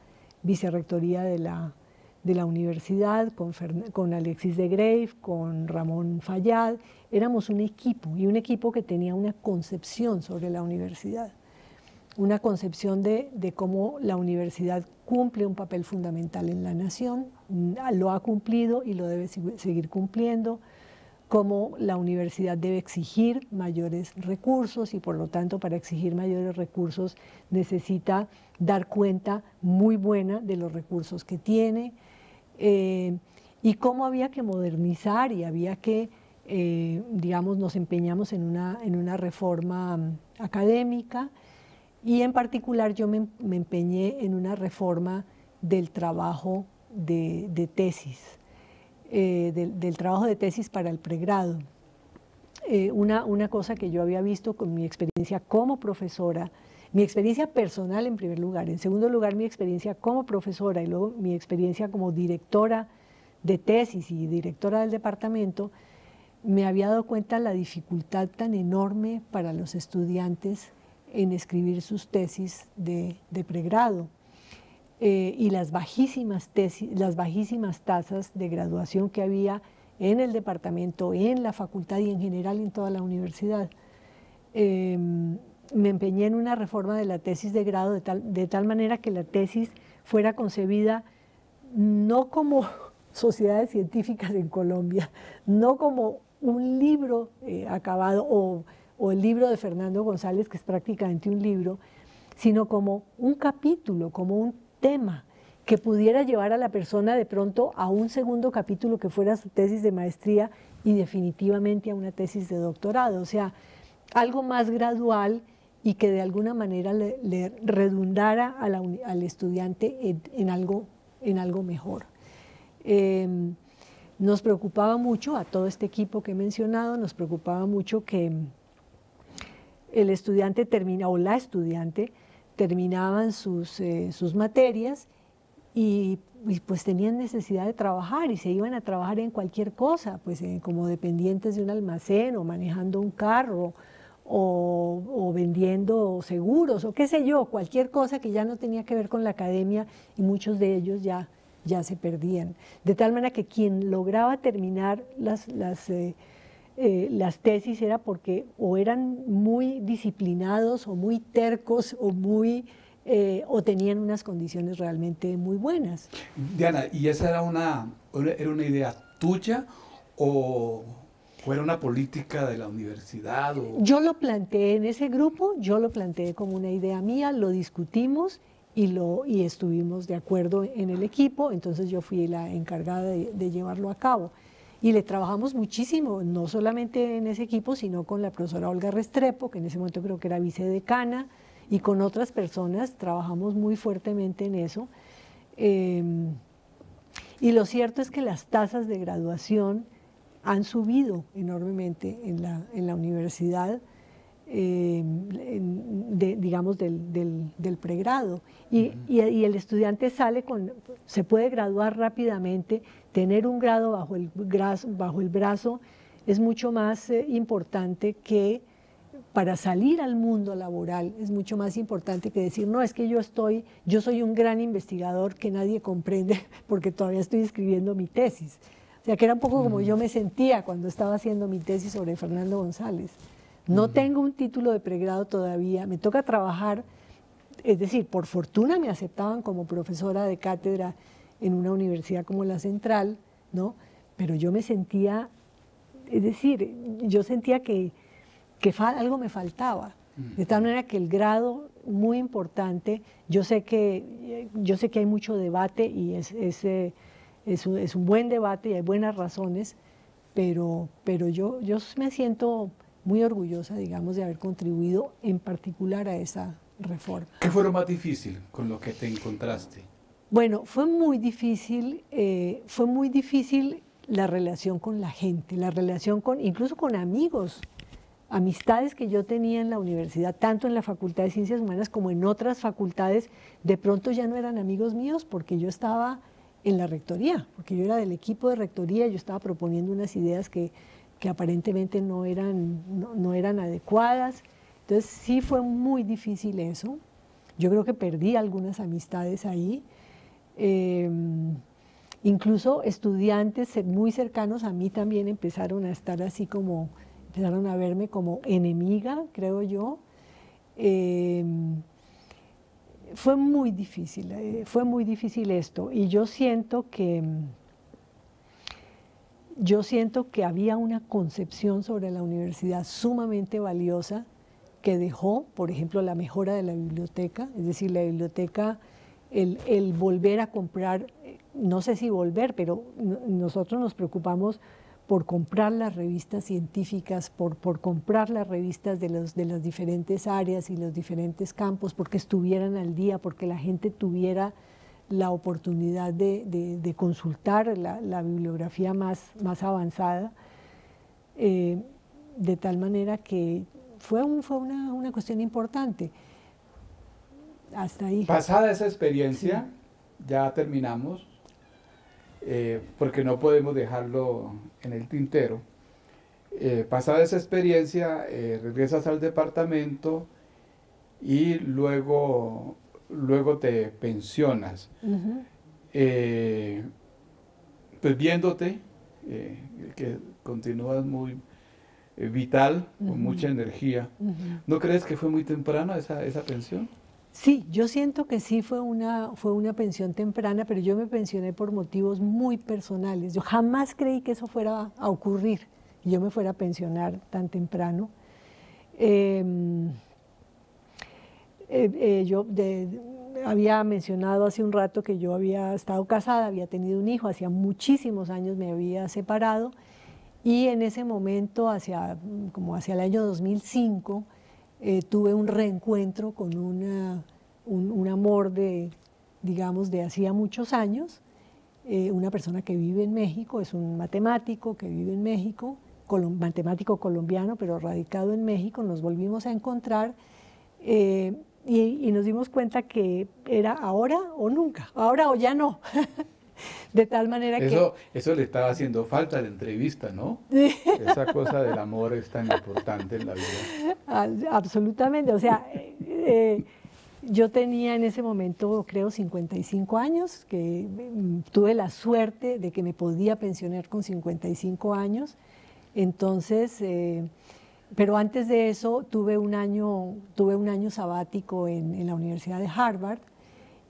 Speaker 2: vicerrectoría de la universidad, con Alexis de Grave, con Ramón Fallad. Éramos un equipo, y un equipo que tenía una concepción sobre la universidad, una concepción de cómo la universidad cumple un papel fundamental en la nación, lo ha cumplido y lo debe seguir cumpliendo, cómo la universidad debe exigir mayores recursos y por lo tanto para exigir mayores recursos necesita dar cuenta muy buena de los recursos que tiene, y cómo había que modernizar y había que, digamos, nos empeñamos en una reforma académica, y en particular yo me empeñé en una reforma del trabajo de tesis. Del trabajo de tesis para el pregrado. Una cosa que yo había visto con mi experiencia como profesora, mi experiencia personal en primer lugar, en segundo lugar mi experiencia como profesora y luego mi experiencia como directora de tesis y directora del departamento, me había dado cuenta la dificultad tan enorme para los estudiantes en escribir sus tesis de pregrado. Y las bajísimas tasas de graduación que había en el departamento, en la facultad y en general en toda la universidad. Me empeñé en una reforma de la tesis de grado de tal manera que la tesis fuera concebida no como sociedades científicas en Colombia, no como un libro acabado o el libro de Fernando González, que es prácticamente un libro, sino como un capítulo, como un tema que pudiera llevar a la persona de pronto a un segundo capítulo que fuera su tesis de maestría y definitivamente a una tesis de doctorado, o sea, algo más gradual y que de alguna manera le redundara al estudiante en algo mejor. Nos preocupaba mucho, a todo este equipo que he mencionado, nos preocupaba mucho que el estudiante o la estudiante terminaban sus materias y pues tenían necesidad de trabajar y se iban a trabajar en cualquier cosa, pues como dependientes de un almacén o manejando un carro o vendiendo seguros o qué sé yo, cualquier cosa que ya no tenía que ver con la academia, y muchos de ellos ya se perdían. De tal manera que quien lograba terminar las tesis era porque o eran muy disciplinados o muy tercos o tenían unas condiciones realmente muy buenas.
Speaker 1: Diana, ¿y esa era una idea tuya o era una política de la universidad?
Speaker 2: Yo lo planteé en ese grupo, yo lo planteé como una idea mía, lo discutimos y estuvimos de acuerdo en el equipo, entonces yo fui la encargada de llevarlo a cabo. Y le trabajamos muchísimo, no solamente en ese equipo, sino con la profesora Olga Restrepo, que en ese momento creo que era vicedecana, y con otras personas trabajamos muy fuertemente en eso. Y lo cierto es que las tasas de graduación han subido enormemente en la universidad, digamos del pregrado. Y el estudiante se puede graduar rápidamente, tener un grado bajo el brazo es mucho más importante que para salir al mundo laboral, es mucho más importante que decir, no, es que yo soy un gran investigador que nadie comprende porque todavía estoy escribiendo mi tesis. O sea, que era un poco como yo me sentía cuando estaba haciendo mi tesis sobre Fernando González. No tengo un título de pregrado todavía, me toca trabajar, es decir, por fortuna me aceptaban como profesora de cátedra en una universidad como la Central, ¿no? Pero yo me sentía, es decir, yo sentía que algo me faltaba, de tal manera que el grado, muy importante, yo sé que hay mucho debate y es un buen debate y hay buenas razones, pero yo me siento muy orgullosa, digamos, de haber contribuido en particular a esa reforma.
Speaker 1: ¿Qué fue lo más difícil con lo que te encontraste?
Speaker 2: Bueno, fue muy difícil la relación con la gente, la relación incluso con amigos, amistades que yo tenía en la universidad, tanto en la Facultad de Ciencias Humanas como en otras facultades, de pronto ya no eran amigos míos porque yo estaba en la rectoría, porque yo era del equipo de rectoría, yo estaba proponiendo unas ideas que que aparentemente no eran adecuadas. Entonces sí fue muy difícil eso. Yo creo que perdí algunas amistades ahí. Incluso estudiantes muy cercanos a mí también empezaron a estar así como, empezaron a verme como enemiga, creo yo. Fue muy difícil esto, y yo siento que había una concepción sobre la universidad sumamente valiosa que dejó, por ejemplo, la mejora de la biblioteca, es decir, la biblioteca, el volver a comprar, no sé si volver, pero nosotros nos preocupamos por comprar las revistas científicas, por comprar las revistas de las diferentes áreas y los diferentes campos, porque estuvieran al día, porque la gente tuviera la oportunidad de consultar la bibliografía más avanzada, de tal manera que fue una cuestión importante. Hasta ahí.
Speaker 1: Pasada esa experiencia, sí, ya terminamos, porque no podemos dejarlo en el tintero. Pasada esa experiencia, regresas al departamento y luego te pensionas.
Speaker 2: Uh-huh.
Speaker 1: Pues viéndote, que continúas muy vital, con
Speaker 2: uh-huh,
Speaker 1: mucha energía.
Speaker 2: Uh-huh.
Speaker 1: ¿No crees que fue muy temprano esa pensión?
Speaker 2: Sí, yo siento que sí fue una pensión temprana, pero yo me pensioné por motivos muy personales. Yo jamás creí que eso fuera a ocurrir, y yo me fuera a pensionar tan temprano. Yo había mencionado hace un rato que yo había estado casada, había tenido un hijo, hacía muchísimos años me había separado, y en ese momento, como hacia el año 2005, tuve un reencuentro con un amor digamos, de hacía muchos años, una persona que vive en México, es un matemático que vive en México, matemático colombiano, pero radicado en México. Nos volvimos a encontrar y nos dimos cuenta que era ahora o nunca, ahora o ya no. De tal manera
Speaker 1: eso le estaba haciendo falta a la entrevista, ¿no? Esa cosa del amor es tan importante en la vida.
Speaker 2: Absolutamente, o sea, yo tenía en ese momento, creo, 55 años, que tuve la suerte de que me podía pensionar con 55 años, entonces, pero antes de eso tuve un año sabático en la Universidad de Harvard,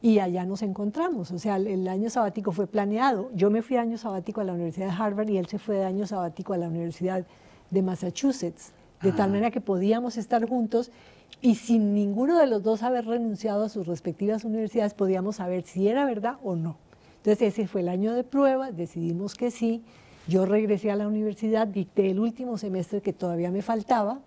Speaker 2: y allá nos encontramos. O sea, el año sabático fue planeado. Yo me fui de año sabático a la Universidad de Harvard y él se fue de año sabático a la Universidad de Massachusetts, de tal manera que podíamos estar juntos y sin ninguno de los dos haber renunciado a sus respectivas universidades, podíamos saber si era verdad o no. Entonces ese fue el año de prueba, decidimos que sí. Yo regresé a la universidad, dicté el último semestre que todavía me faltaba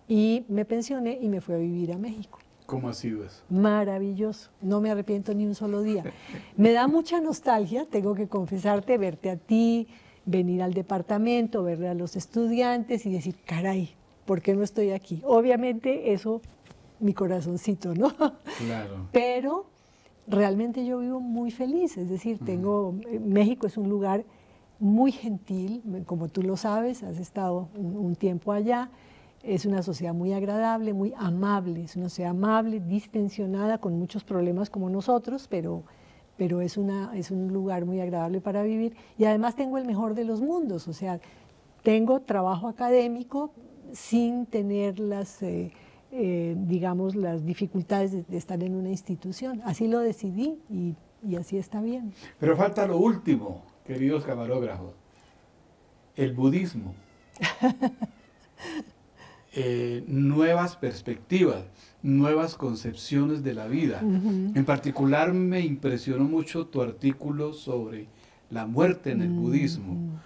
Speaker 2: y me pensioné y me fui a vivir a México.
Speaker 1: ¿Cómo ha sido eso?
Speaker 2: Maravilloso, no me arrepiento ni un solo día. Me da mucha nostalgia, tengo que confesarte, verte a ti, venir al departamento, ver a los estudiantes y decir, caray, ¿por qué no estoy aquí? Obviamente eso, mi corazoncito, ¿no?
Speaker 1: Claro.
Speaker 2: Pero realmente yo vivo muy feliz, es decir, México es un lugar muy gentil, como tú lo sabes, has estado un tiempo allá. Es una sociedad muy agradable, muy amable, es una sociedad amable, distensionada, con muchos problemas como nosotros, pero es un lugar muy agradable para vivir. Y además tengo el mejor de los mundos, o sea, tengo trabajo académico sin tener digamos, las dificultades de estar en una institución. Así lo decidí y así está bien.
Speaker 1: Pero falta lo último, queridos camarógrafos, el budismo. Nuevas perspectivas, nuevas concepciones de la vida. En particular me impresionó mucho tu artículo sobre la muerte en el budismo.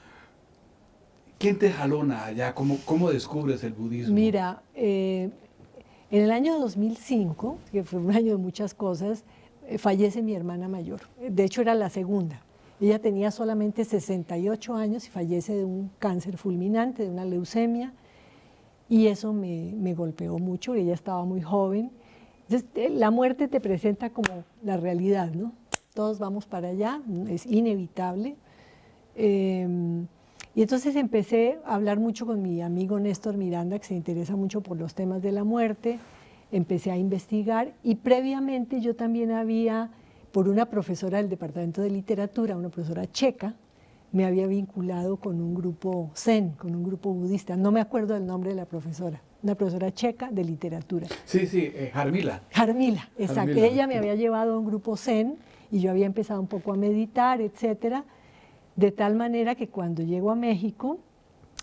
Speaker 1: ¿Quién te jalona allá? ¿Cómo descubres el budismo?
Speaker 2: Mira, en el año 2005, que fue un año de muchas cosas, fallece mi hermana mayor. De hecho, era la segunda. Ella tenía solamente 68 años y fallece de un cáncer fulminante, de una leucemia. Y eso me golpeó mucho, ella estaba muy joven. Entonces, la muerte te presenta como la realidad, ¿no? Todos vamos para allá, es inevitable. Y entonces empecé a hablar mucho con mi amigo Néstor Miranda, que se interesa mucho por los temas de la muerte. Empecé a investigar y previamente yo también había, por una profesora del Departamento de Literatura, una profesora checa, me había vinculado con un grupo zen, con un grupo budista. No me acuerdo del nombre de la profesora, una profesora checa de literatura.
Speaker 1: Sí, sí, Jarmila.
Speaker 2: Jarmila, exacto.
Speaker 1: Jarmila.
Speaker 2: Ella me había llevado a un grupo zen y yo había empezado un poco a meditar, etcétera, de tal manera que cuando llego a México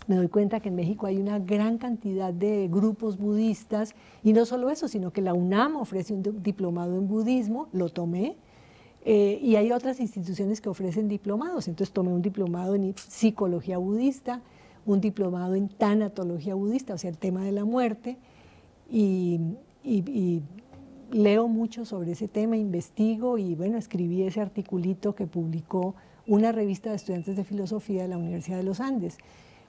Speaker 2: me doy cuenta que en México hay una gran cantidad de grupos budistas y no solo eso, sino que la UNAM ofrece un diplomado en budismo, lo tomé, y hay otras instituciones que ofrecen diplomados. Entonces tomé un diplomado en psicología budista, un diplomado en tanatología budista, o sea, el tema de la muerte, y leo mucho sobre ese tema, investigo y bueno, escribí ese articulito que publicó una revista de estudiantes de filosofía de la Universidad de los Andes.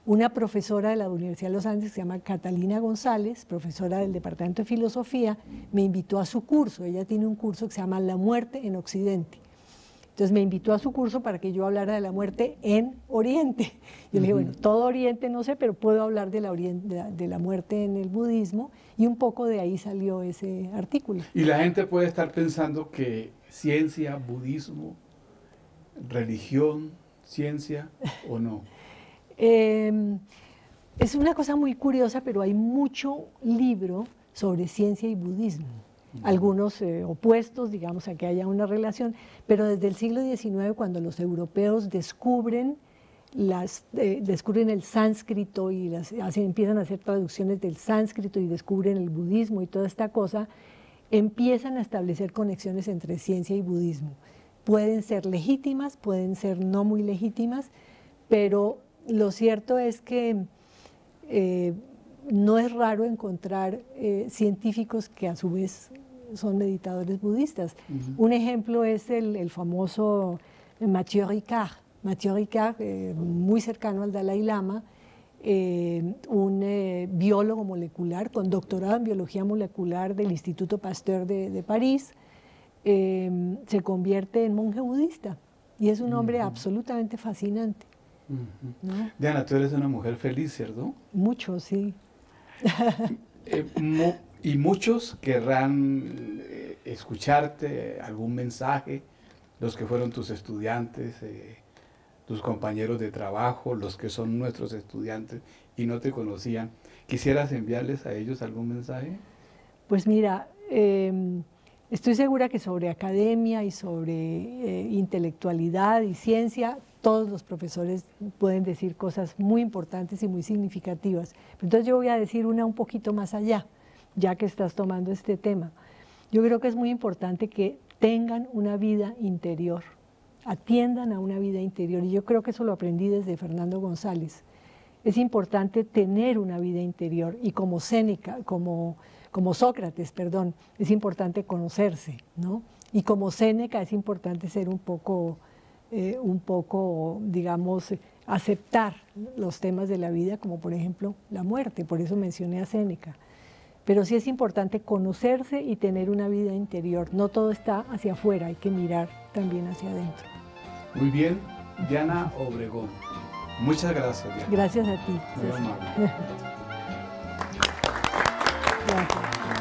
Speaker 2: Una profesora de la Universidad de los Andes, que se llama Catalina González, profesora del Departamento de Filosofía, me invitó a su curso. Ella tiene un curso que se llama La muerte en Occidente. Entonces me invitó a su curso para que yo hablara de la muerte en Oriente. Yo le dije, bueno, todo Oriente no sé, pero puedo hablar de la muerte en el budismo, y un poco de ahí salió ese artículo.
Speaker 1: Y la gente puede estar pensando que ciencia, budismo, religión, ciencia o no.
Speaker 2: Es una cosa muy curiosa, pero hay mucho libro sobre ciencia y budismo. Algunos opuestos, digamos, a que haya una relación, pero desde el siglo XIX, cuando los europeos descubren el sánscrito y empiezan a hacer traducciones del sánscrito y descubren el budismo y toda esta cosa, empiezan a establecer conexiones entre ciencia y budismo. Pueden ser legítimas, pueden ser no muy legítimas, pero lo cierto es que no es raro encontrar científicos que a su vez son meditadores budistas. Un ejemplo es el famoso Mathieu Ricard. Mathieu Ricard, muy cercano al Dalai Lama, un biólogo molecular con doctorado en biología molecular del Instituto Pasteur de París, se convierte en monje budista y es un hombre absolutamente fascinante. ¿No?
Speaker 1: Diana, tú eres una mujer feliz, ¿cierto?
Speaker 2: Mucho, sí.
Speaker 1: Y muchos querrán escucharte algún mensaje, los que fueron tus estudiantes, tus compañeros de trabajo, los que son nuestros estudiantes y no te conocían. ¿Quisieras enviarles a ellos algún mensaje?
Speaker 2: Pues mira, estoy segura que sobre academia y sobre intelectualidad y ciencia, todos los profesores pueden decir cosas muy importantes y muy significativas. Entonces yo voy a decir una un poquito más allá, ya que estás tomando este tema. Yo creo que es muy importante que tengan una vida interior, atiendan a una vida interior, y yo creo que eso lo aprendí desde Fernando González. Es importante tener una vida interior, y como Séneca, como Sócrates, perdón, es importante conocerse, ¿no? Y como Séneca es importante ser un poco, digamos, aceptar los temas de la vida, como por ejemplo la muerte, por eso mencioné a Séneca. Pero sí es importante conocerse y tener una vida interior. No todo está hacia afuera, hay que mirar también hacia adentro.
Speaker 1: Muy bien, Diana Obregón. Muchas gracias, Diana.
Speaker 2: Gracias a ti.
Speaker 1: Muy amable.
Speaker 2: Gracias.